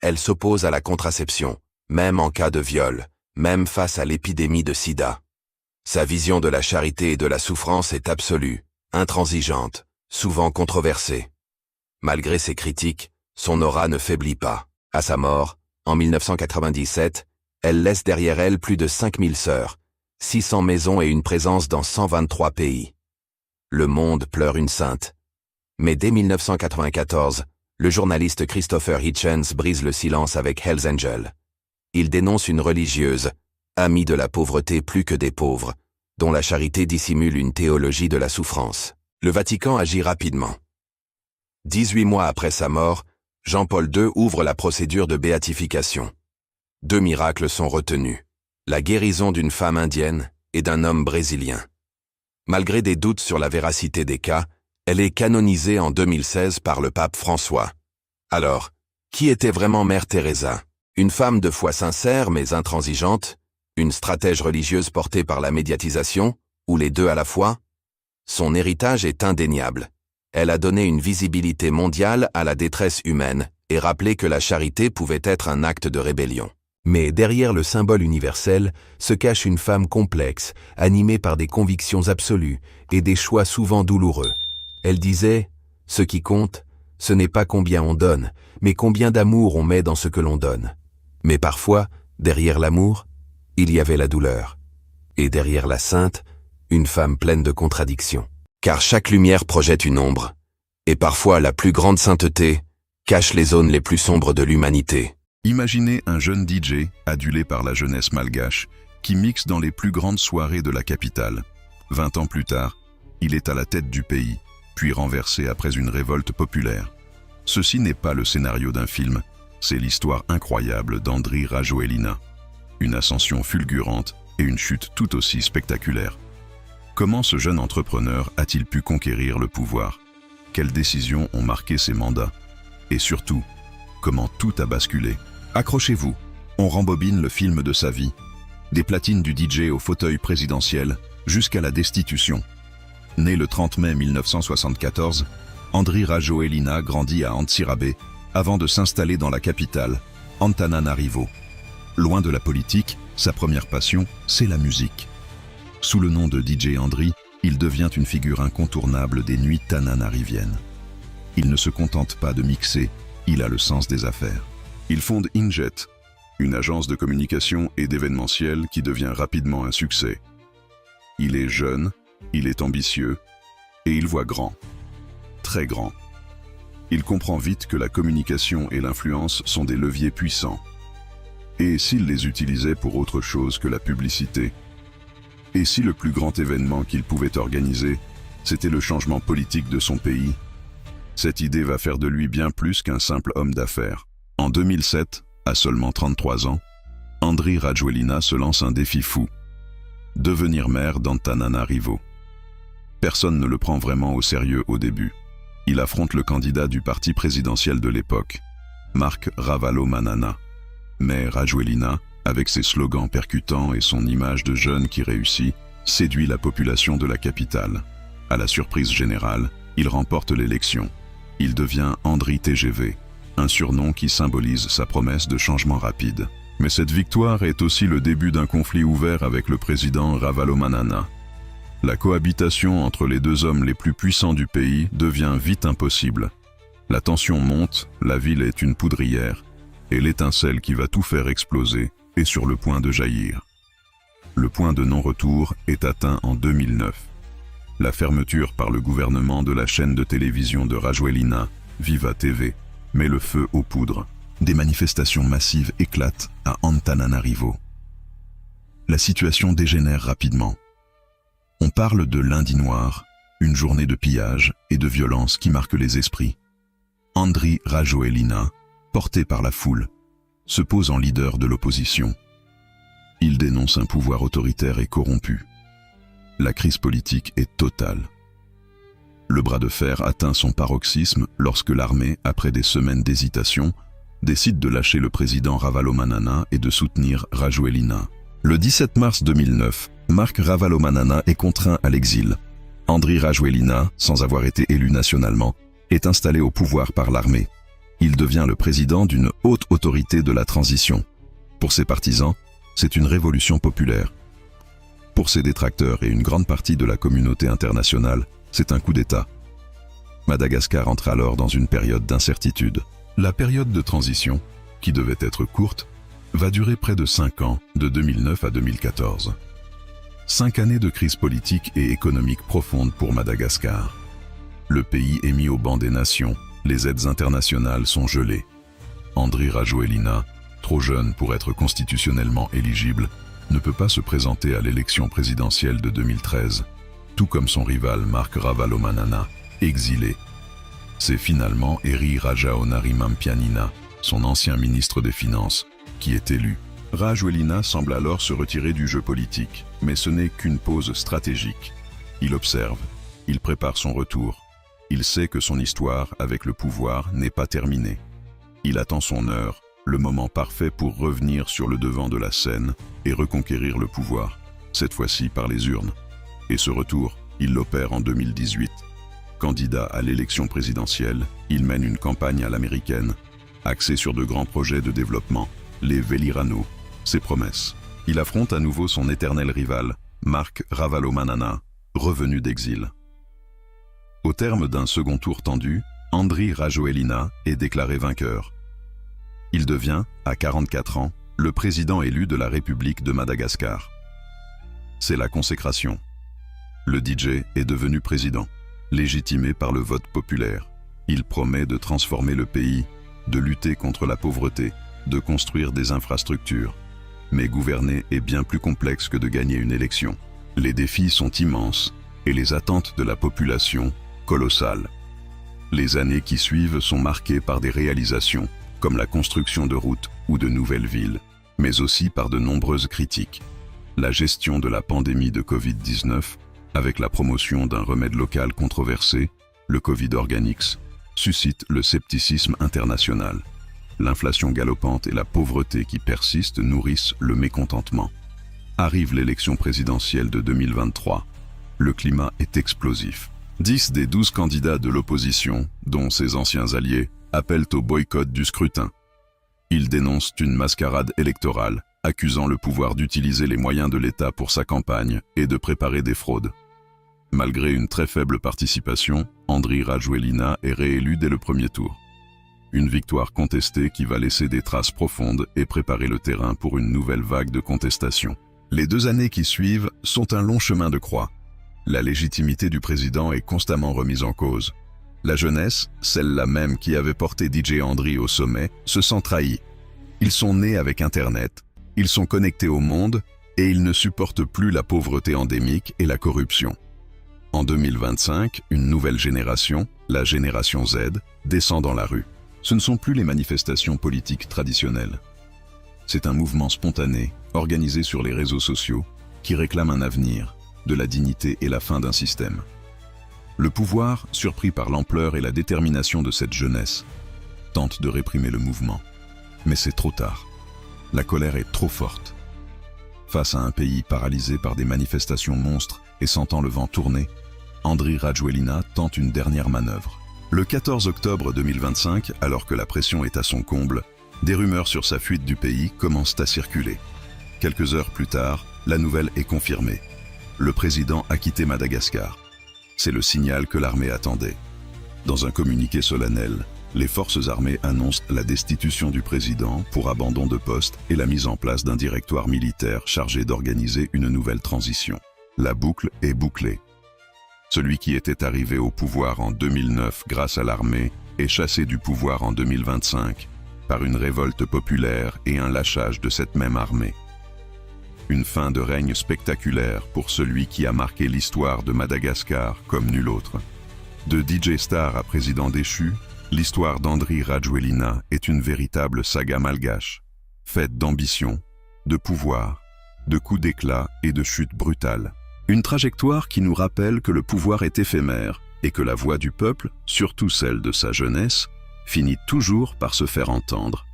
Elle s'oppose à la contraception, même en cas de viol, même face à l'épidémie de sida. Sa vision de la charité et de la souffrance est absolue, intransigeante, souvent controversée. Malgré ses critiques, son aura ne faiblit pas. À sa mort, en 1997, elle laisse derrière elle plus de 5000 sœurs, 600 maisons et une présence dans 123 pays. Le monde pleure une sainte. Mais dès 1994, le journaliste Christopher Hitchens brise le silence avec Hells Angels. Il dénonce une religieuse, amie de la pauvreté plus que des pauvres, dont la charité dissimule une théologie de la souffrance. Le Vatican agit rapidement. 18 mois après sa mort, Jean-Paul II ouvre la procédure de béatification. 2 miracles sont retenus, la guérison d'une femme indienne et d'un homme brésilien. Malgré des doutes sur la véracité des cas, elle est canonisée en 2016 par le pape François. Alors, qui était vraiment Mère Teresa? Une femme de foi sincère mais intransigeante? Une stratège religieuse portée par la médiatisation? Ou les deux à la fois? Son héritage est indéniable. Elle a donné une visibilité mondiale à la détresse humaine et rappelé que la charité pouvait être un acte de rébellion. Mais derrière le symbole universel se cache une femme complexe, animée par des convictions absolues et des choix souvent douloureux. Elle disait « Ce qui compte, ce n'est pas combien on donne, mais combien d'amour on met dans ce que l'on donne. » Mais parfois, derrière l'amour, il y avait la douleur. Et derrière la sainte, une femme pleine de contradictions. Car chaque lumière projette une ombre, et parfois la plus grande sainteté cache les zones les plus sombres de l'humanité. Imaginez un jeune DJ, adulé par la jeunesse malgache, qui mixe dans les plus grandes soirées de la capitale. 20 ans plus tard, il est à la tête du pays, puis renversé après une révolte populaire. Ceci n'est pas le scénario d'un film, c'est l'histoire incroyable d'Andry Rajoelina. Une ascension fulgurante et une chute tout aussi spectaculaire. Comment ce jeune entrepreneur a-t-il pu conquérir le pouvoir? Quelles décisions ont marqué ses mandats? Et surtout, comment tout a basculé? Accrochez-vous, on rembobine le film de sa vie. Des platines du DJ au fauteuil présidentiel jusqu'à la destitution. Né le 30 mai 1974, Andry Rajoelina grandit à Antsirabe avant de s'installer dans la capitale, Antananarivo. Loin de la politique, sa première passion, c'est la musique. Sous le nom de DJ Andry, il devient une figure incontournable des nuits tananariviennes. Il ne se contente pas de mixer, il a le sens des affaires. Il fonde Injet, une agence de communication et d'événementiel qui devient rapidement un succès. Il est jeune, il est ambitieux, et il voit grand. Très grand. Il comprend vite que la communication et l'influence sont des leviers puissants. Et s'il les utilisait pour autre chose que la publicité? Et si le plus grand événement qu'il pouvait organiser, c'était le changement politique de son pays? Cette idée va faire de lui bien plus qu'un simple homme d'affaires. En 2007, à seulement 33 ans, Andry Rajoelina se lance un défi fou. Devenir maire d'Antananarivo. Personne ne le prend vraiment au sérieux au début. Il affronte le candidat du parti présidentiel de l'époque, Marc Ravalomanana. Mais Rajoelina, avec ses slogans percutants et son image de jeune qui réussit, séduit la population de la capitale. À la surprise générale, il remporte l'élection. Il devient Andry TGV, un surnom qui symbolise sa promesse de changement rapide. Mais cette victoire est aussi le début d'un conflit ouvert avec le président Ravalomanana. La cohabitation entre les deux hommes les plus puissants du pays devient vite impossible. La tension monte, la ville est une poudrière, et l'étincelle qui va tout faire exploser est sur le point de jaillir. Le point de non-retour est atteint en 2009. La fermeture par le gouvernement de la chaîne de télévision de Rajoelina, Viva TV, met le feu aux poudres. Des manifestations massives éclatent à Antananarivo. La situation dégénère rapidement. On parle de lundi noir, une journée de pillage et de violence qui marque les esprits. Andry Rajoelina, porté par la foule, se pose en leader de l'opposition. Il dénonce un pouvoir autoritaire et corrompu. La crise politique est totale. Le bras de fer atteint son paroxysme lorsque l'armée, après des semaines d'hésitation, décide de lâcher le président Ravalomanana et de soutenir Rajoelina. Le 17 mars 2009, Marc Ravalomanana est contraint à l'exil. Andry Rajoelina, sans avoir été élu nationalement, est installé au pouvoir par l'armée. Il devient le président d'une haute autorité de la transition. Pour ses partisans, c'est une révolution populaire. Pour ses détracteurs et une grande partie de la communauté internationale, c'est un coup d'État. Madagascar entre alors dans une période d'incertitude. La période de transition, qui devait être courte, va durer près de 5 ans, de 2009 à 2014. 5 années de crise politique et économique profonde pour Madagascar. Le pays est mis au banc des nations, les aides internationales sont gelées. Andry Rajoelina, trop jeune pour être constitutionnellement éligible, ne peut pas se présenter à l'élection présidentielle de 2013, tout comme son rival Marc Ravalomanana, exilé. C'est finalement Eri Rajaonarimampianina, son ancien ministre des Finances, qui est élu. Rajoelina semble alors se retirer du jeu politique, mais ce n'est qu'une pause stratégique. Il observe, il prépare son retour. Il sait que son histoire avec le pouvoir n'est pas terminée. Il attend son heure, le moment parfait pour revenir sur le devant de la scène et reconquérir le pouvoir, cette fois-ci par les urnes. Et ce retour, il l'opère en 2018. Candidat à l'élection présidentielle, il mène une campagne à l'américaine, axée sur de grands projets de développement, les Velirano, ses promesses. Il affronte à nouveau son éternel rival, Marc Ravalomanana, revenu d'exil. Au terme d'un second tour tendu, Andry Rajoelina est déclaré vainqueur. Il devient, à 44 ans, le président élu de la République de Madagascar. C'est la consécration. Le DJ est devenu président, légitimé par le vote populaire. Il promet de transformer le pays, de lutter contre la pauvreté, de construire des infrastructures. Mais gouverner est bien plus complexe que de gagner une élection. Les défis sont immenses et les attentes de la population colossales. Les années qui suivent sont marquées par des réalisations, comme la construction de routes ou de nouvelles villes, mais aussi par de nombreuses critiques. La gestion de la pandémie de Covid-19, avec la promotion d'un remède local controversé, le Covid Organics, suscite le scepticisme international. L'inflation galopante et la pauvreté qui persistent nourrissent le mécontentement. Arrive l'élection présidentielle de 2023. Le climat est explosif. 10 des 12 candidats de l'opposition, dont ses anciens alliés, appellent au boycott du scrutin. Ils dénoncent une mascarade électorale, accusant le pouvoir d'utiliser les moyens de l'État pour sa campagne et de préparer des fraudes. Malgré une très faible participation, Andry Rajoelina est réélu dès le premier tour. Une victoire contestée qui va laisser des traces profondes et préparer le terrain pour une nouvelle vague de contestation. Les 2 années qui suivent sont un long chemin de croix. La légitimité du président est constamment remise en cause. La jeunesse, celle-là même qui avait porté DJ Andry au sommet, se sent trahie. Ils sont nés avec Internet, ils sont connectés au monde et ils ne supportent plus la pauvreté endémique et la corruption. En 2025, une nouvelle génération, la génération Z, descend dans la rue. Ce ne sont plus les manifestations politiques traditionnelles. C'est un mouvement spontané, organisé sur les réseaux sociaux, qui réclame un avenir, de la dignité et la fin d'un système. Le pouvoir, surpris par l'ampleur et la détermination de cette jeunesse, tente de réprimer le mouvement. Mais c'est trop tard. La colère est trop forte. Face à un pays paralysé par des manifestations monstres et sentant le vent tourner, Andry Rajoelina tente une dernière manœuvre. Le 14 octobre 2025, alors que la pression est à son comble, des rumeurs sur sa fuite du pays commencent à circuler. Quelques heures plus tard, la nouvelle est confirmée. Le président a quitté Madagascar. C'est le signal que l'armée attendait. Dans un communiqué solennel, les forces armées annoncent la destitution du président pour abandon de poste et la mise en place d'un directoire militaire chargé d'organiser une nouvelle transition. La boucle est bouclée. Celui qui était arrivé au pouvoir en 2009 grâce à l'armée est chassé du pouvoir en 2025 par une révolte populaire et un lâchage de cette même armée. Une fin de règne spectaculaire pour celui qui a marqué l'histoire de Madagascar comme nul autre. De DJ Star à président déchu, l'histoire d'Andry Rajoelina est une véritable saga malgache, faite d'ambition, de pouvoir, de coups d'éclat et de chutes brutales. Une trajectoire qui nous rappelle que le pouvoir est éphémère et que la voix du peuple, surtout celle de sa jeunesse, finit toujours par se faire entendre.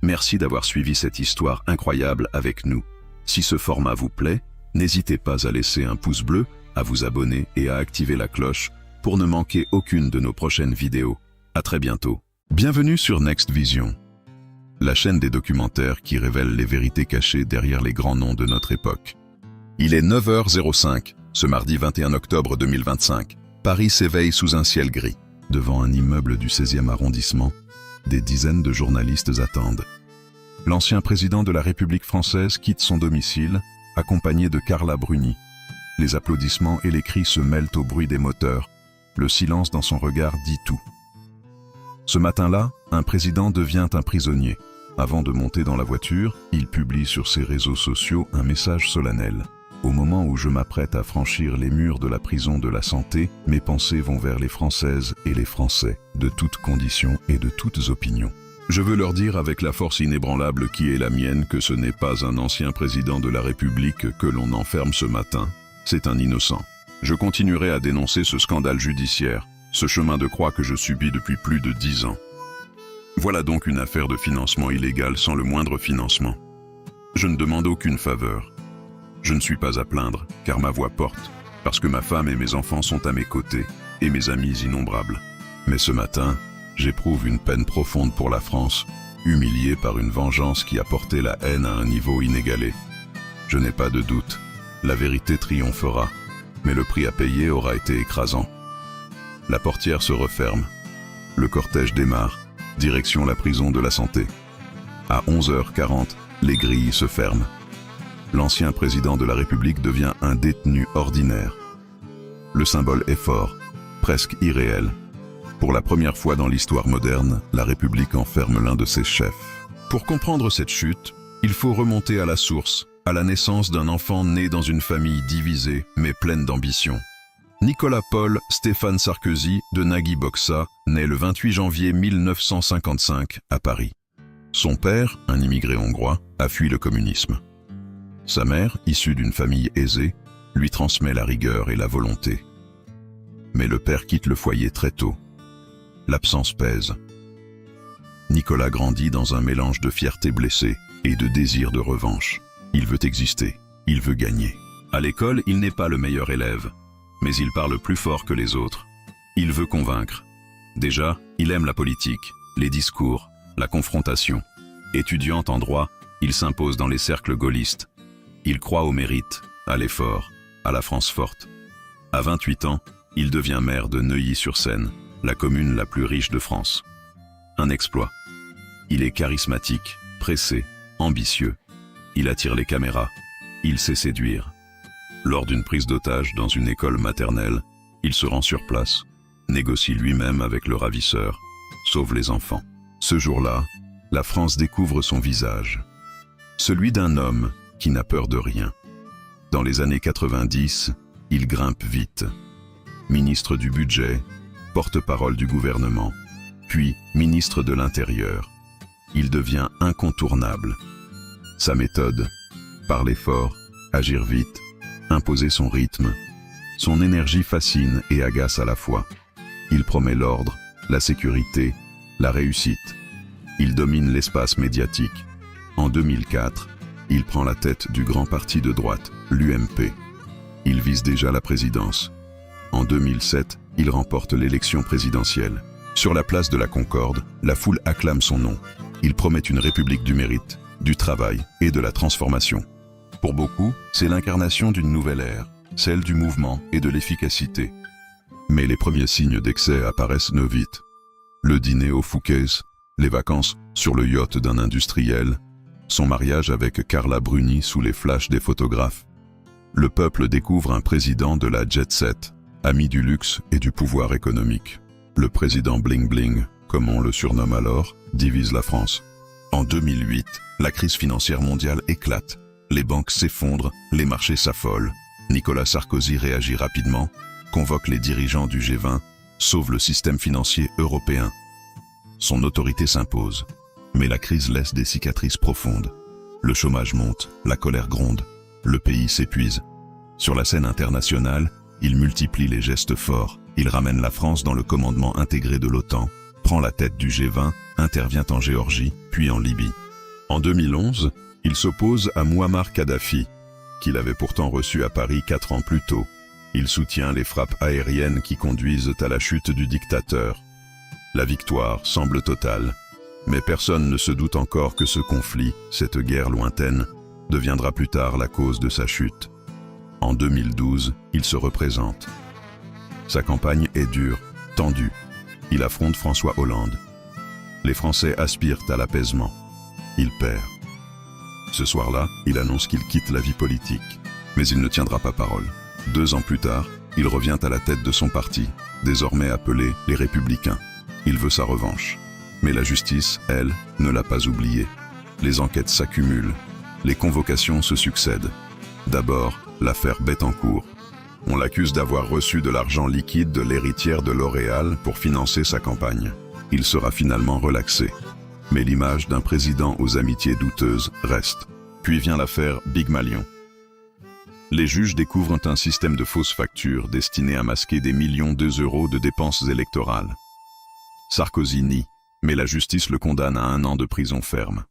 Merci d'avoir suivi cette histoire incroyable avec nous. Si ce format vous plaît, n'hésitez pas à laisser un pouce bleu, à vous abonner et à activer la cloche pour ne manquer aucune de nos prochaines vidéos. À très bientôt. Bienvenue sur Next Vision, la chaîne des documentaires qui révèle les vérités cachées derrière les grands noms de notre époque. Il est 9h05, ce mardi 21 octobre 2025. Paris s'éveille sous un ciel gris. Devant un immeuble du 16e arrondissement, des dizaines de journalistes attendent. L'ancien président de la République française quitte son domicile, accompagné de Carla Bruni. Les applaudissements et les cris se mêlent au bruit des moteurs. Le silence dans son regard dit tout. Ce matin-là, un président devient un prisonnier. Avant de monter dans la voiture, il publie sur ses réseaux sociaux un message solennel. Au moment où je m'apprête à franchir les murs de la prison de la santé, mes pensées vont vers les Françaises et les Français, de toutes conditions et de toutes opinions. Je veux leur dire avec la force inébranlable qui est la mienne que ce n'est pas un ancien président de la République que l'on enferme ce matin, c'est un innocent. Je continuerai à dénoncer ce scandale judiciaire, ce chemin de croix que je subis depuis plus de 10 ans. Voilà donc une affaire de financement illégal sans le moindre financement. Je ne demande aucune faveur. Je ne suis pas à plaindre, car ma voix porte, parce que ma femme et mes enfants sont à mes côtés, et mes amis innombrables. Mais ce matin, j'éprouve une peine profonde pour la France, humiliée par une vengeance qui a porté la haine à un niveau inégalé. Je n'ai pas de doute, la vérité triomphera, mais le prix à payer aura été écrasant. La portière se referme. Le cortège démarre, direction la prison de la Santé. À 11h40, les grilles se ferment. L'ancien président de la République devient un détenu ordinaire. Le symbole est fort, presque irréel. Pour la première fois dans l'histoire moderne, la République enferme l'un de ses chefs. Pour comprendre cette chute, il faut remonter à la source, à la naissance d'un enfant né dans une famille divisée mais pleine d'ambition. Nicolas Paul Stéphane Sarkozy de Nagui Boxa naît le 28 janvier 1955 à Paris. Son père, un immigré hongrois, a fui le communisme. Sa mère, issue d'une famille aisée, lui transmet la rigueur et la volonté. Mais le père quitte le foyer très tôt. L'absence pèse. Nicolas grandit dans un mélange de fierté blessée et de désir de revanche. Il veut exister, il veut gagner. À l'école, il n'est pas le meilleur élève, mais il parle plus fort que les autres. Il veut convaincre. Déjà, il aime la politique, les discours, la confrontation. Étudiant en droit, il s'impose dans les cercles gaullistes. Il croit au mérite, à l'effort, à la France forte. À 28 ans, il devient maire de Neuilly-sur-Seine, la commune la plus riche de France. Un exploit. Il est charismatique, pressé, ambitieux. Il attire les caméras. Il sait séduire. Lors d'une prise d'otage dans une école maternelle, il se rend sur place, négocie lui-même avec le ravisseur, sauve les enfants. Ce jour-là, la France découvre son visage. Celui d'un homme qui n'a peur de rien. Dans les années 90, il grimpe vite. ministre du Budget, porte-parole du gouvernement, puis ministre de l'Intérieur. Il devient incontournable. Sa méthode, parler fort, agir vite, imposer son rythme. Son énergie fascine et agace à la fois. Il promet l'ordre, la sécurité, la réussite. Il domine l'espace médiatique. En 2004, il prend la tête du grand parti de droite, l'UMP. Il vise déjà la présidence. En 2007, il remporte l'élection présidentielle. Sur la place de la Concorde, la foule acclame son nom. Il promet une république du mérite, du travail et de la transformation. Pour beaucoup, c'est l'incarnation d'une nouvelle ère, celle du mouvement et de l'efficacité. Mais les premiers signes d'excès apparaissent vite. Le dîner au Fouquet's, les vacances sur le yacht d'un industriel, son mariage avec Carla Bruni sous les flashs des photographes. Le peuple découvre un président de la jet-set, ami du luxe et du pouvoir économique. Le président Bling Bling, comme on le surnomme alors, divise la France. En 2008, la crise financière mondiale éclate. Les banques s'effondrent, les marchés s'affolent. Nicolas Sarkozy réagit rapidement, convoque les dirigeants du G20, sauve le système financier européen. Son autorité s'impose. Mais la crise laisse des cicatrices profondes. Le chômage monte, la colère gronde, le pays s'épuise. Sur la scène internationale, il multiplie les gestes forts. Il ramène la France dans le commandement intégré de l'OTAN, prend la tête du G20, intervient en Géorgie, puis en Libye. En 2011, il s'oppose à Mouammar Kadhafi, qu'il avait pourtant reçu à Paris 4 ans plus tôt. Il soutient les frappes aériennes qui conduisent à la chute du dictateur. La victoire semble totale, mais personne ne se doute encore que ce conflit, cette guerre lointaine, deviendra plus tard la cause de sa chute. En 2012, il se représente. Sa campagne est dure, tendue. Il affronte François Hollande. Les Français aspirent à l'apaisement. Il perd. Ce soir-là, il annonce qu'il quitte la vie politique. Mais il ne tiendra pas parole. 2 ans plus tard, il revient à la tête de son parti, désormais appelé les Républicains. Il veut sa revanche. Mais la justice, elle, ne l'a pas oublié. Les enquêtes s'accumulent. Les convocations se succèdent. D'abord, l'affaire Bettencourt. On l'accuse d'avoir reçu de l'argent liquide de l'héritière de L'Oréal pour financer sa campagne. Il sera finalement relaxé. Mais l'image d'un président aux amitiés douteuses reste. Puis vient l'affaire Big Malion. Les juges découvrent un système de fausses factures destiné à masquer des millions d'euros de dépenses électorales. Sarkozy nie, mais la justice le condamne à 1 an de prison ferme.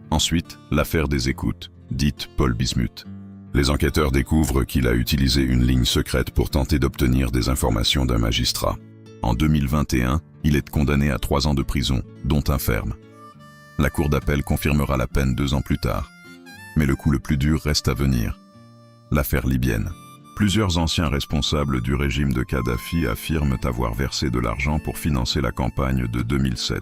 Ensuite, l'affaire des écoutes, dite Paul Bismuth. Les enquêteurs découvrent qu'il a utilisé une ligne secrète pour tenter d'obtenir des informations d'un magistrat. En 2021, il est condamné à 3 ans de prison, dont 1 ferme. La cour d'appel confirmera la peine 2 ans plus tard. Mais le coup le plus dur reste à venir. L'affaire libyenne. Plusieurs anciens responsables du régime de Kadhafi affirment avoir versé de l'argent pour financer la campagne de 2007.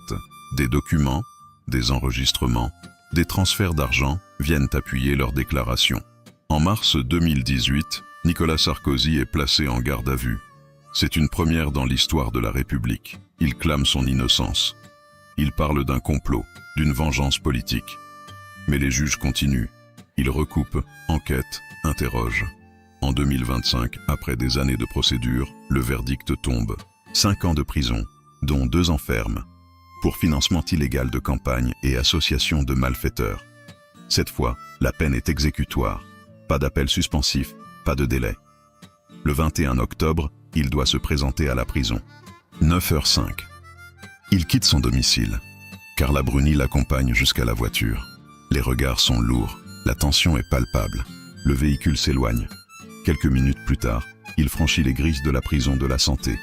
Des documents, des enregistrements, des transferts d'argent viennent appuyer leurs déclarations. En mars 2018, Nicolas Sarkozy est placé en garde à vue. C'est une première dans l'histoire de la République. Il clame son innocence. Il parle d'un complot, d'une vengeance politique. Mais les juges continuent. Ils recoupent, enquêtent, interrogent. En 2025, après des années de procédure, le verdict tombe. 5 ans de prison, dont 2 ans ferme, pour financement illégal de campagne et association de malfaiteurs. Cette fois, la peine est exécutoire. Pas d'appel suspensif, pas de délai. Le 21 octobre, il doit se présenter à la prison. 9h05. Il quitte son domicile. Carla Bruni l'accompagne jusqu'à la voiture. Les regards sont lourds, la tension est palpable. Le véhicule s'éloigne. Quelques minutes plus tard, il franchit les grilles de la prison de la Santé.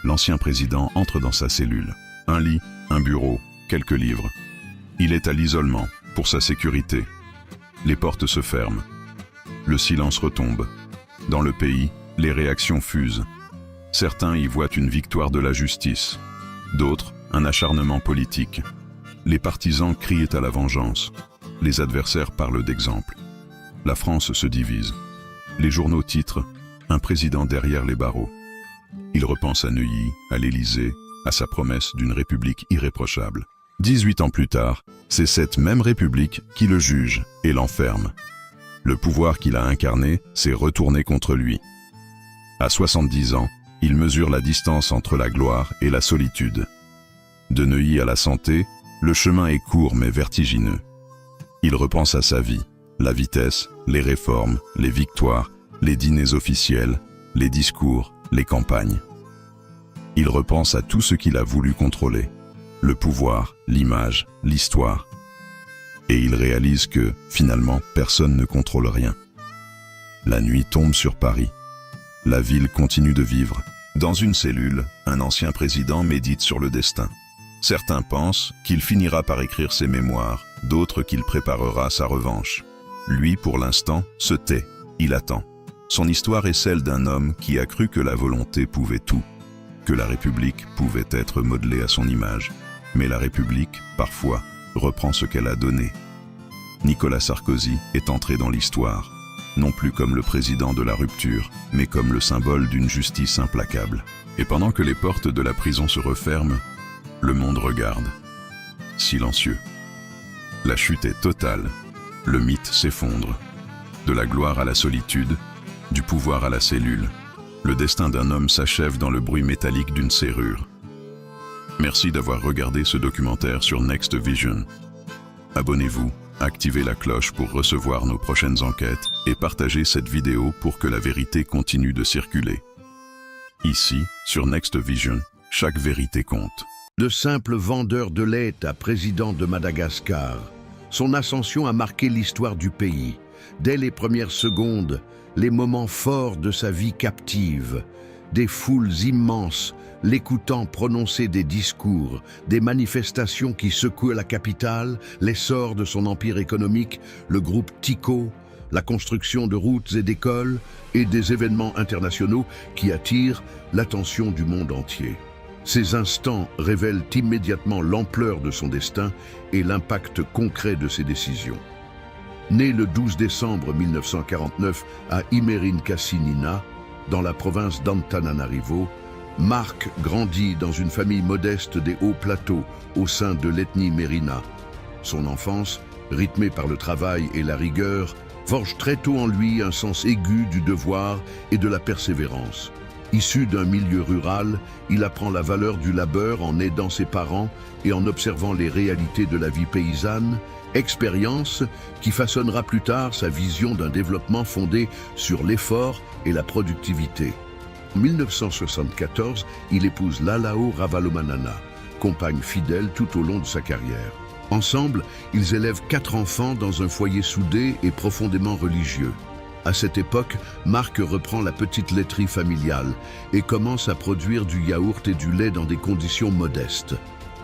L'ancien président entre dans sa cellule. Un lit, un bureau, quelques livres. Il est à l'isolement, pour sa sécurité. Les portes se ferment. Le silence retombe. Dans le pays, les réactions fusent. Certains y voient une victoire de la justice. D'autres, un acharnement politique. Les partisans crient à la vengeance. Les adversaires parlent d'exemple. La France se divise. Les journaux titrent « Un président derrière les barreaux ». Il repense à Neuilly, à l'Élysée, à sa promesse d'une république irréprochable. 18 ans plus tard, c'est cette même république qui le juge et l'enferme. Le pouvoir qu'il a incarné s'est retourné contre lui. À 70 ans, il mesure la distance entre la gloire et la solitude. De Neuilly à la santé, le chemin est court mais vertigineux. Il repense à sa vie, la vitesse, les réformes, les victoires, les dîners officiels, les discours, les campagnes. Il repense à tout ce qu'il a voulu contrôler, le pouvoir, l'image, l'histoire. Et il réalise que, finalement, personne ne contrôle rien. La nuit tombe sur Paris. La ville continue de vivre. Dans une cellule, un ancien président médite sur le destin. Certains pensent qu'il finira par écrire ses mémoires, d'autres qu'il préparera sa revanche. Lui, pour l'instant, se tait, il attend. Son histoire est celle d'un homme qui a cru que la volonté pouvait tout, que la République pouvait être modelée à son image. Mais la République, parfois, reprend ce qu'elle a donné. Nicolas Sarkozy est entré dans l'histoire, non plus comme le président de la rupture, mais comme le symbole d'une justice implacable. Et pendant que les portes de la prison se referment, le monde regarde, silencieux. La chute est totale, le mythe s'effondre. De la gloire à la solitude, du pouvoir à la cellule, le destin d'un homme s'achève dans le bruit métallique d'une serrure. Merci d'avoir regardé ce documentaire sur Next Vision. Abonnez-vous, activez la cloche pour recevoir nos prochaines enquêtes et partagez cette vidéo pour que la vérité continue de circuler. Ici, sur Next Vision, chaque vérité compte. De simple vendeur de lait à président de Madagascar, son ascension a marqué l'histoire du pays. Dès les premières secondes, les moments forts de sa vie captive, des foules immenses, l'écoutant prononcer des discours, des manifestations qui secouaient la capitale, l'essor de son empire économique, le groupe Tyco, la construction de routes et d'écoles et des événements internationaux qui attirent l'attention du monde entier. Ces instants révèlent immédiatement l'ampleur de son destin et l'impact concret de ses décisions. Né le 12 décembre 1949 à Imerinkasinina, dans la province d'Antananarivo, Marc grandit dans une famille modeste des hauts plateaux au sein de l'ethnie Mérina. Son enfance, rythmée par le travail et la rigueur, forge très tôt en lui un sens aigu du devoir et de la persévérance. Issu d'un milieu rural, il apprend la valeur du labeur en aidant ses parents et en observant les réalités de la vie paysanne, expérience qui façonnera plus tard sa vision d'un développement fondé sur l'effort et la productivité. En 1974, il épouse Lalao Ravalomanana, compagne fidèle tout au long de sa carrière. Ensemble, ils élèvent 4 enfants dans un foyer soudé et profondément religieux. À cette époque, Marc reprend la petite laiterie familiale et commence à produire du yaourt et du lait dans des conditions modestes.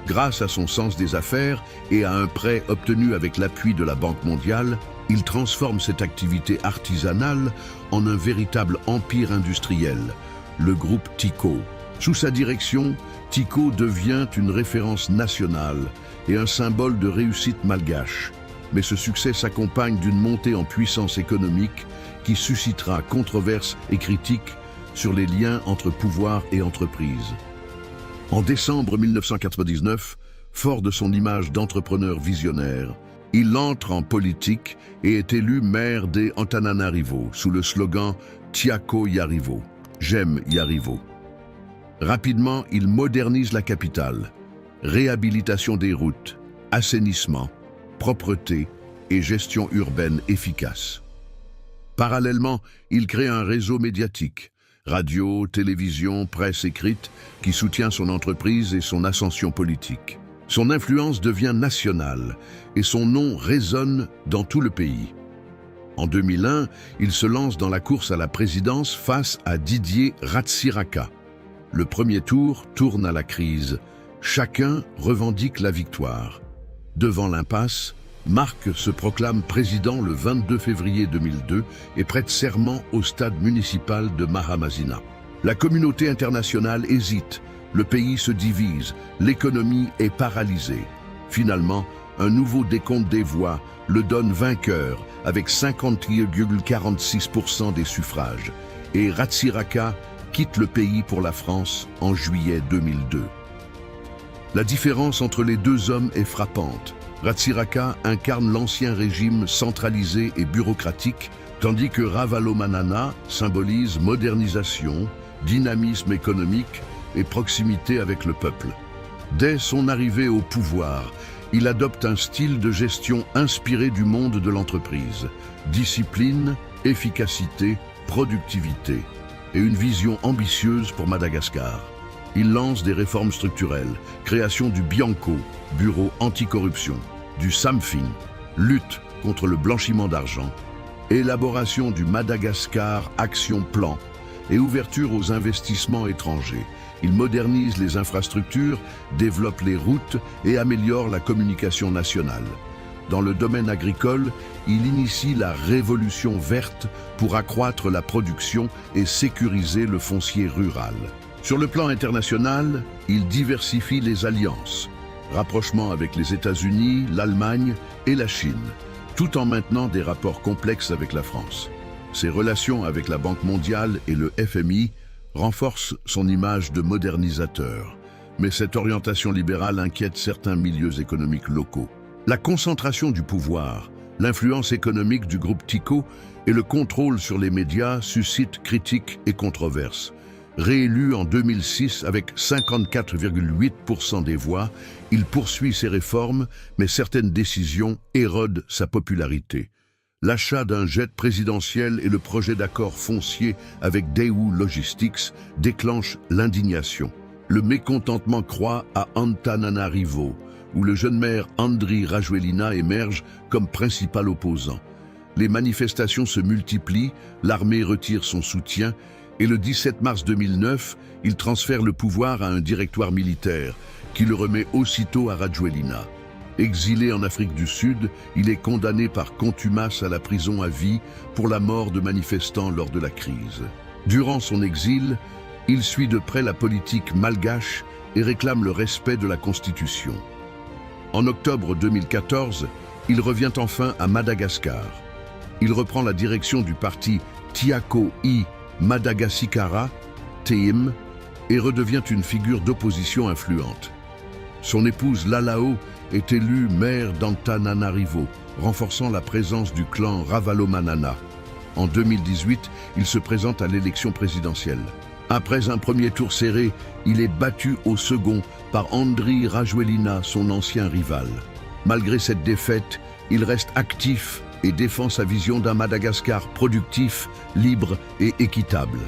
Grâce à son sens des affaires et à un prêt obtenu avec l'appui de la Banque mondiale, il transforme cette activité artisanale en un véritable empire industriel, le groupe Tyco. Sous sa direction, Tyco devient une référence nationale et un symbole de réussite malgache. Mais ce succès s'accompagne d'une montée en puissance économique qui suscitera controverses et critiques sur les liens entre pouvoir et entreprise. En décembre 1999, fort de son image d'entrepreneur visionnaire, il entre en politique et est élu maire des Antananarivo sous le slogan « Tiako Yarivo », « J'aime Yarivo ». Rapidement, il modernise la capitale, réhabilitation des routes, assainissement, propreté et gestion urbaine efficace. Parallèlement, il crée un réseau médiatique, radio, télévision, presse écrite, qui soutient son entreprise et son ascension politique. Son influence devient nationale et son nom résonne dans tout le pays. En 2001, il se lance dans la course à la présidence face à Didier Ratsiraka. Le premier tour tourne à la crise. Chacun revendique la victoire. Devant l'impasse, Marc se proclame président le 22 février 2002 et prête serment au stade municipal de Mahamazina. La communauté internationale hésite, le pays se divise, l'économie est paralysée. Finalement, un nouveau décompte des voix le donne vainqueur avec 50,46% des suffrages et Ratsiraka quitte le pays pour la France en juillet 2002. La différence entre les deux hommes est frappante. Ratsiraka incarne l'ancien régime centralisé et bureaucratique, tandis que Ravalomanana symbolise modernisation, dynamisme économique et proximité avec le peuple. Dès son arrivée au pouvoir, il adopte un style de gestion inspiré du monde de l'entreprise, discipline, efficacité, productivité et une vision ambitieuse pour Madagascar. Il lance des réformes structurelles, création du Bianco, bureau anticorruption, du Samfing, lutte contre le blanchiment d'argent, élaboration du Madagascar Action Plan et ouverture aux investissements étrangers. Il modernise les infrastructures, développe les routes et améliore la communication nationale. Dans le domaine agricole, il initie la révolution verte pour accroître la production et sécuriser le foncier rural. Sur le plan international, il diversifie les alliances, rapprochement avec les États-Unis, l'Allemagne et la Chine, tout en maintenant des rapports complexes avec la France. Ses relations avec la Banque mondiale et le FMI renforcent son image de modernisateur, mais cette orientation libérale inquiète certains milieux économiques locaux. La concentration du pouvoir, l'influence économique du groupe Tyco et le contrôle sur les médias suscitent critiques et controverses. Réélu en 2006 avec 54,8% des voix, il poursuit ses réformes, mais certaines décisions érodent sa popularité. L'achat d'un jet présidentiel et le projet d'accord foncier avec Daewoo Logistics déclenchent l'indignation. Le mécontentement croît à Antananarivo, où le jeune maire Andry Rajoelina émerge comme principal opposant. Les manifestations se multiplient, l'armée retire son soutien et le 17 mars 2009, il transfère le pouvoir à un directoire militaire qui le remet aussitôt à Rajoelina. Exilé en Afrique du Sud, il est condamné par contumace à la prison à vie pour la mort de manifestants lors de la crise. Durant son exil, il suit de près la politique malgache et réclame le respect de la Constitution. En octobre 2014, il revient enfin à Madagascar. Il reprend la direction du parti Tiako I Madagasikara, TIM, et redevient une figure d'opposition influente. Son épouse Lalao est élue maire d'Antananarivo, renforçant la présence du clan Ravalomanana. En 2018, il se présente à l'élection présidentielle. Après un premier tour serré, il est battu au second par Andry Rajoelina, son ancien rival. Malgré cette défaite, il reste actif et défend sa vision d'un Madagascar productif, libre et équitable.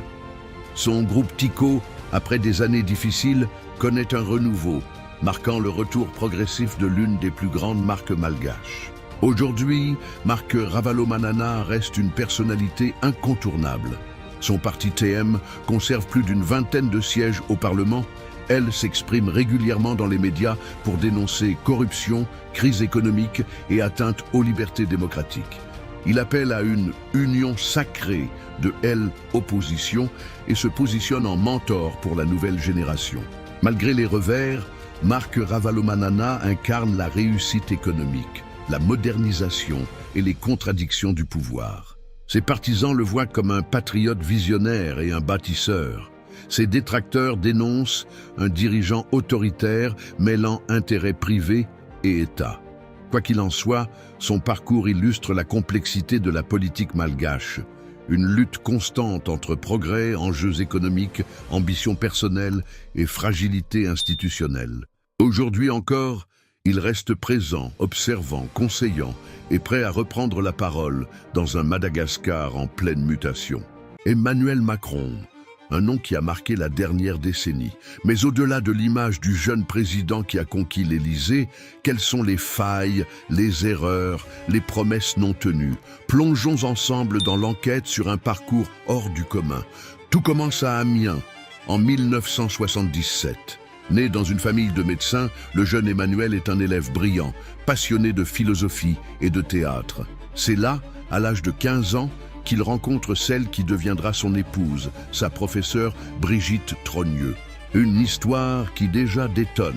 Son groupe Tyco, après des années difficiles, connaît un renouveau, marquant le retour progressif de l'une des plus grandes marques malgaches. Aujourd'hui, Marc Ravalomanana reste une personnalité incontournable. Son parti TM conserve plus d'une vingtaine de sièges au Parlement. Elle s'exprime régulièrement dans les médias pour dénoncer corruption, crise économique et atteinte aux libertés démocratiques. Il appelle à une union sacrée de l'opposition et se positionne en mentor pour la nouvelle génération. Malgré les revers, Marc Ravalomanana incarne la réussite économique, la modernisation et les contradictions du pouvoir. Ses partisans le voient comme un patriote visionnaire et un bâtisseur. Ses détracteurs dénoncent un dirigeant autoritaire mêlant intérêts privés et État. Quoi qu'il en soit, son parcours illustre la complexité de la politique malgache. Une lutte constante entre progrès, enjeux économiques, ambition personnelle et fragilité institutionnelle. Aujourd'hui encore, il reste présent, observant, conseillant et prêt à reprendre la parole dans un Madagascar en pleine mutation. Emmanuel Macron, un nom qui a marqué la dernière décennie. Mais au-delà de l'image du jeune président qui a conquis l'Élysée, quelles sont les failles, les erreurs, les promesses non tenues? Plongeons ensemble dans l'enquête sur un parcours hors du commun. Tout commence à Amiens, en 1977. Né dans une famille de médecins, le jeune Emmanuel est un élève brillant, passionné de philosophie et de théâtre. C'est là, à l'âge de 15 ans, qu'il rencontre celle qui deviendra son épouse, sa professeure Brigitte Trogneux. Une histoire qui déjà détonne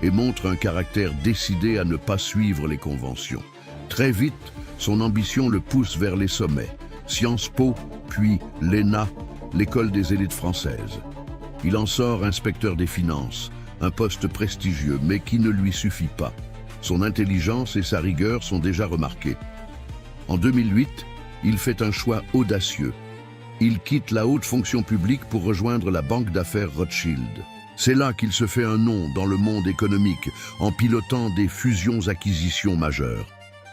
et montre un caractère décidé à ne pas suivre les conventions. Très vite, son ambition le pousse vers les sommets. Sciences Po, puis l'ENA, l'école des élites françaises. Il en sort inspecteur des finances, un poste prestigieux mais qui ne lui suffit pas. Son intelligence et sa rigueur sont déjà remarquées. En 2008, il fait un choix audacieux. Il quitte la haute fonction publique pour rejoindre la banque d'affaires Rothschild. C'est là qu'il se fait un nom dans le monde économique en pilotant des fusions-acquisitions majeures.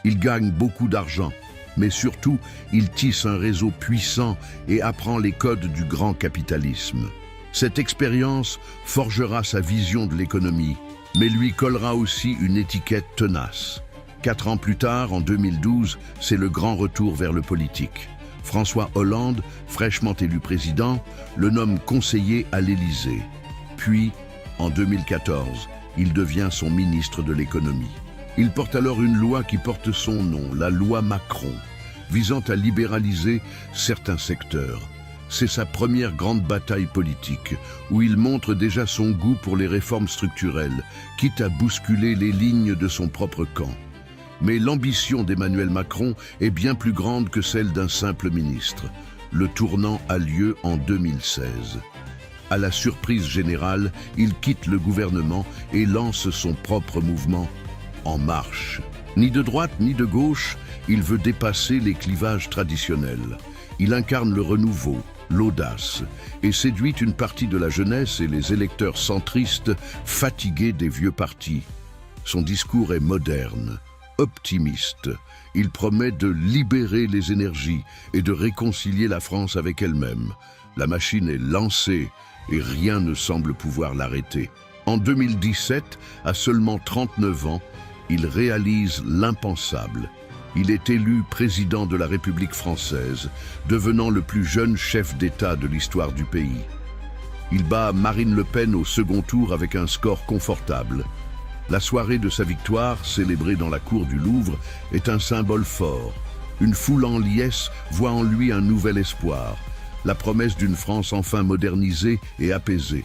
Il gagne beaucoup d'argent, mais surtout, il tisse un réseau puissant et apprend les codes du grand capitalisme. Cette expérience forgera sa vision de l'économie, mais lui collera aussi une étiquette tenace. 4 ans plus tard, en 2012, c'est le grand retour vers le politique. François Hollande, fraîchement élu président, le nomme conseiller à l'Élysée. Puis, en 2014, il devient son ministre de l'économie. Il porte alors une loi qui porte son nom, la loi Macron, visant à libéraliser certains secteurs. C'est sa première grande bataille politique, où il montre déjà son goût pour les réformes structurelles, quitte à bousculer les lignes de son propre camp. Mais l'ambition d'Emmanuel Macron est bien plus grande que celle d'un simple ministre. Le tournant a lieu en 2016. À la surprise générale, il quitte le gouvernement et lance son propre mouvement En Marche. Ni de droite ni de gauche, il veut dépasser les clivages traditionnels. Il incarne le renouveau, l'audace, et séduit une partie de la jeunesse et les électeurs centristes fatigués des vieux partis. Son discours est moderne, optimiste. Il promet de libérer les énergies et de réconcilier la France avec elle-même. La machine est lancée et rien ne semble pouvoir l'arrêter. En 2017, à seulement 39 ans, il réalise l'impensable. Il est élu président de la République française, devenant le plus jeune chef d'État de l'histoire du pays. Il bat Marine Le Pen au second tour avec un score confortable. La soirée de sa victoire, célébrée dans la cour du Louvre, est un symbole fort. Une foule en liesse voit en lui un nouvel espoir, la promesse d'une France enfin modernisée et apaisée.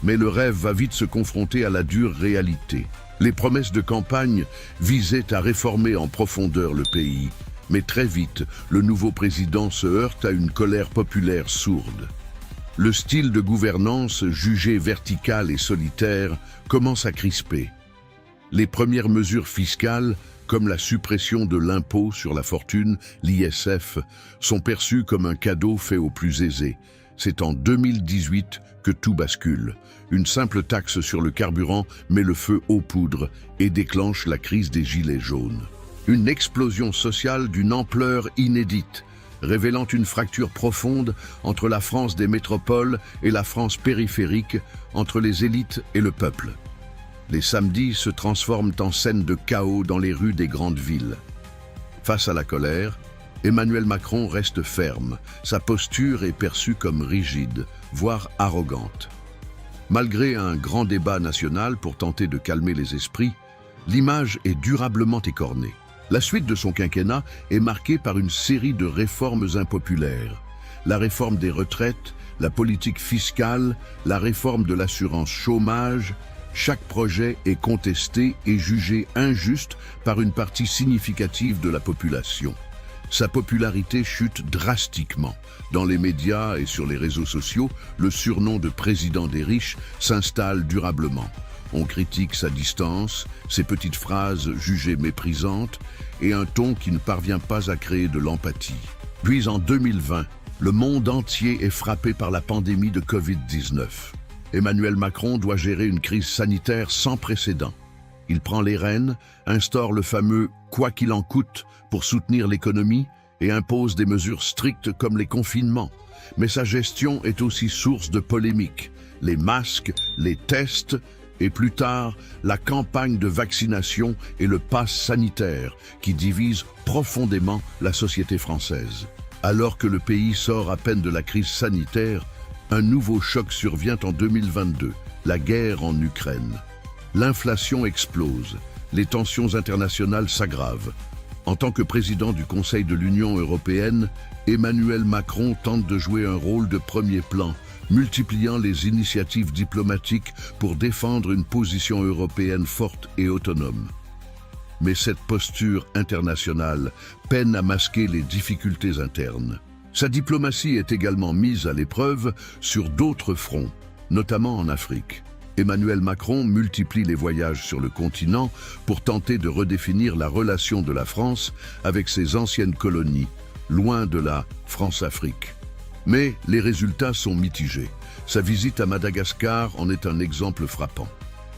Mais le rêve va vite se confronter à la dure réalité. Les promesses de campagne visaient à réformer en profondeur le pays. Mais très vite, le nouveau président se heurte à une colère populaire sourde. Le style de gouvernance, jugé vertical et solitaire, commence à crisper. Les premières mesures fiscales, comme la suppression de l'impôt sur la fortune, l'ISF, sont perçues comme un cadeau fait aux plus aisés. C'est en 2018 que tout bascule. Une simple taxe sur le carburant met le feu aux poudres et déclenche la crise des gilets jaunes. Une explosion sociale d'une ampleur inédite, révélant une fracture profonde entre la France des métropoles et la France périphérique, entre les élites et le peuple. Les samedis se transforment en scènes de chaos dans les rues des grandes villes. Face à la colère, Emmanuel Macron reste ferme. Sa posture est perçue comme rigide, voire arrogante. Malgré un grand débat national pour tenter de calmer les esprits, l'image est durablement écornée. La suite de son quinquennat est marquée par une série de réformes impopulaires. La réforme des retraites, la politique fiscale, la réforme de l'assurance chômage. Chaque projet est contesté et jugé injuste par une partie significative de la population. Sa popularité chute drastiquement. Dans les médias et sur les réseaux sociaux, le surnom de président des riches s'installe durablement. On critique sa distance, ses petites phrases jugées méprisantes et un ton qui ne parvient pas à créer de l'empathie. Puis en 2020, le monde entier est frappé par la pandémie de Covid-19. Emmanuel Macron doit gérer une crise sanitaire sans précédent. Il prend les rênes, instaure le fameux « quoi qu'il en coûte » pour soutenir l'économie et impose des mesures strictes comme les confinements. Mais sa gestion est aussi source de polémiques. Les masques, les tests et plus tard, la campagne de vaccination et le pass sanitaire qui divise profondément la société française. Alors que le pays sort à peine de la crise sanitaire, un nouveau choc survient en 2022, la guerre en Ukraine. L'inflation explose, les tensions internationales s'aggravent. En tant que président du Conseil de l'Union européenne, Emmanuel Macron tente de jouer un rôle de premier plan, multipliant les initiatives diplomatiques pour défendre une position européenne forte et autonome. Mais cette posture internationale peine à masquer les difficultés internes. Sa diplomatie est également mise à l'épreuve sur d'autres fronts, notamment en Afrique. Emmanuel Macron multiplie les voyages sur le continent pour tenter de redéfinir la relation de la France avec ses anciennes colonies, loin de la France-Afrique. Mais les résultats sont mitigés. Sa visite à Madagascar en est un exemple frappant.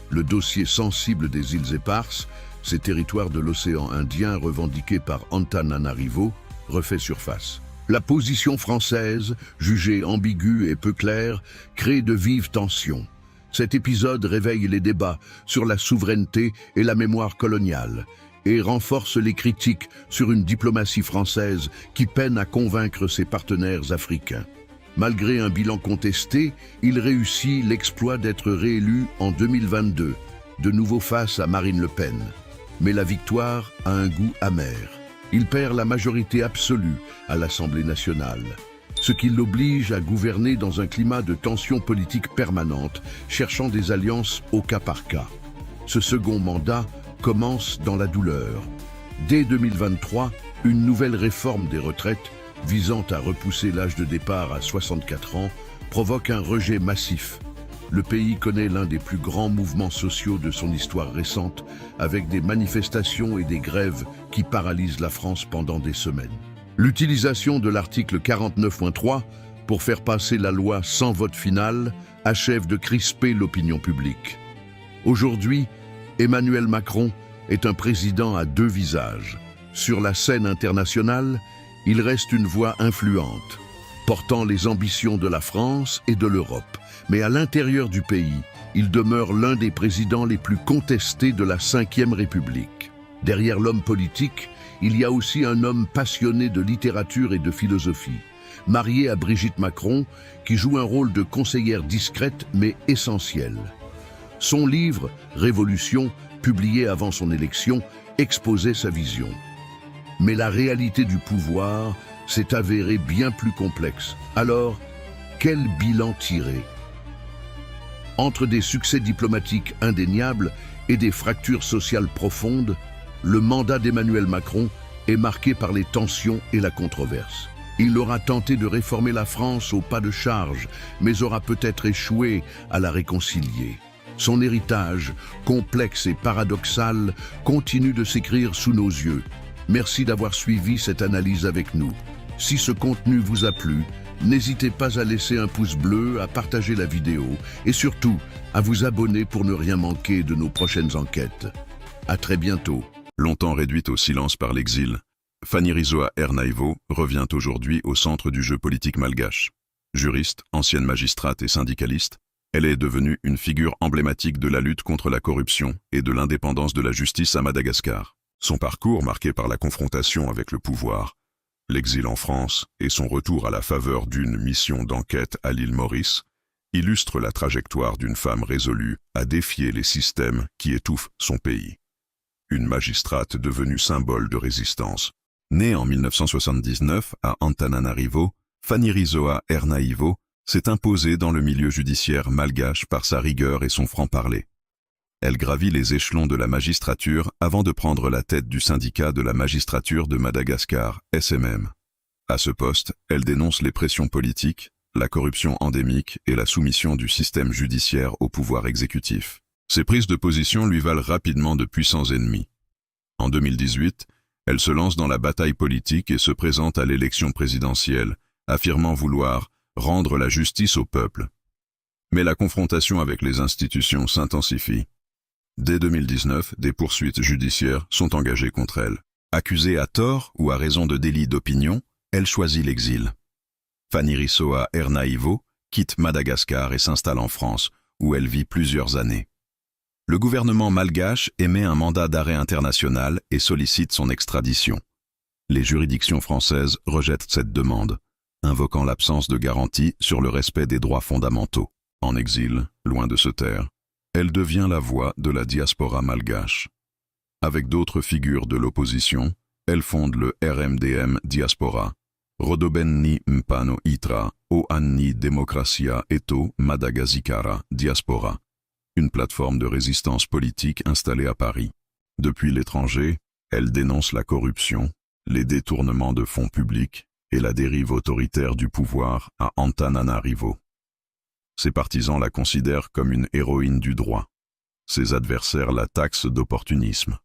Le dossier sensible des îles Éparses, ces territoires de l'océan Indien revendiqués par Antananarivo, refait surface. La position française, jugée ambiguë et peu claire, crée de vives tensions. Cet épisode réveille les débats sur la souveraineté et la mémoire coloniale et renforce les critiques sur une diplomatie française qui peine à convaincre ses partenaires africains. Malgré un bilan contesté, il réussit l'exploit d'être réélu en 2022, de nouveau face à Marine Le Pen. Mais la victoire a un goût amer. Il perd la majorité absolue à l'Assemblée nationale, ce qui l'oblige à gouverner dans un climat de tension politique permanente, cherchant des alliances au cas par cas. Ce second mandat commence dans la douleur. Dès 2023, une nouvelle réforme des retraites, visant à repousser l'âge de départ à 64 ans, provoque un rejet massif. Le pays connaît l'un des plus grands mouvements sociaux de son histoire récente, avec des manifestations et des grèves qui paralysent la France pendant des semaines. L'utilisation de l'article 49.3 pour faire passer la loi sans vote final achève de crisper l'opinion publique. Aujourd'hui, Emmanuel Macron est un président à deux visages. Sur la scène internationale, il reste une voix influente, portant les ambitions de la France et de l'Europe. Mais à l'intérieur du pays, il demeure l'un des présidents les plus contestés de la Ve République. Derrière l'homme politique, il y a aussi un homme passionné de littérature et de philosophie, marié à Brigitte Macron, qui joue un rôle de conseillère discrète mais essentielle. Son livre, Révolution, publié avant son élection, exposait sa vision. Mais la réalité du pouvoir s'est avérée bien plus complexe. Alors, quel bilan tirer ? Entre des succès diplomatiques indéniables et des fractures sociales profondes, le mandat d'Emmanuel Macron est marqué par les tensions et la controverse. Il aura tenté de réformer la France au pas de charge, mais aura peut-être échoué à la réconcilier. Son héritage, complexe et paradoxal, continue de s'écrire sous nos yeux. Merci d'avoir suivi cette analyse avec nous. Si ce contenu vous a plu, n'hésitez pas à laisser un pouce bleu, à partager la vidéo et surtout à vous abonner pour ne rien manquer de nos prochaines enquêtes. À très bientôt. Longtemps réduite au silence par l'exil, Fanny Rizzoa Ernaivo revient aujourd'hui au centre du jeu politique malgache. Juriste, ancienne magistrate et syndicaliste, elle est devenue une figure emblématique de la lutte contre la corruption et de l'indépendance de la justice à Madagascar. Son parcours marqué par la confrontation avec le pouvoir, l'exil en France et son retour à la faveur d'une mission d'enquête à l'île Maurice illustre la trajectoire d'une femme résolue à défier les systèmes qui étouffent son pays. Une magistrate devenue symbole de résistance. Née en 1979 à Antananarivo, Fanny Rizzoa Ernaivo s'est imposée dans le milieu judiciaire malgache par sa rigueur et son franc-parler. Elle gravit les échelons de la magistrature avant de prendre la tête du syndicat de la magistrature de Madagascar, SMM. À ce poste, elle dénonce les pressions politiques, la corruption endémique et la soumission du système judiciaire au pouvoir exécutif. Ces prises de position lui valent rapidement de puissants ennemis. En 2018, elle se lance dans la bataille politique et se présente à l'élection présidentielle, affirmant vouloir rendre la justice au peuple. Mais la confrontation avec les institutions s'intensifie. Dès 2019, des poursuites judiciaires sont engagées contre elle. Accusée à tort ou à raison de délits d'opinion, elle choisit l'exil. Fanny Rizzoa Ernaivo quitte Madagascar et s'installe en France, où elle vit plusieurs années. Le gouvernement malgache émet un mandat d'arrêt international et sollicite son extradition. Les juridictions françaises rejettent cette demande, invoquant l'absence de garantie sur le respect des droits fondamentaux. En exil, loin de se taire, elle devient la voix de la diaspora malgache. Avec d'autres figures de l'opposition, elle fonde le RMDM Diaspora, Rodoben ni Mpano Itra, Oan ni Democracia Eto Madagascar Diaspora, une plateforme de résistance politique installée à Paris. Depuis l'étranger, elle dénonce la corruption, les détournements de fonds publics et la dérive autoritaire du pouvoir à Antananarivo. Ses partisans la considèrent comme une héroïne du droit. Ses adversaires la taxent d'opportunisme.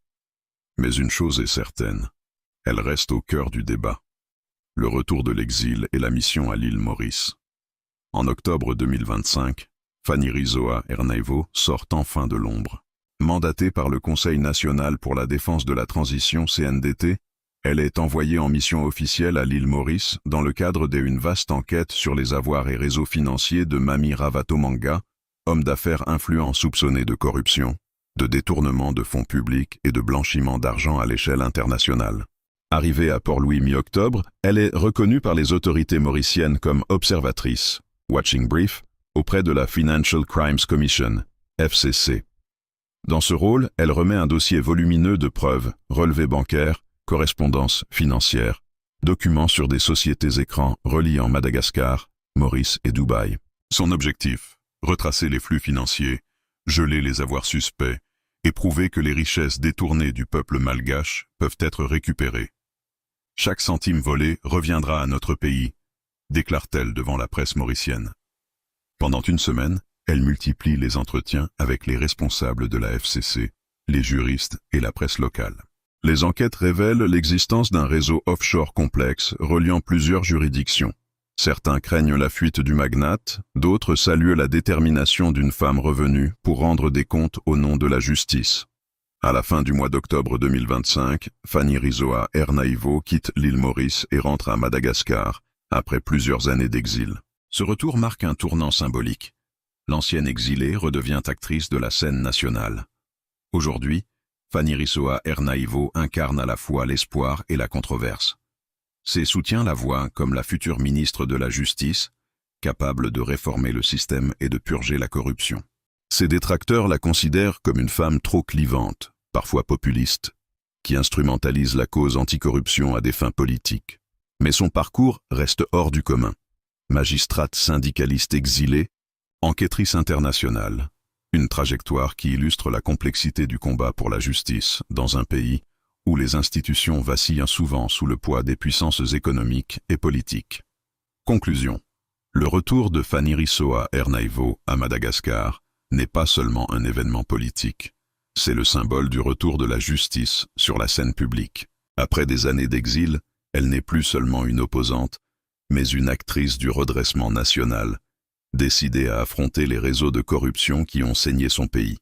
Mais une chose est certaine, elle reste au cœur du débat. Le retour de l'exil et la mission à l'île Maurice. En octobre 2025, Fanny Rizzoa Ernaivo sort enfin de l'ombre. Mandatée par le Conseil national pour la défense de la transition CNDT, elle est envoyée en mission officielle à l'île Maurice dans le cadre d'une vaste enquête sur les avoirs et réseaux financiers de Mami Ravatomanga, homme d'affaires influent soupçonné de corruption, de détournement de fonds publics et de blanchiment d'argent à l'échelle internationale. Arrivée à Port-Louis mi-octobre, elle est reconnue par les autorités mauriciennes comme observatrice, Watching Brief, auprès de la Financial Crimes Commission, FCC. Dans ce rôle, elle remet un dossier volumineux de preuves, relevés bancaires, correspondances financières, documents sur des sociétés écrans reliant Madagascar, Maurice et Dubaï. Son objectif, retracer les flux financiers, geler les avoirs suspects et prouver que les richesses détournées du peuple malgache peuvent être récupérées. Chaque centime volé reviendra à notre pays, déclare-t-elle devant la presse mauricienne. Pendant une semaine, elle multiplie les entretiens avec les responsables de la FCC, les juristes et la presse locale. Les enquêtes révèlent l'existence d'un réseau offshore complexe reliant plusieurs juridictions. Certains craignent la fuite du magnate, d'autres saluent la détermination d'une femme revenue pour rendre des comptes au nom de la justice. À la fin du mois d'octobre 2025, Fanny Rizzoa Ernaivo quitte l'île Maurice et rentre à Madagascar, après plusieurs années d'exil. Ce retour marque un tournant symbolique. L'ancienne exilée redevient actrice de la scène nationale. Aujourd'hui, Fanny Rizzoa Ernaivo incarne à la fois l'espoir et la controverse. Ses soutiens la voient comme la future ministre de la Justice, capable de réformer le système et de purger la corruption. Ses détracteurs la considèrent comme une femme trop clivante, parfois populiste, qui instrumentalise la cause anticorruption à des fins politiques. Mais son parcours reste hors du commun. Magistrate syndicaliste exilée, enquêtrice internationale, une trajectoire qui illustre la complexité du combat pour la justice dans un pays où les institutions vacillent souvent sous le poids des puissances économiques et politiques. Conclusion. Le retour de Fanny Rizzoa Ernaivo à Madagascar n'est pas seulement un événement politique, c'est le symbole du retour de la justice sur la scène publique. Après des années d'exil, elle n'est plus seulement une opposante, mais une actrice du redressement national, décidée à affronter les réseaux de corruption qui ont saigné son pays.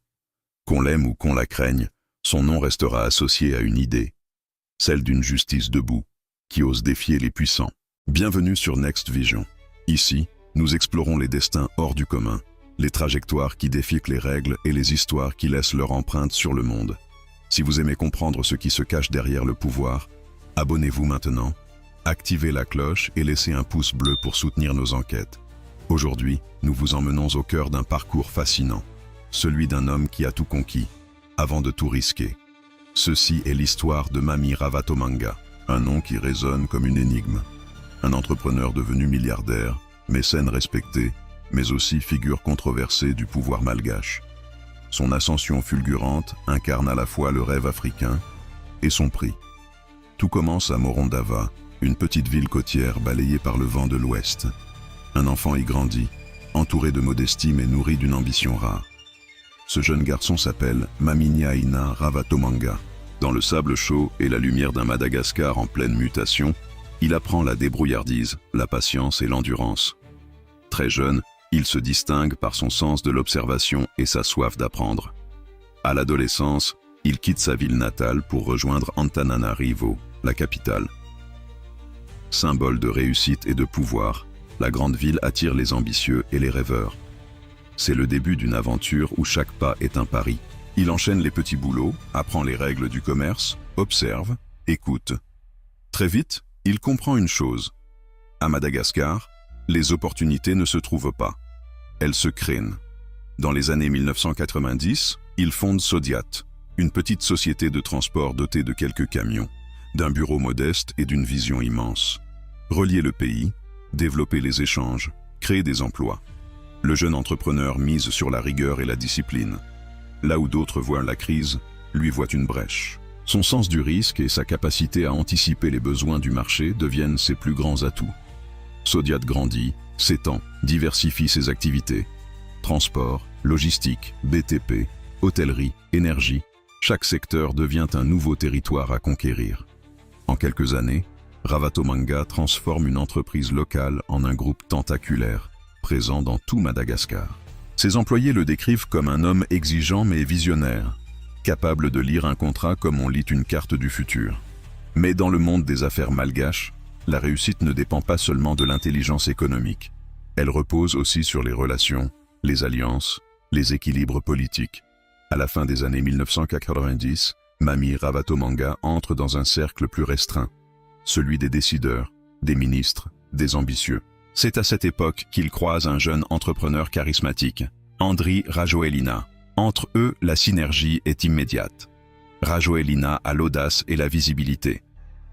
Qu'on l'aime ou qu'on la craigne, son nom restera associé à une idée, celle d'une justice debout, qui ose défier les puissants. Bienvenue sur Next Vision. Ici, nous explorons les destins hors du commun, les trajectoires qui défient les règles et les histoires qui laissent leur empreinte sur le monde. Si vous aimez comprendre ce qui se cache derrière le pouvoir, abonnez-vous maintenant, activez la cloche et laissez un pouce bleu pour soutenir nos enquêtes. Aujourd'hui, nous vous emmenons au cœur d'un parcours fascinant, celui d'un homme qui a tout conquis, avant de tout risquer. Ceci est l'histoire de Mami Ravatomanga, un nom qui résonne comme une énigme. Un entrepreneur devenu milliardaire, mécène respecté, mais aussi figure controversée du pouvoir malgache. Son ascension fulgurante incarne à la fois le rêve africain et son prix. Tout commence à Morondava, une petite ville côtière balayée par le vent de l'Ouest. Un enfant y grandit, entouré de modestie mais nourri d'une ambition rare. Ce jeune garçon s'appelle Maminiaina Ravatomanga. Dans le sable chaud et la lumière d'un Madagascar en pleine mutation, il apprend la débrouillardise, la patience et l'endurance. Très jeune, il se distingue par son sens de l'observation et sa soif d'apprendre. À l'adolescence, il quitte sa ville natale pour rejoindre Antananarivo, la capitale. Symbole de réussite et de pouvoir, la grande ville attire les ambitieux et les rêveurs. C'est le début d'une aventure où chaque pas est un pari. Il enchaîne les petits boulots, apprend les règles du commerce, observe, écoute. Très vite, il comprend une chose. À Madagascar, les opportunités ne se trouvent pas. Elles se créent. Dans les années 1990, il fonde Sodiat, une petite société de transport dotée de quelques camions, d'un bureau modeste et d'une vision immense. Relier le pays, développer les échanges, créer des emplois. Le jeune entrepreneur mise sur la rigueur et la discipline. Là où d'autres voient la crise, lui voit une brèche. Son sens du risque et sa capacité à anticiper les besoins du marché deviennent ses plus grands atouts. Sodiat grandit, s'étend, diversifie ses activités, transport, logistique, BTP, hôtellerie, énergie, chaque secteur devient un nouveau territoire à conquérir. En quelques années, Ravatomanga transforme une entreprise locale en un groupe tentaculaire, présent dans tout Madagascar. Ses employés le décrivent comme un homme exigeant mais visionnaire, capable de lire un contrat comme on lit une carte du futur. Mais dans le monde des affaires malgaches, la réussite ne dépend pas seulement de l'intelligence économique. Elle repose aussi sur les relations, les alliances, les équilibres politiques. À la fin des années 1990, Mami Ravatomanga entre dans un cercle plus restreint, celui des décideurs, des ministres, des ambitieux. C'est à cette époque qu'il croise un jeune entrepreneur charismatique, Andry Rajoelina. Entre eux, la synergie est immédiate. Rajoelina a l'audace et la visibilité.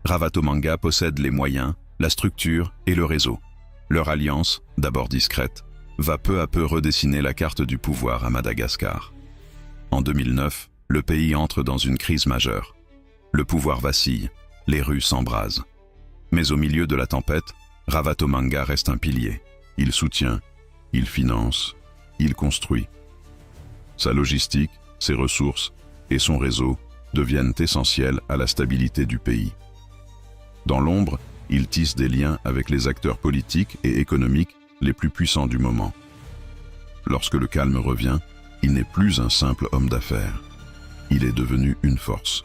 Ravatomanga possède les moyens, la structure et le réseau. Leur alliance, d'abord discrète, va peu à peu redessiner la carte du pouvoir à Madagascar. En 2009, le pays entre dans une crise majeure. Le pouvoir vacille, les rues s'embrasent. Mais au milieu de la tempête, Ravatomanga reste un pilier. Il soutient, il finance, il construit. Sa logistique, ses ressources et son réseau deviennent essentiels à la stabilité du pays. Dans l'ombre, il tisse des liens avec les acteurs politiques et économiques les plus puissants du moment. Lorsque le calme revient, il n'est plus un simple homme d'affaires. Il est devenu une force.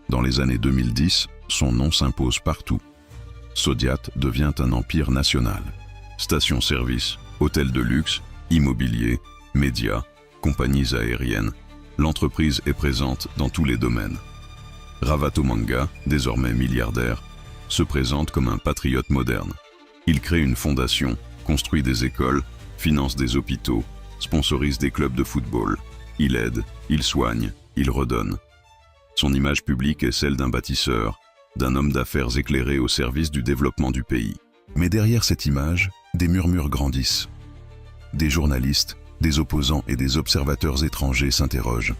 Dans les années 2010, son nom s'impose partout. Sodiat devient un empire national. Stations-service, hôtels de luxe, immobilier, médias, compagnies aériennes, l'entreprise est présente dans tous les domaines. Ravatomanga, désormais milliardaire, se présente comme un patriote moderne. Il crée une fondation, construit des écoles, finance des hôpitaux, sponsorise des clubs de football. Il aide, il soigne, il redonne. Son image publique est celle d'un bâtisseur, d'un homme d'affaires éclairé au service du développement du pays. Mais derrière cette image, des murmures grandissent. Des journalistes, des opposants et des observateurs étrangers s'interrogent.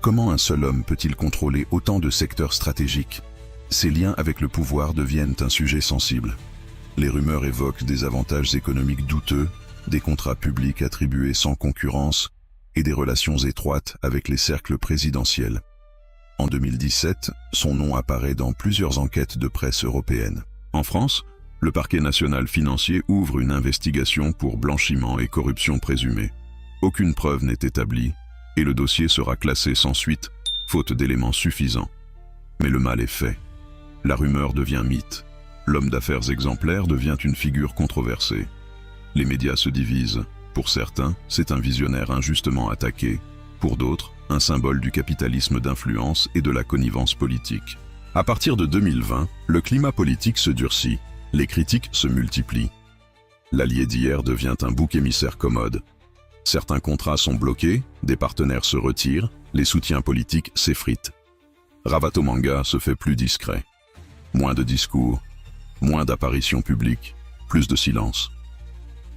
Comment un seul homme peut-il contrôler autant de secteurs stratégiques? Ses liens avec le pouvoir deviennent un sujet sensible. Les rumeurs évoquent des avantages économiques douteux, des contrats publics attribués sans concurrence et des relations étroites avec les cercles présidentiels. En 2017, son nom apparaît dans plusieurs enquêtes de presse européennes. En France, le parquet national financier ouvre une investigation pour blanchiment et corruption présumée. Aucune preuve n'est établie et le dossier sera classé sans suite, faute d'éléments suffisants. Mais le mal est fait. La rumeur devient mythe. L'homme d'affaires exemplaire devient une figure controversée. Les médias se divisent. Pour certains, c'est un visionnaire injustement attaqué. Pour d'autres, un symbole du capitalisme d'influence et de la connivence politique. À partir de 2020, le climat politique se durcit. Les critiques se multiplient. L'allié d'hier devient un bouc émissaire commode. Certains contrats sont bloqués, des partenaires se retirent, les soutiens politiques s'effritent. Ravatomanga se fait plus discret. Moins de discours, moins d'apparitions publiques, plus de silence.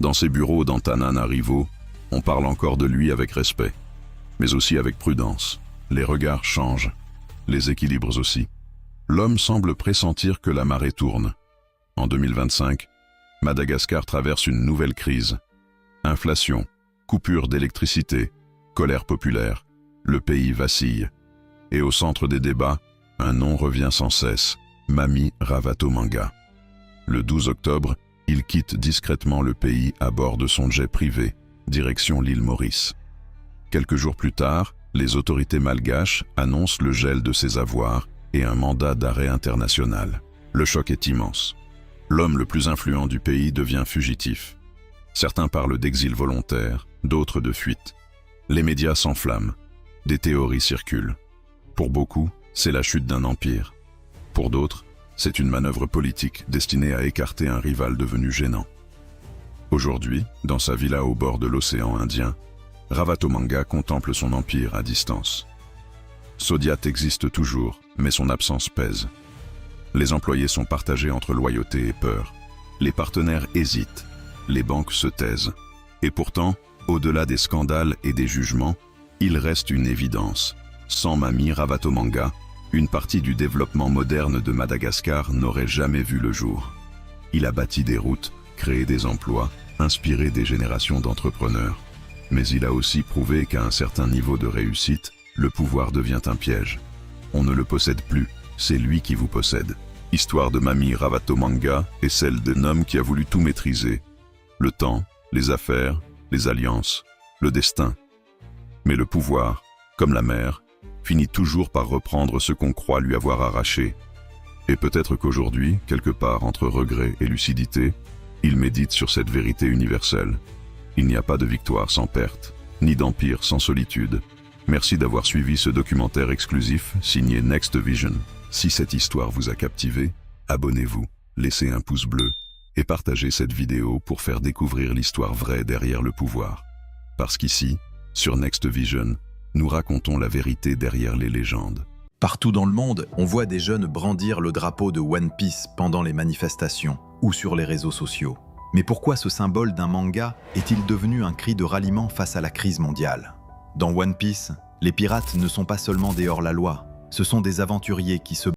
Dans ses bureaux d'Antananarivo, on parle encore de lui avec respect, mais aussi avec prudence. Les regards changent, les équilibres aussi. L'homme semble pressentir que la marée tourne. En 2025, Madagascar traverse une nouvelle crise. Inflation, coupure d'électricité, colère populaire, le pays vacille. Et au centre des débats, un nom revient sans cesse, Mami Ravatomanga. Le 12 octobre, il quitte discrètement le pays à bord de son jet privé, direction l'île Maurice. Quelques jours plus tard, les autorités malgaches annoncent le gel de ses avoirs et un mandat d'arrêt international. Le choc est immense. L'homme le plus influent du pays devient fugitif. Certains parlent d'exil volontaire, d'autres de fuite. Les médias s'enflamment. Des théories circulent. Pour beaucoup, c'est la chute d'un empire. Pour d'autres, c'est une manœuvre politique destinée à écarter un rival devenu gênant. Aujourd'hui, dans sa villa au bord de l'océan Indien, Ravatomanga contemple son empire à distance. Sodiat existe toujours, mais son absence pèse. Les employés sont partagés entre loyauté et peur. Les partenaires hésitent, les banques se taisent. Et pourtant, au-delà des scandales et des jugements, il reste une évidence. Sans Mami Ravatomanga, une partie du développement moderne de Madagascar n'aurait jamais vu le jour. Il a bâti des routes, créé des emplois, inspiré des générations d'entrepreneurs. Mais il a aussi prouvé qu'à un certain niveau de réussite, le pouvoir devient un piège. On ne le possède plus, c'est lui qui vous possède. Histoire de Mami Ravato Manga est celle d'un homme qui a voulu tout maîtriser. Le temps, les affaires, les alliances, le destin. Mais le pouvoir, comme la mer, finit toujours par reprendre ce qu'on croit lui avoir arraché. Et peut-être qu'aujourd'hui, quelque part entre regret et lucidité, il médite sur cette vérité universelle. Il n'y a pas de victoire sans perte, ni d'empire sans solitude. Merci d'avoir suivi ce documentaire exclusif signé Next Vision. Si cette histoire vous a captivé, abonnez-vous, laissez un pouce bleu et partagez cette vidéo pour faire découvrir l'histoire vraie derrière le pouvoir. Parce qu'ici, sur Next Vision, nous racontons la vérité derrière les légendes. Partout dans le monde, on voit des jeunes brandir le drapeau de One Piece pendant les manifestations ou sur les réseaux sociaux. Mais pourquoi ce symbole d'un manga est-il devenu un cri de ralliement face à la crise mondiale? Dans One Piece, les pirates ne sont pas seulement des hors-la-loi, ce sont des aventuriers qui se